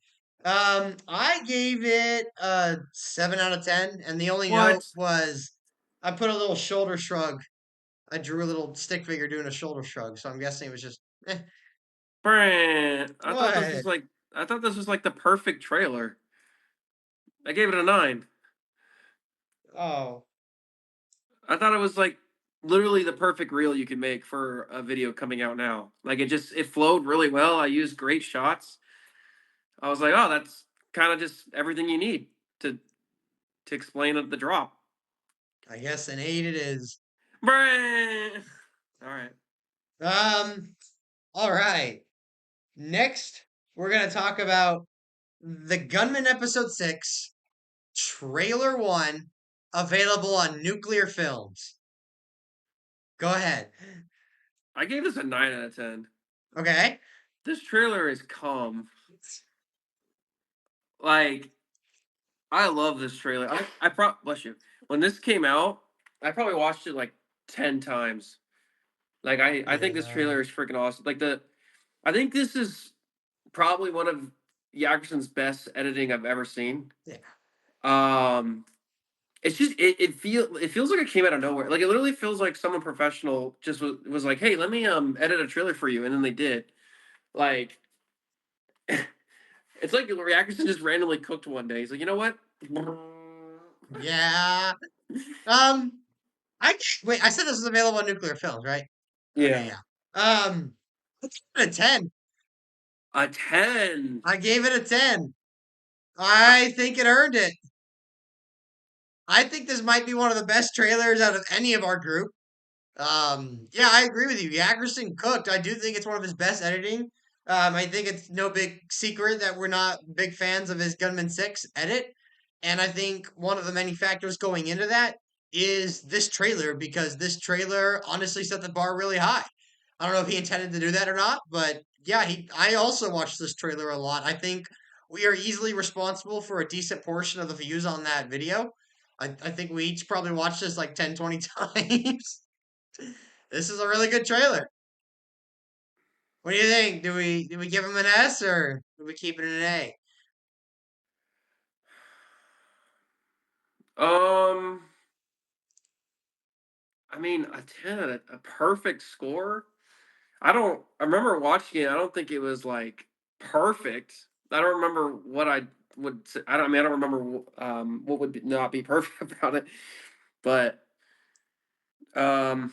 I gave it a 7 out of 10, and the only note what? was I put a little shoulder shrug. I drew a little stick figure doing a shoulder shrug, so I'm guessing it was just Brand. what? I thought this was like the perfect trailer. I gave it a 9. Oh, I thought it was like literally the perfect reel you could make for a video coming out now. Like it flowed really well. I used great shots. I was like, oh, that's kind of just everything you need to to explain the drop. I guess an 8 it is. Brand. All right. Um, all right. Next, we're gonna talk about the Gunman episode 6, trailer 1, available on Nuclear Films. Go ahead. I gave this a 9 out of 10. Okay. This trailer is calm. Like I love this trailer. Bless you. When this came out, I probably watched it like 10 times. Like I think this Yeah. trailer is freaking awesome. I think this is probably one of Yakerson's best editing I've ever seen. Yeah. Um it's just it feels like it came out of nowhere. Like it literally feels like someone professional just was like, "Hey, let me edit a trailer for you." And then they did. Like it's like Yakerson just randomly cooked one day. He's like, "You know what?" Yeah. Um, I wait. I said this was available on Nuclear Films, right? Okay. Yeah. Yeah. I gave it a 10. A 10. I gave it a 10. I think it earned it. I think this might be one of the best trailers out of any of our group. Yeah, I agree with you. Yakerson cooked. I do think it's one of his best editing. I think it's no big secret that we're not big fans of his Gunman 6 edit. And I think one of the many factors going into that is this trailer, because this trailer honestly set the bar really high. I don't know if he intended to do that or not, but yeah, I also watched this trailer a lot. I think we are easily responsible for a decent portion of the views on that video. I think we each probably watched this like 10, 20 times. This is a really good trailer. What do you think? Do we give him an S or do we keep it an A? Um, I mean, a 10, a perfect score. I remember watching it. I don't think it was like perfect. I don't remember what I would say. I mean, I don't remember what would not be perfect about it. But um,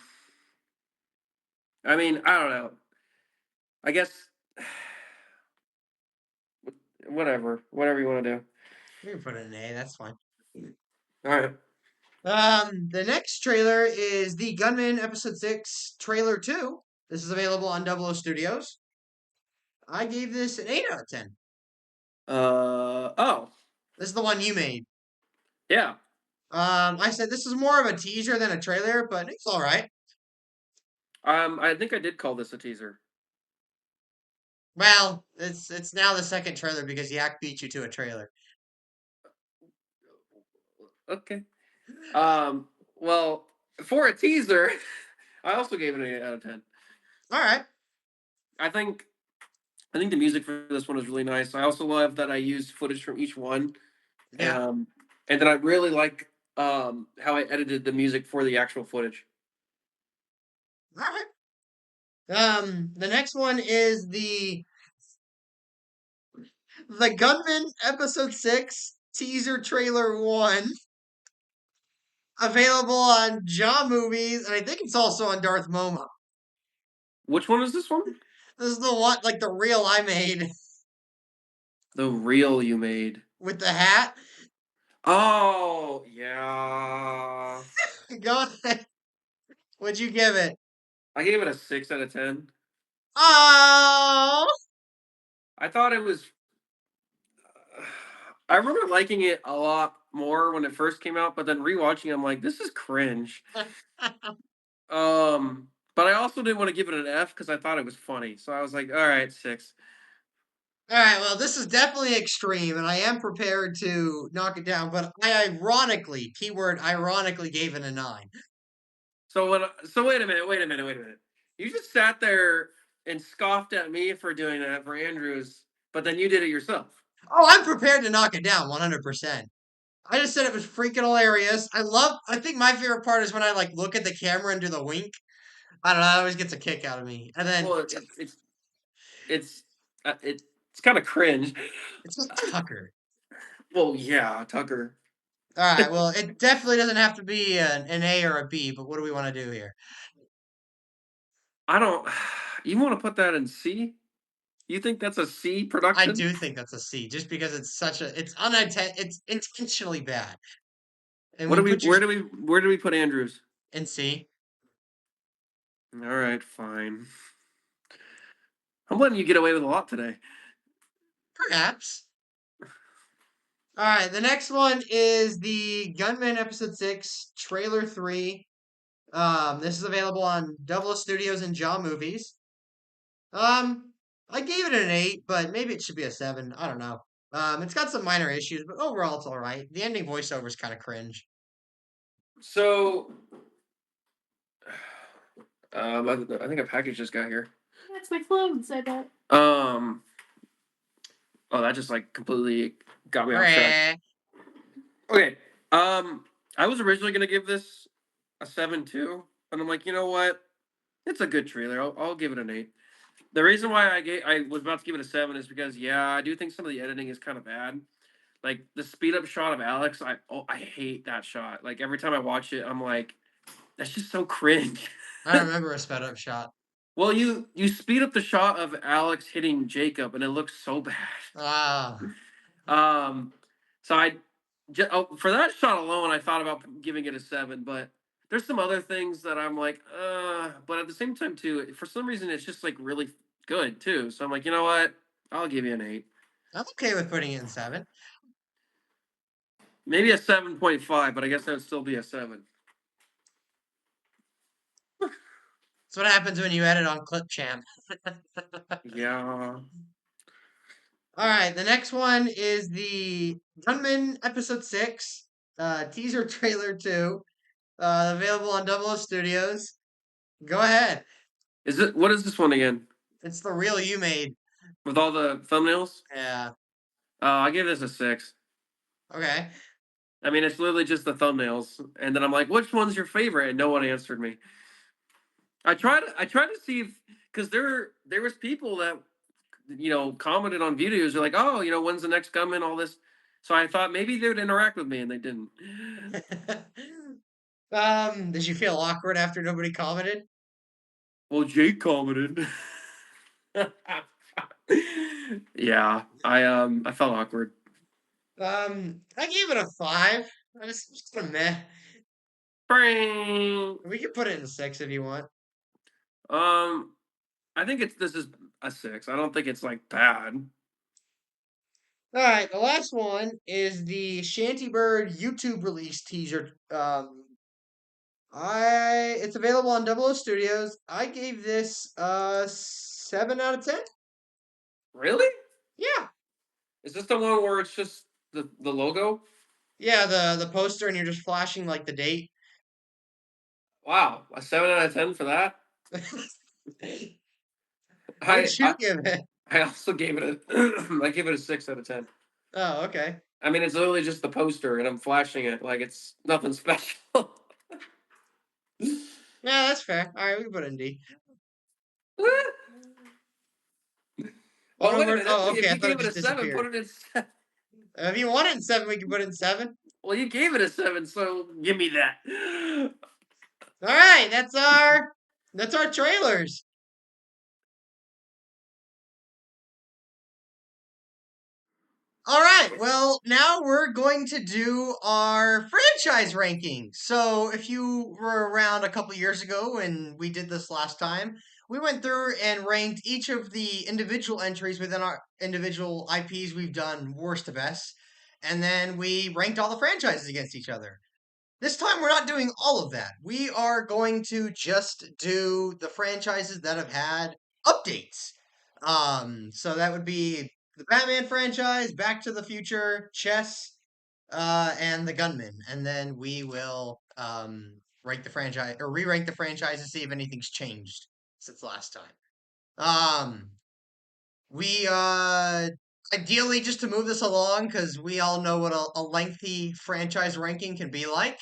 I mean, I don't know. I guess whatever you want to do. We can put it an A. That's fine. All right. The next trailer is the Gunman Episode 6 Trailer 2. This is available on Double O Studios. I gave this an 8 out of 10. Oh, This is the one you made. yeah. I said this is more of a teaser than a trailer, but it's all right. I think I did call this a teaser. Well, it's now the second trailer because Yak beat you to a trailer. Okay. Um, well, for a teaser, I also gave it an 8 out of 10. All right. I think I think the music for this one is really nice. I also love that I used footage from each one. Yeah. Um, and then I really like how I edited the music for the actual footage. All right. The next one is the Gunman Episode 6 teaser trailer 1, available on Jaw Movies, and I think it's also on Darth Momo. Which one is this one? This is the one, like the reel I made The reel you made. with the hat. Oh, yeah. Go ahead. What'd you give it? I gave it a 6 out of 10. Oh, I thought it was I remember liking it a lot more when it first came out, but then rewatching, I'm like, this is cringe. But I also didn't want to give it an F because I thought it was funny. So I was like, all right, 6. All right, well, this is definitely extreme, and I am prepared to knock it down. But I ironically, keyword ironically, gave it a 9. So wait a minute, wait a minute, wait a minute. You just sat there and scoffed at me for doing that for Andrews, but then you did it yourself. Oh, I'm prepared to knock it down 100%. I just said it was freaking hilarious. I think my favorite part is when I like look at the camera and do the wink. I don't know, it always gets a kick out of me. And then Well, it's it's kind of cringe. it's with Tucker. Well, yeah, Tucker. All right, well, it definitely doesn't have to be an A or a B, but what do we want to do here? I don't. You want to put that in C? You think that's a C I production? do think that's a C, just because it's intentionally bad. And What do we we? put your Where do we put Andrews? in C. All right, fine. I'm letting you get away with a lot today. Perhaps. All right, the next one is the Gunman episode 6 trailer 3. This is available on Double Studios and Jaw Movies. I gave it an 8, but maybe it should be a 7. I don't know. It's got some minor issues, but overall it's all right. The ending voiceover is kind of cringe. So, I think a package just got here. That's my clothes, I bet. Oh, that just like completely got me off track. Meh. Okay. I was originally gonna give this a 7 too, and I'm like, you know what? It's a good trailer. I'll give it an 8. The reason why I was about to give it a 7 is because yeah, I do think some of the editing is kind of bad. Like the speed up shot of Alex, I hate that shot. Like every time I watch it, I'm like, that's just so cringe. I remember a sped up shot. Well, you speed up the shot of Alex hitting Jacob, and it looks so bad. Ah, Um, so for that shot alone, I thought about giving it a 7, but there's some other things that I'm like, but at the same time too, for some reason it's just like really good too. So I'm like, you know what? I'll give you an 8. I'm okay with putting it in 7. Maybe a 7.5, but I guess that would still be a 7. That's what happens when you edit on Clipchamp. Yeah. All right, the next one is the Gunman episode 6 teaser trailer 2, available on Double O Studios. Go ahead. What is this one again? It's the reel you made. With all the thumbnails? Yeah. I gave this a 6. Okay. I mean, it's literally just the thumbnails, and then I'm like, "Which one's your favorite?" And no one answered me. I tried to see if because there was people that commented on videos. They're like, "Oh, when's the next Gunman?" All this. So I thought maybe they would interact with me, and they didn't. Did you feel awkward after nobody commented? Well, Jake commented. Yeah, I felt awkward. I gave it a 5. I just kind of meh. Um, We can put it in 6 if you want. I think this is a 6. I don't think it's like bad. All right, the last one is the Shantybird YouTube release teaser. It's available on Double O Studios. I gave this 7 out of 10. Really? Yeah. Is this the one where it's just the logo? Yeah, the poster and you're just flashing like the date. Wow, a 7 out of 10 for that. What'd I you I, give it? I also gave it a I gave it a 6 out of 10. Oh, okay. I mean, it's literally just the poster, and I'm flashing it like it's nothing special. Yeah, that's fair. All right, we can put it in D. What Oh wait a over? minute! Oh, okay. If I you thought gave it it a just 7, put disappeared. it in. If you want it in 7, we can put it in 7. Well, you gave it a 7, so give me that. All right, that's our trailers. All right, well, now we're going to do our franchise ranking. So, if you were around a couple years ago when we did this last time, we went through and ranked each of the individual entries within our individual IPs we've done worst to best, and then we ranked all the franchises against each other. This time, we're not doing all of that. We are going to just do the franchises that have had updates. So that would be the Batman franchise, Back to the Future, Chess, and the Gunman, and then we will rank the franchise or re-rank the franchise to see if anything's changed since last time. We ideally just to move this along because we all know what a lengthy franchise ranking can be like.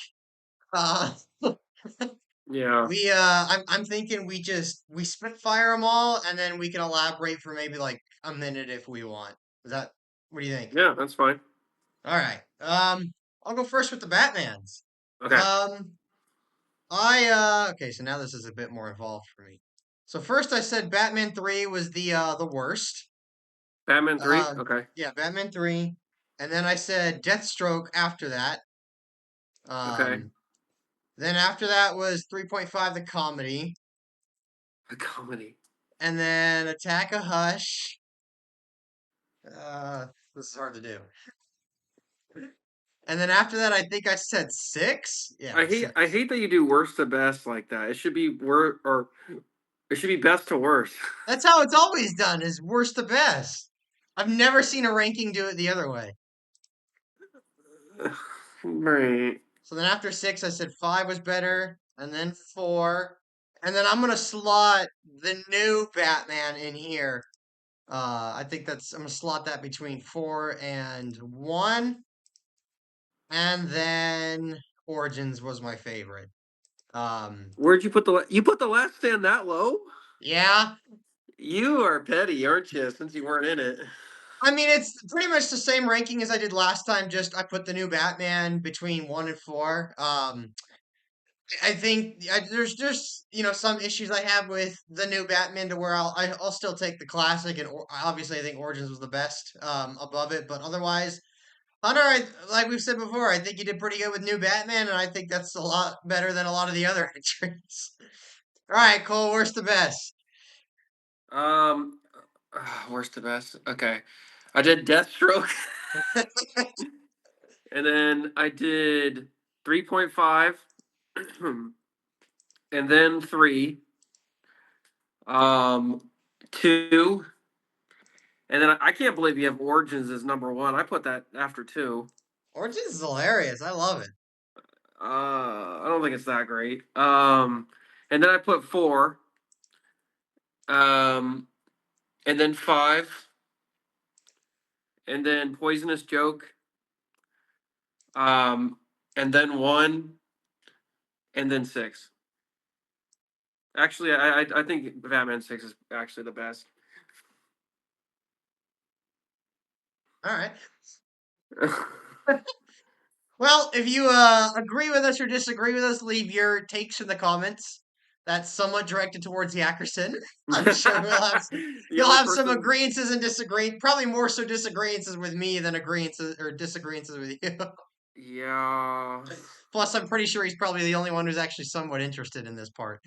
Uh, Yeah. I'm thinking we spitfire them all and then we can elaborate for maybe like a minute if we want. Is that what do you think? Yeah, that's fine. All right. I'll go first with the Batmans. Okay. Um, okay, so now this is a bit more involved for me. So first I said Batman 3 was the worst. Batman 3? Okay. Yeah, Batman 3. And then I said Deathstroke after that. Okay. Um, then after that was 3.5 the comedy. A comedy. And then Attack a Hush. Uh, this is hard to do. And then after that, I think I said 6. Yeah, I 6. hate that you do worst to best like that. It should be or it should be best to worst. That's how it's always done, is worst to best. I've never seen a ranking do it the other way. Right. So then after 6, I said 5 was better, and then 4. And then I'm going to slot the new Batman in here. I think I'm going to slot that between 4 and 1. And then Origins was my favorite. Where'd you put you put the last stand that low? Yeah, You are petty, aren't you? Since you weren't in it. I mean, it's pretty much the same ranking as I did last time. Just I put the new Batman between 1 and 4. I think there's just some issues I have with the new Batman to where I'll still take the classic and obviously I think Origins was the best above it, but otherwise, Hunter, like we've said before, I think you did pretty good with new Batman, and I think that's a lot better than a lot of the other entries. All right, Cole, worst to best. Um, worst to best. Okay, I did Deathstroke, and then I did 3.5, and then 3, 2, and then I can't believe you have Origins as number 1. I put that after 2. Origins is hilarious. I love it. I don't think it's that great. And then I put 4, um, and then 5, and then Poisonous Joke, um, and then 1, and then 6. Actually, I think Batman 6 is actually the best. All right. Well, if you agree with us or disagree with us, leave your takes in the comments. That's somewhat directed towards Yackerson. I'm sure The he'll only have some person. agreeances and disagreements. Probably more so disagreements with me than agreements or disagreements with you. Yeah. Plus, I'm pretty sure he's probably the only one who's actually somewhat interested in this part.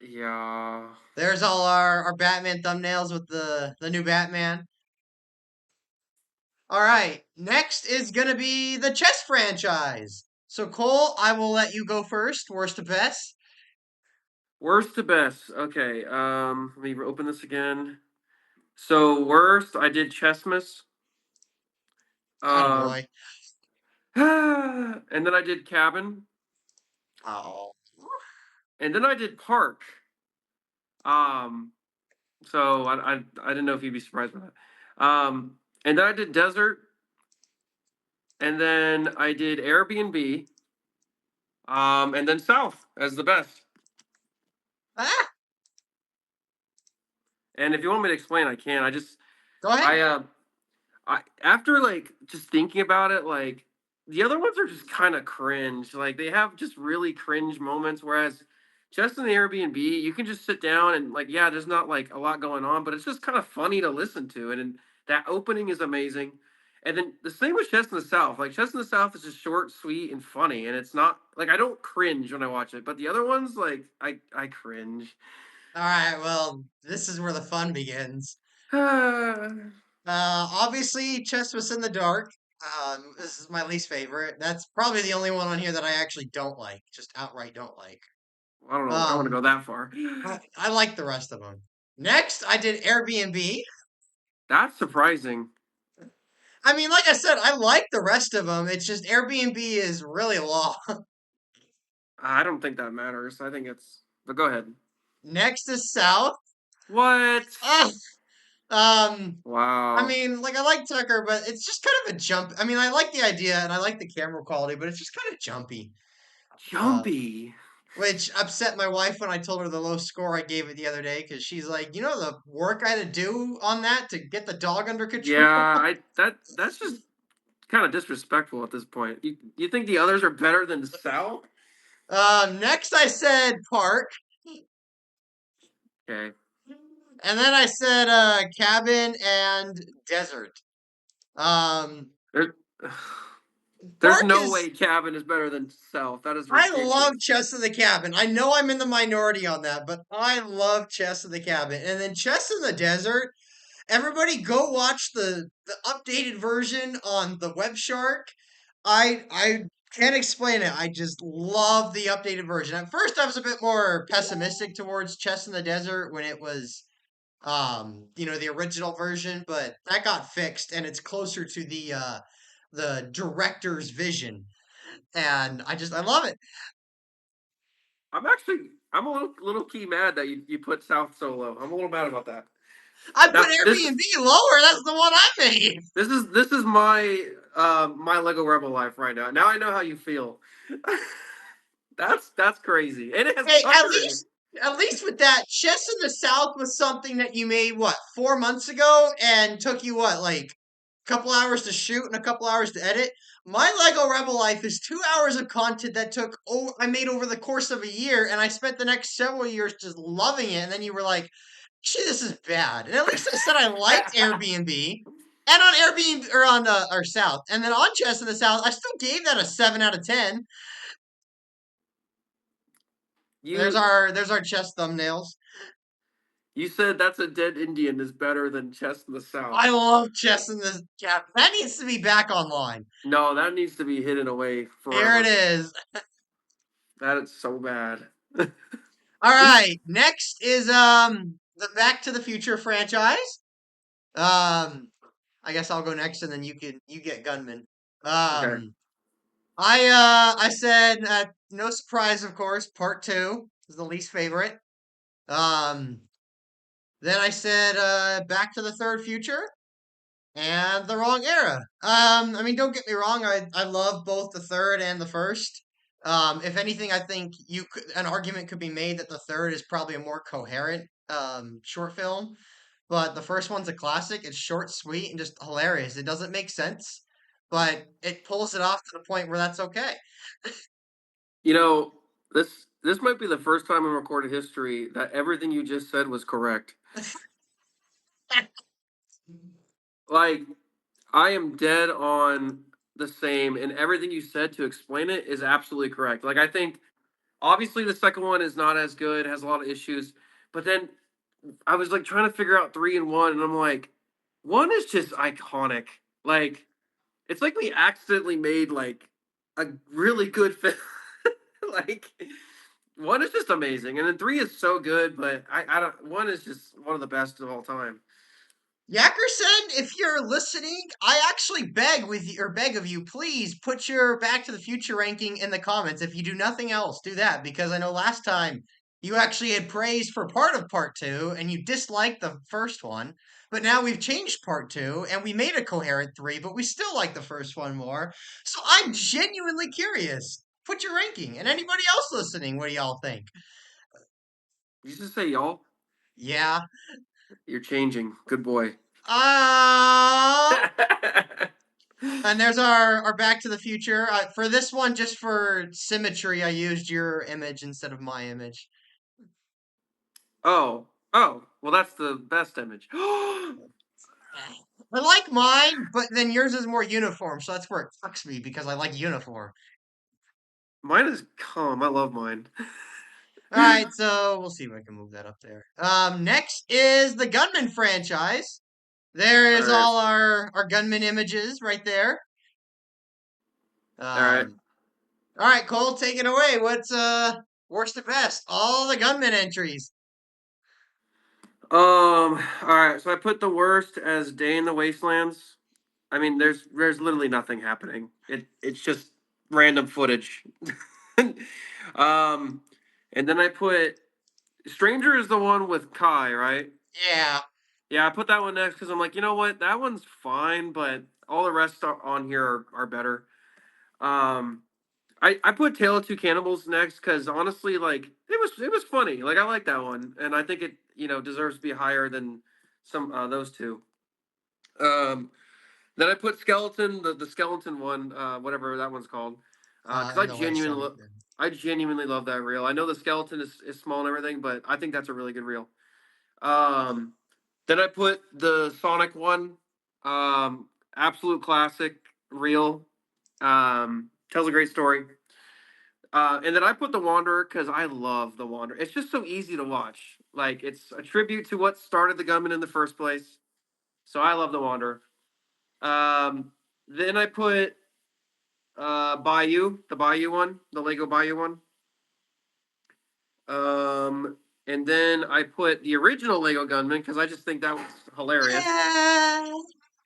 Yeah. There's all our Batman thumbnails with the new Batman. All right, next is gonna be the chess franchise. So Cole, I will let you go first. Worst to best. Worst to best. Okay. Let me open this again. So worst, I did Chessmas. Um, Attaboy. and then I did Cabin, Oh. and then I did Park. Um, so I didn't know if you'd be surprised by that. And then I did Desert, and then I did Airbnb, and then South as the best. Ah, And if you want me to explain, I can. go ahead. I after like just thinking about it, like the other ones are just kind of cringe. Like they have just really cringe moments, whereas just in the Airbnb, you can just sit down and like, yeah, there's not like a lot going on, but it's just kind of funny to listen to. And that opening is amazing. And then the same with Chess in the South. Like Chess in the South is just short, sweet, and funny. And it's not like I don't cringe when I watch it, but the other ones, like I cringe. All right. Well, this is where the fun begins. yeah, Obviously, Chess was in the dark. This is my least favorite. That's probably the only one on here that I actually don't like. Just outright don't like. I don't know. I want to Um, go that far. I like the rest of them. Next, I did Airbnb. That's surprising. I mean, like I said, I like the rest of them. It's just Airbnb is really long. I don't think that matters. I think it's. But go ahead. Next is South. What? Ugh. I Wow. mean, like I like Tucker, but it's just kind of a jump. I mean, I like the idea and I like the camera quality, but it's just kind of jumpy. Uh, Jumpy. which upset my wife when I told her the low score I gave it the other day because she's like, you know, the work I had to do on that to get the dog under Yeah, control. that's just kind of disrespectful at this point. You think the others are better than Sal? Next, I said Park, Okay. and then I said Cabin and Desert. Um, There, there's Park no is way Cabin is better than South. That is I love ridiculous. Chess of the Cabin. I know I'm in the minority on that, but I love Chess of the Cabin. And then Chess in the Desert, everybody go watch the updated version on the WebShark. I can't explain it. I just love the updated version. At first I was a bit more pessimistic towards Chess in the Desert when it was you know, the original version, but that got fixed and it's closer to the director's vision. And I love it. I'm a little key mad that you put South so low. I'm a little mad about that. I put Now Airbnb lower. That's the one I made. this is my my Lego Rebel life right now. Now I know how you feel. That's crazy. And it has Hey, Tucker in it. at least with that, Chess in the South was something that you made what 4 months ago and took you what like a couple hours to shoot and a couple hours to edit. My Lego Rebel Life is 2 hours of content that I made over the course of a year, and I spent the next several years just loving it. And then you were like, "Actually, this is bad." And at least I said I liked Airbnb. And on Airbnb or on or South, and then on Chess in the South, I still gave that a 7 out of 10. you There's our chess thumbnails. you said that's a dead Indian is better than Chess in the South. I love chess in this cap. That needs to be back online. No, that needs to be hidden away Here it forever. is. That is so bad. All right. Next is the Back to the Future franchise. Um I guess I'll go next and then you get Gunman. Okay. I said no surprise of course, part 2 is the least favorite. Um then I said Back to the Third Future. And the wrong era. I mean, don't get me wrong. I love both the third and the first. If anything, I think an argument could be made that the third is probably a more coherent short film. But the first one's a classic. It's short, sweet, and just hilarious. It doesn't make sense, but it pulls it off to the point where that's okay. You know, this might be the first time in recorded history that everything you just said was correct. Like I am dead on the same, and everything you said to explain it is absolutely correct. Like I think obviously the second one is not as good, has a lot of issues, but then I was like trying to figure out three and one, and I'm like, one is just iconic. Like it's like we accidentally made like a really good film. Like one is just amazing, and then three is so good, but I don't. One is just one of the best of all time. Yackerson, if you're listening, I actually beg with you or beg of you, please put your Back to the Future ranking in the comments. If you do nothing else, do that because I know last time you actually had praise for part of part 2 and you disliked the first one. But now we've changed part 2 and we made a coherent 3, but we still like the first one more. So I'm genuinely curious. Put your ranking and anybody else listening, what do y'all think? Did you just say y'all? Yeah. You're changing. Good boy. Uh And there's our Back to the Future. For this one, just for symmetry, I used your image instead of my image. oh. Well, that's the best image. I like mine, but then yours is more uniform, so that's where it fucks me because I like uniform. Mine is calm. I love mine. All right, so we'll see if I can move that up there. Next is the Gunman franchise. There All is right. all our Gunman images right there. All right. Um, all right, Cole, take it away. What's worst to best? All the Gunman entries. All right. So I put the worst as Day in the Wastelands. I mean, there's literally nothing happening. It's just random footage. um, and then I put Stranger is the one with Kai, right? Yeah. Yeah, I put that one next because I'm like, you know what, that one's fine, but all the rest on here are better. Um, I put Tale of Two Cannibals next because honestly, like it was funny. Like I like that one, and I think it deserves to be higher than some those two. Um, then I put Skeleton, the Skeleton one, whatever that one's called, because In the way some. I genuinely love that reel. I know the skeleton is small and everything, but I think that's a really good reel. Um, then I put the Sonic one, absolute classic reel. Tells a great story. And then I put The Wanderer because I love The Wanderer. It's just so easy to watch. Like it's a tribute to what started the Gunman in the first place. So I love The Wanderer. Um, then I put Bayou, the Bayou one, the Lego Bayou one. Um, and then I put the original Lego Gunman because I just think that was hilarious. Yeah.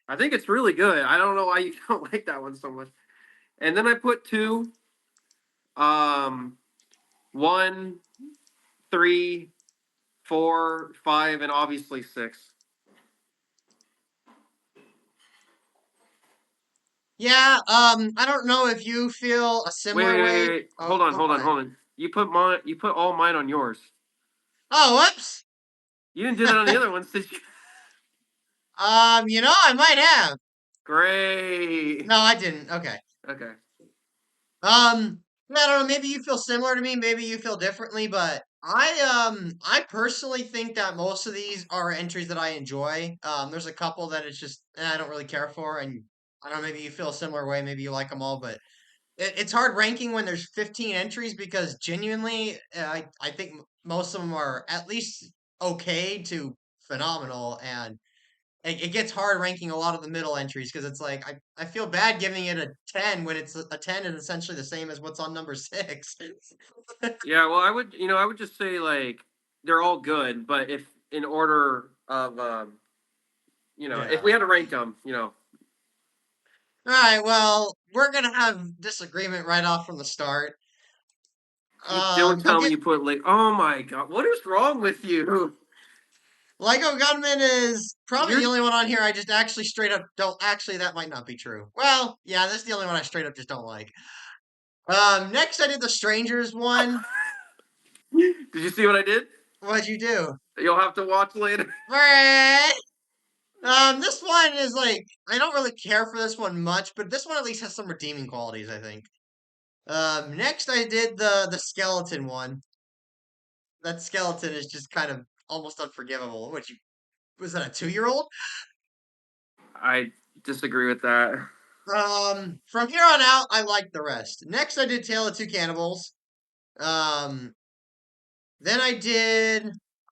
I think it's really good. I don't know why you don't like that one so much. And then I put two, um, one, three, four, five, and obviously six. Yeah. I don't know if you feel a Wait, similar wait, wait, way. wait. Oh, Hold on, oh, hold go on, ahead. hold on. You put all mine on yours. Oh, whoops. You didn't do that on the other ones, did you? I might have. Great. No, I didn't. Okay. Okay. I don't know, maybe you feel similar to me, maybe you feel differently, but I personally think that most of these are entries that I enjoy. There's a couple that it's just I don't really care for, and I don't know, maybe you feel a similar way, maybe you like them all, but it's hard ranking when there's 15 entries because genuinely, I think most of them are at least okay to phenomenal, and it gets hard ranking a lot of the middle entries because it's like I feel bad giving it a 10 when it's a 10 is essentially the same as what's on number 6. Yeah, well, I would just say like they're all good, but if in order of, if Yeah. we had to rank them, All right, well, we're gonna have disagreement right off from the start. you don't I'll tell me get you put like, oh my god, what is wrong with you? Lego Gunman is probably the You're only one on here I just actually straight up don't actually that might not be true. Well, yeah, that's the only one I straight up just don't like. Next I did the Strangers one. Did you see what I did? What'd you do? You'll have to watch later. This one is like I don't really care for this one much, but this one at least has some redeeming qualities, I think. Next I did the skeleton one. That skeleton is just kind of almost unforgivable. What you was that a 2-year-old? I disagree with that. From here on out, I like the rest. Next I did Tale of Two Cannibals. Um, then I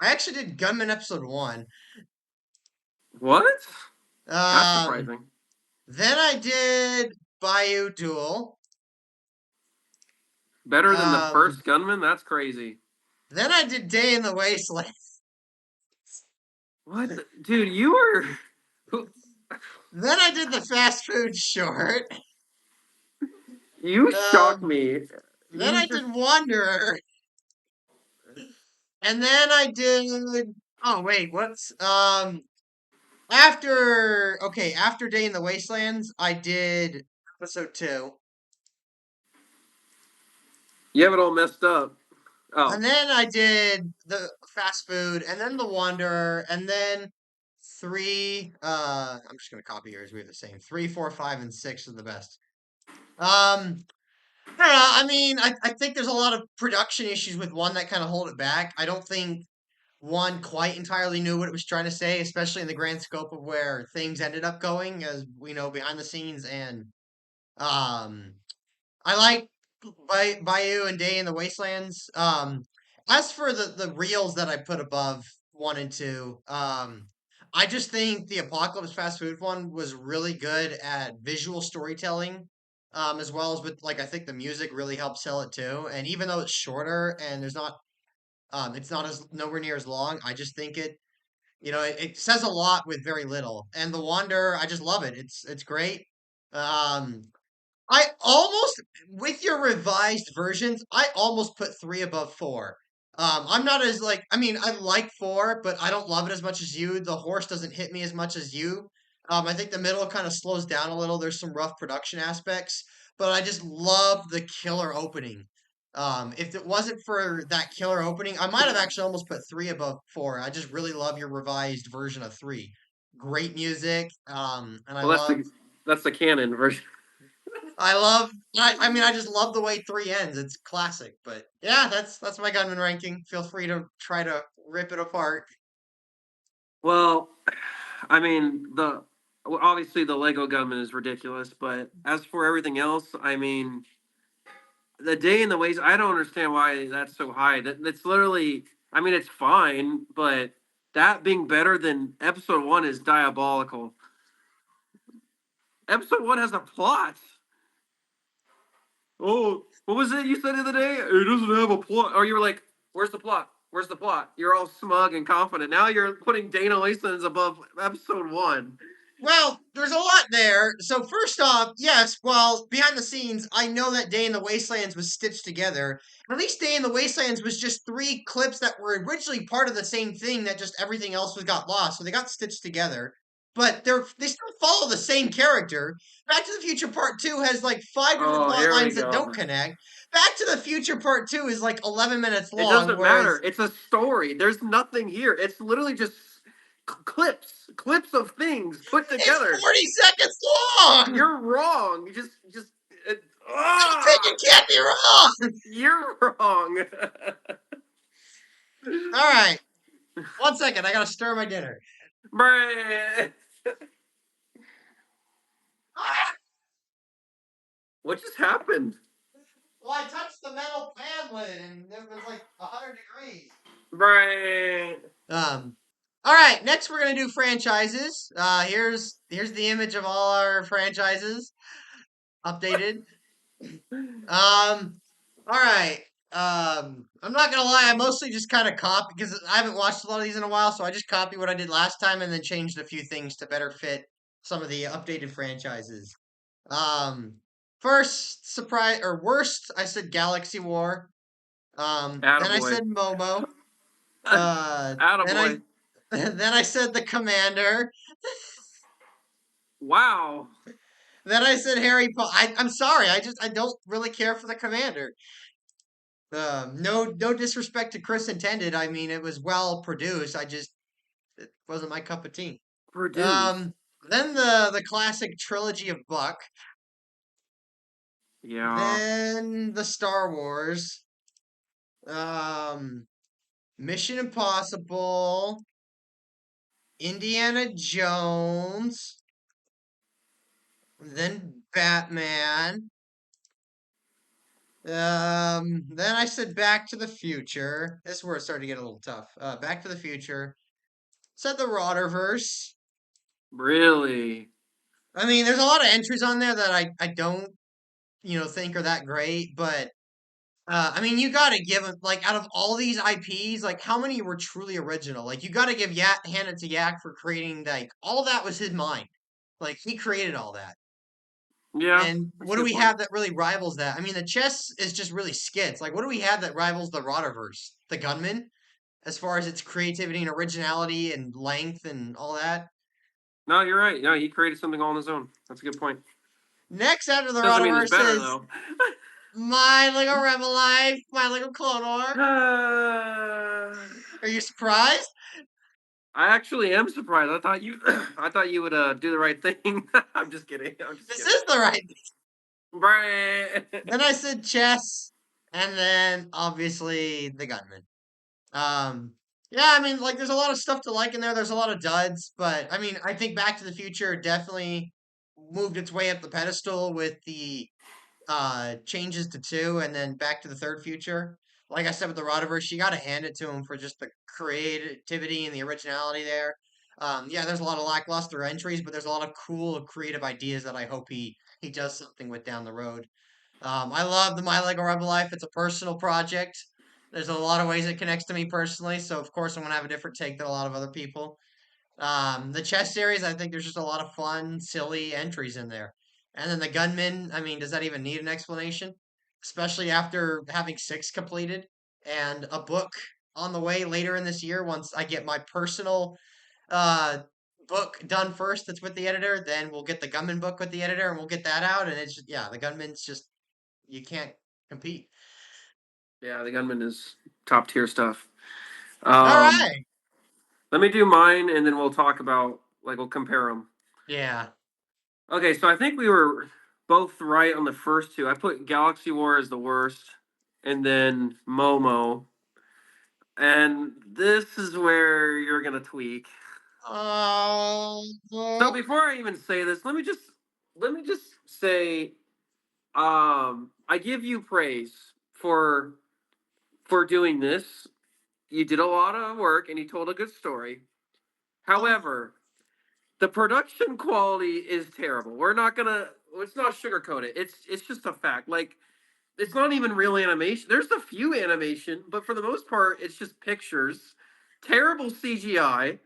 actually did Gunman episode 1. What? That's Um, surprising. then I did Bayou Duel. Better than the Um, first Gunman? That's crazy. then I did Day in the Wasteland. What, dude? You were who? Then I did the fast food short. You shocked Um, me. then You I just did Wanderer. And then I did. Oh wait, what's after Day in the Wastelands, I did episode 2, you have it all messed up. Oh, and then I did the fast food, and then the Wanderer, and then 3. I'm just gonna copy yours. We have the same 3, 4, 5, and 6 are the best. I don't know. I mean, I think there's a lot of production issues with one that kind of hold it back. I don't think one quite entirely knew what it was trying to say, especially in the grand scope of where things ended up going, as we know behind the scenes. And um, I like Bayou and Day in the Wastelands. As for the reels that I put above 1 and 2, I just think the Apocalypse Fast Food one was really good at visual storytelling. As well as with like I think the music really helps sell it too. And even though it's shorter and it's not as nowhere near as long, I just think it says a lot with very little. And The Wanderer, I just love it. It's great. Um, I almost, with your revised versions, I almost put three above four. I'm not as like, I mean, I like four, but I don't love it as much as you. The horse doesn't hit me as much as you. I think the middle kind of slows down a little. There's some rough production aspects, but I just love the killer opening. If it wasn't for that killer opening, I might have actually almost put three above four. I just really love your revised version of three. Great music, and Well, that's the canon version. I mean, I just love the way three ends. It's classic. But yeah, that's my Gunman ranking. Feel free to try to rip it apart. Well, I mean, obviously the Lego Gunman is ridiculous, but as for everything else, I mean, the Day in the Ways, I don't understand why that's so high. That's literally, I mean, it's fine, but that being better than episode one is diabolical. Episode one has a plot. Oh, what was it you said the other day? It doesn't have a plot. Or you were like, "Where's the plot? Where's the plot?" You're all smug and confident. Now you're putting Dana Wastelands above episode one. Well, there's a lot there. So first off, yes, well, behind the scenes, I know that Day in the Wastelands was stitched together. At least Day in the Wastelands was just three clips that were originally part of the same thing that just everything else was got lost. So they got stitched together. But they still follow the same character. Back to the Future Part 2 has like five different Oh, plot here we lines that don't go. connect. Back to the Future Part 2 is like 11 minutes It long, doesn't matter. whereas It's a story. There's nothing here. It's literally just clips of things put it's together. 40 seconds long! You're wrong. You just it, It can't be wrong! you're wrong. All right. 1 second, I gotta stir my dinner. Bruh. What just happened? Well, I touched the metal pan lid and it was like 100 degrees. Bruh. Um, all right, next we're gonna do franchises. Here's the image of all our franchises updated. All right. I'm not gonna lie, I mostly just kind of copy because I haven't watched a lot of these in a while, so I just copy what I did last time and then changed a few things to better fit some of the updated franchises. Um, First surprise or worst, I said Galaxy War. Then I Attaboy. said Momo. Then I Attaboy. then I said the Commander. Wow. Then I said Harry Potter. I'm sorry, I don't really care for the Commander. No disrespect to Chris intended. I mean, it was well produced. It wasn't my cup of tea. Produced. Um, then the classic trilogy of Buck. Yeah. Then the Star Wars. Um, Mission Impossible. Indiana Jones. Then Batman. Then I said Back to the Future. This is where it started to get a little tough. Back to the Future. Said the Roderverse. Really. I mean, there's a lot of entries on there that I don't, think are that great, but I mean, you gotta give it like out of all these IPs, like how many were truly original? Like you gotta give hand it to Yak for creating like all that was his mind. Like he created all that. Yeah. And That's a what do good we point. have that really rivals that? I mean, the chess is just really skits. Like, what do we have that rivals the Roderverse? The Gunman, as far as its creativity and originality and length and all that. No, you're right. No, he created something all on his own. That's a good point. Next after the Doesn't mean it's Roderverse better is though. My Lego Rebel Life, My Lego Clone War. Are you surprised? I actually am surprised. I thought you, I thought you would do the right thing. I'm just kidding. I'm just This kidding. is the right. Right. Then I said chess, and then obviously the Gunman. Um, yeah, I mean, like, there's a lot of stuff to like in there. There's a lot of duds, but I mean, I think Back to the Future definitely moved its way up the pedestal with the changes to two, and then Back to the Third Future. Like I said with the Rodiverse, you got to hand it to him for just the creativity and the originality there. Yeah, there's a lot of lackluster entries, but there's a lot of cool, creative ideas that I hope he does something with down the road. I love the My Lego Rebel Life. It's a personal project. There's a lot of ways it connects to me personally, so of course I'm gonna have a different take than a lot of other people. The chess series, I think there's just a lot of fun, silly entries in there. And then the Gunman, I mean, does that even need an explanation? Especially after having six completed and a book on the way later in this year once I get my personal uh book done first that's with the editor, then we'll get the Gunman book with the editor and we'll get that out and it's just, yeah, the Gunman's just you can't compete. Yeah, the Gunman is top tier stuff. All Um, right. Let me do mine, and then we'll talk about we'll compare them. Yeah. Okay, so I think we were both right on the first two. I put Galaxy War as the worst, and then Momo. And this is where you're gonna tweak. Oh, So before I even say this, let me just say, I give you praise for doing this. You did a lot of work and you told a good story. oh, However, the production quality is terrible. We're not gonna let's not sugarcoat it. It's just a fact. Like, it's not even real animation. There's a few animation, but for the most part, it's just pictures. Terrible CGI.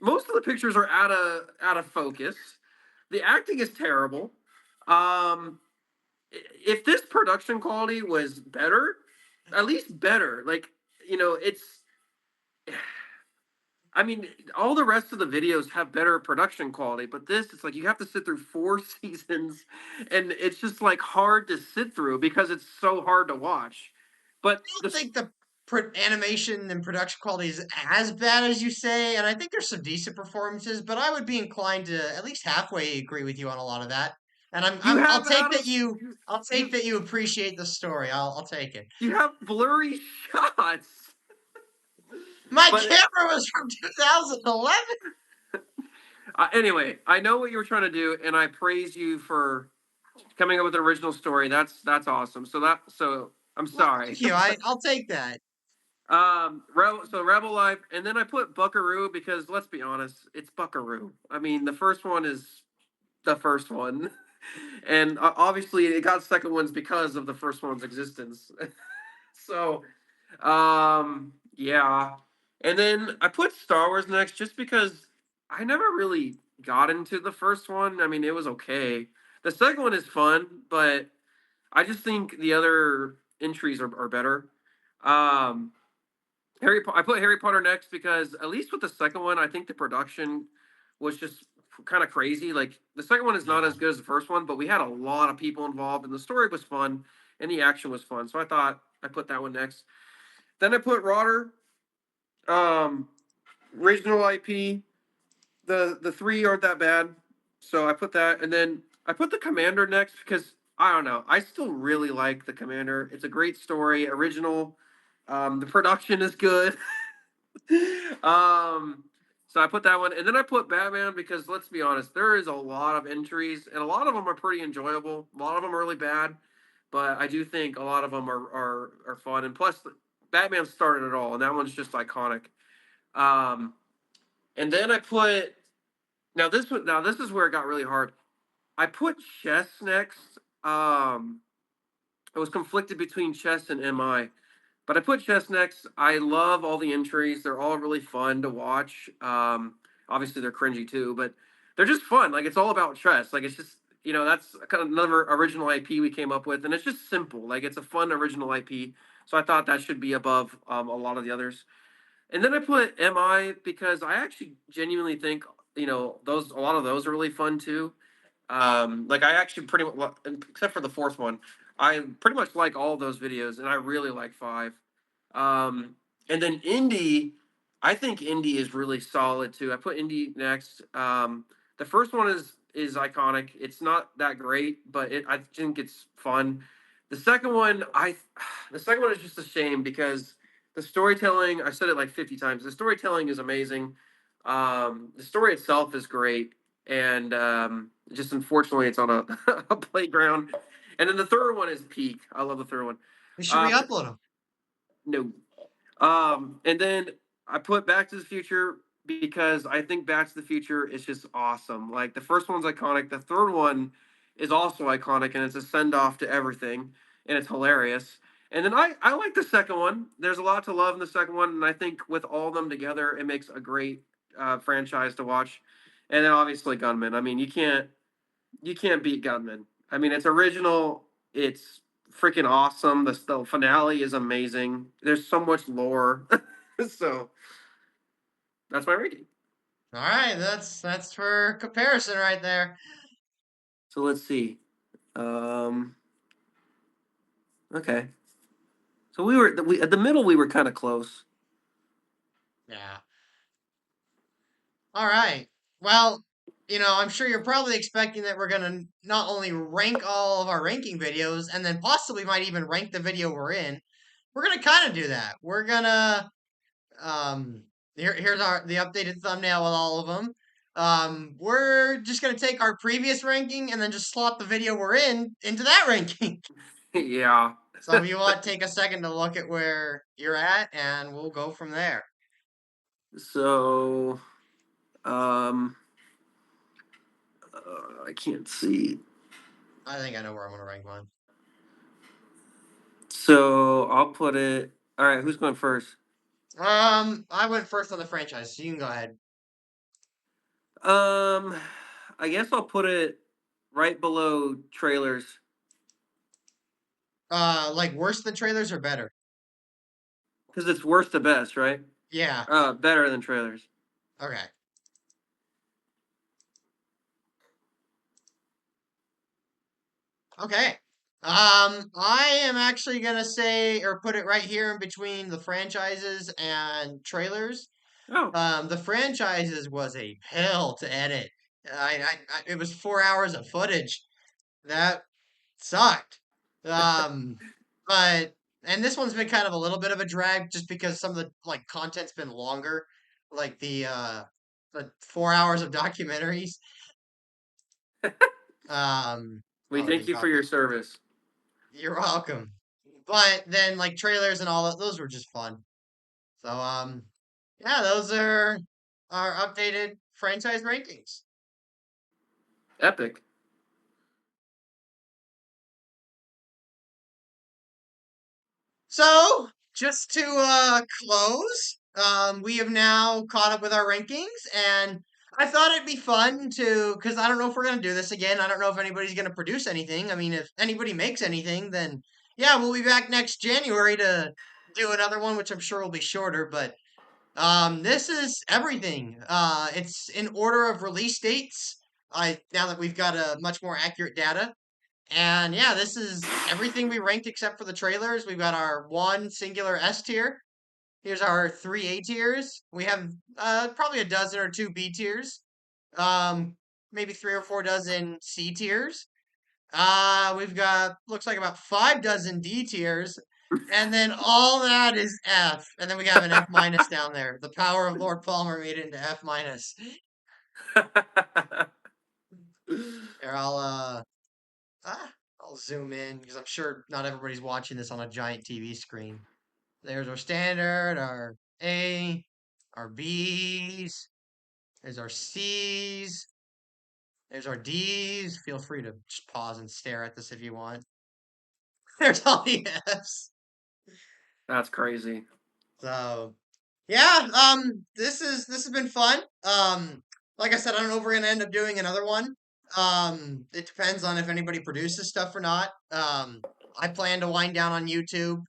Most of the pictures are out of focus. The acting is terrible. Um, if this production quality was better, at least better, like, it's. I mean, all the rest of the videos have better production quality, but this, it's like you have to sit through 4 seasons, and it's just like hard to sit through because it's so hard to watch. But don't think the animation and production quality is as bad as you say, and I think there's some decent performances, but I would be inclined to at least halfway agree with you on a lot of that. And you I'll have take out that of I'll take you that you appreciate the story. I'll take it. you have blurry shots. My But camera was from 2011. anyway, I know what you were trying to do, and I praise you for coming up with an original story. That's awesome. So I'm Well, sorry. thank you. I'll take that. Rebel Life, and then I put Buckaroo because let's be honest, it's Buckaroo. I mean, the first one is the first one, and obviously it got second ones because of the first one's existence. So, yeah, and then I put Star Wars next just because I never really got into the first one. I mean, it was okay. The second one is fun, but I just think the other entries are better. Um, I put Harry Potter next because at least with the second one, I think the production was just kind of crazy. Like, the second one is not Yeah. as good as the first one, but we had a lot of people involved, and the story was fun, and the action was fun. So I thought I put that one next. Then I put Rotter, um, original IP. The three aren't that bad, so I put that, and then I put the Commander next because I don't know. I still really like the Commander. It's a great story, original. The production is good. um, so I put that one, and then I put Batman because let's be honest, there is a lot of entries, and a lot of them are pretty enjoyable. A lot of them are really bad, but I do think a lot of them are fun. And plus, Batman started it all, and that one's just iconic. Um, and then I put now this is where it got really hard. I put chess next. I was conflicted between chess and MI. But I put chess next. I love all the entries. They're all really fun to watch. Obviously they're cringy too, but they're just fun. Like, it's all about chess. Like, it's just, that's kind of another original IP we came up with, and it's just simple. Like, it's a fun original IP. So I thought that should be above a lot of the others. And then I put MI because I actually genuinely think those a lot of those are really fun too. Like, I actually pretty much, except for the fourth one, I pretty much like all of those videos, and I really like five. And then Indie, I think Indie is really solid too. I put Indie next. The first one is iconic. It's not that great, but I think it's fun. The second one, the second one is just a shame because the storytelling. I said it like 50 times. The storytelling is amazing. The story itself is great, and just unfortunately, it's on a, a playground. And then the third one is peak. I love the third one. We should Uh, re-upload them. no. And then I put Back to the Future because I think Back to the Future is just awesome. Like, the first one's iconic. The third one is also iconic, and it's a send off to everything, and it's hilarious. And then I like the second one. There's a lot to love in the second one, and I think with all of them together, it makes a great franchise to watch. And then obviously Gunman. I mean, you can't beat Gunman. I mean, it's original. It's freaking awesome. The finale is amazing. There's so much lore. So that's my rating. All right, that's for comparison right there. So let's see. Um, okay. So we at the middle. We were kind of close. Yeah. All right. Well, I'm sure you're probably expecting that we're gonna not only rank all of our ranking videos, and then possibly might even rank the video we're in. We're gonna kind of do that. We're gonna here's the updated thumbnail with all of them. We're just gonna take our previous ranking and then just slot the video we're in into that ranking. Yeah. So if you want, take a second to look at where you're at, and we'll go from there. So I can't see. I think I know where I'm gonna rank mine. So I'll put it. All right. Who's going first? I went first on the franchise, so you can go ahead. Um, I guess I'll put it right below trailers Like worse than trailers or better? because it's worst to best, right? Yeah. Better than trailers. Okay. Okay. I am actually gonna say or put it right here in between the franchises and trailers. Oh, The franchises was a hell to edit. It was 4 hours of footage. That sucked. Um, but and this one's been kind of a little bit of a drag just because some of the like content's been longer, like the 4 hours of documentaries. we Oh, they've thank been you for your copied. service. You're welcome. But then like trailers and all that, those were just fun. So yeah, those are our updated franchise rankings. Epic. So, just to close, we have now caught up with our rankings, and I thought it'd be fun to, because I don't know if we're gonna do this again. I don't know if anybody's gonna produce anything. I mean, if anybody makes anything, then yeah, we'll be back next January to do another one, which I'm sure will be shorter. But this is everything. It's in order of release dates. Now that we've got a much more accurate data. And yeah, this is everything we ranked except for the trailers. We've got our one singular S tier. Here's our three A tiers. We have probably a dozen or two B tiers. Maybe 3 or 4 dozen C tiers. We've got looks like about 5 dozen D tiers. And then all that is F. And then we have an F minus down there. The power of Lord Palmer made it into F minus. Here, I'll zoom in because I'm sure not everybody's watching this on a giant TV screen. There's our standard, our A, our Bs, there's our Cs, there's our Ds. Feel free to just pause and stare at this if you want. There's all the Fs. That's crazy. So yeah, this has been fun. Like I said, I don't know if we're gonna end up doing another one. It depends on if anybody produces stuff or not. I plan to wind down on YouTube.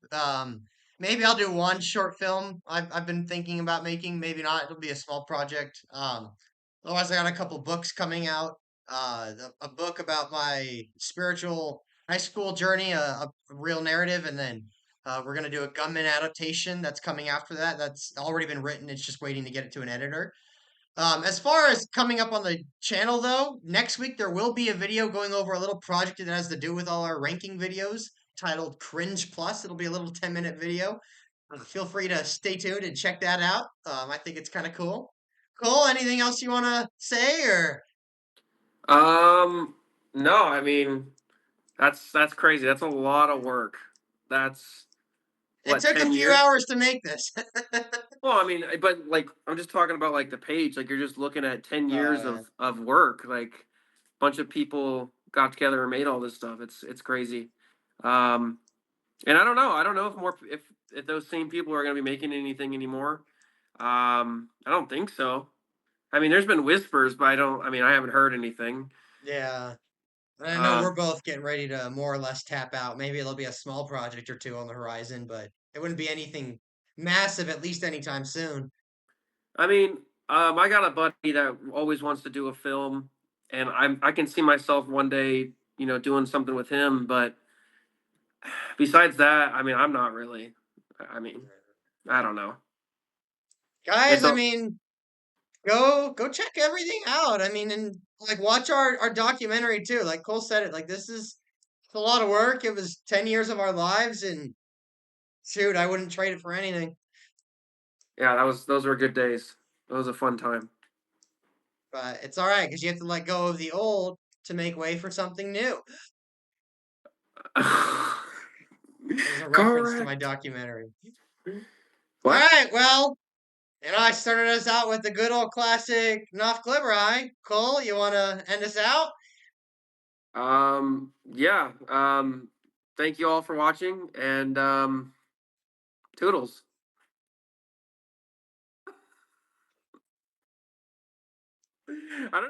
Maybe I'll do one short film I've been thinking about making. Maybe not. It'll be a small project. Otherwise, I got a couple books coming out. A book about my spiritual high school journey, a real narrative, and then we're gonna do a Gunman adaptation that's coming after that. That's already been written. It's just waiting to get it to an editor. As far as coming up on the channel, though, next week there will be a video going over a little project that has to do with all our ranking videos titled Cringe Plus. It'll be a little 10-minute video. Feel free to stay tuned and check that out. I think it's kind of cool. Cool. Anything else you want to say, or Um, no, I mean that's crazy. That's a lot of work. That's it what, took a 10 few years? hours to make this. Well, I mean, but like I'm just talking about like the page. Like you're just looking at 10 years Uh, of work. Like a bunch of people got together and made all this stuff. It's crazy. Um, And I don't know. I don't know if those same people are going to be making anything anymore. I don't think so. I mean, there's been whispers, but I don't. I mean, I haven't heard anything. Yeah. And I know we're Um, both getting ready to more or less tap out. Maybe it'll be a small project or two on the horizon, but it wouldn't be anything massive, at least anytime soon. I mean, I got a buddy that always wants to do a film, and I can see myself one day, doing something with him. But besides that, I mean, I'm not really. I mean, I don't know. Guys, It's I a mean, go check everything out. I mean, and like watch our documentary too. Like Cole said it, like this is it's a lot of work. It was 10 years of our lives, and shoot, I wouldn't trade it for anything. Yeah, those were good days. That was a fun time. But it's all right because you have to let go of the old to make way for something new. As a reference to my Correct. documentary. All What? right, well, and I started us out with the good old classic Knopf Glibberei. Cole, you want to end us out? Yeah. Thank you all for watching, and toodles. I don't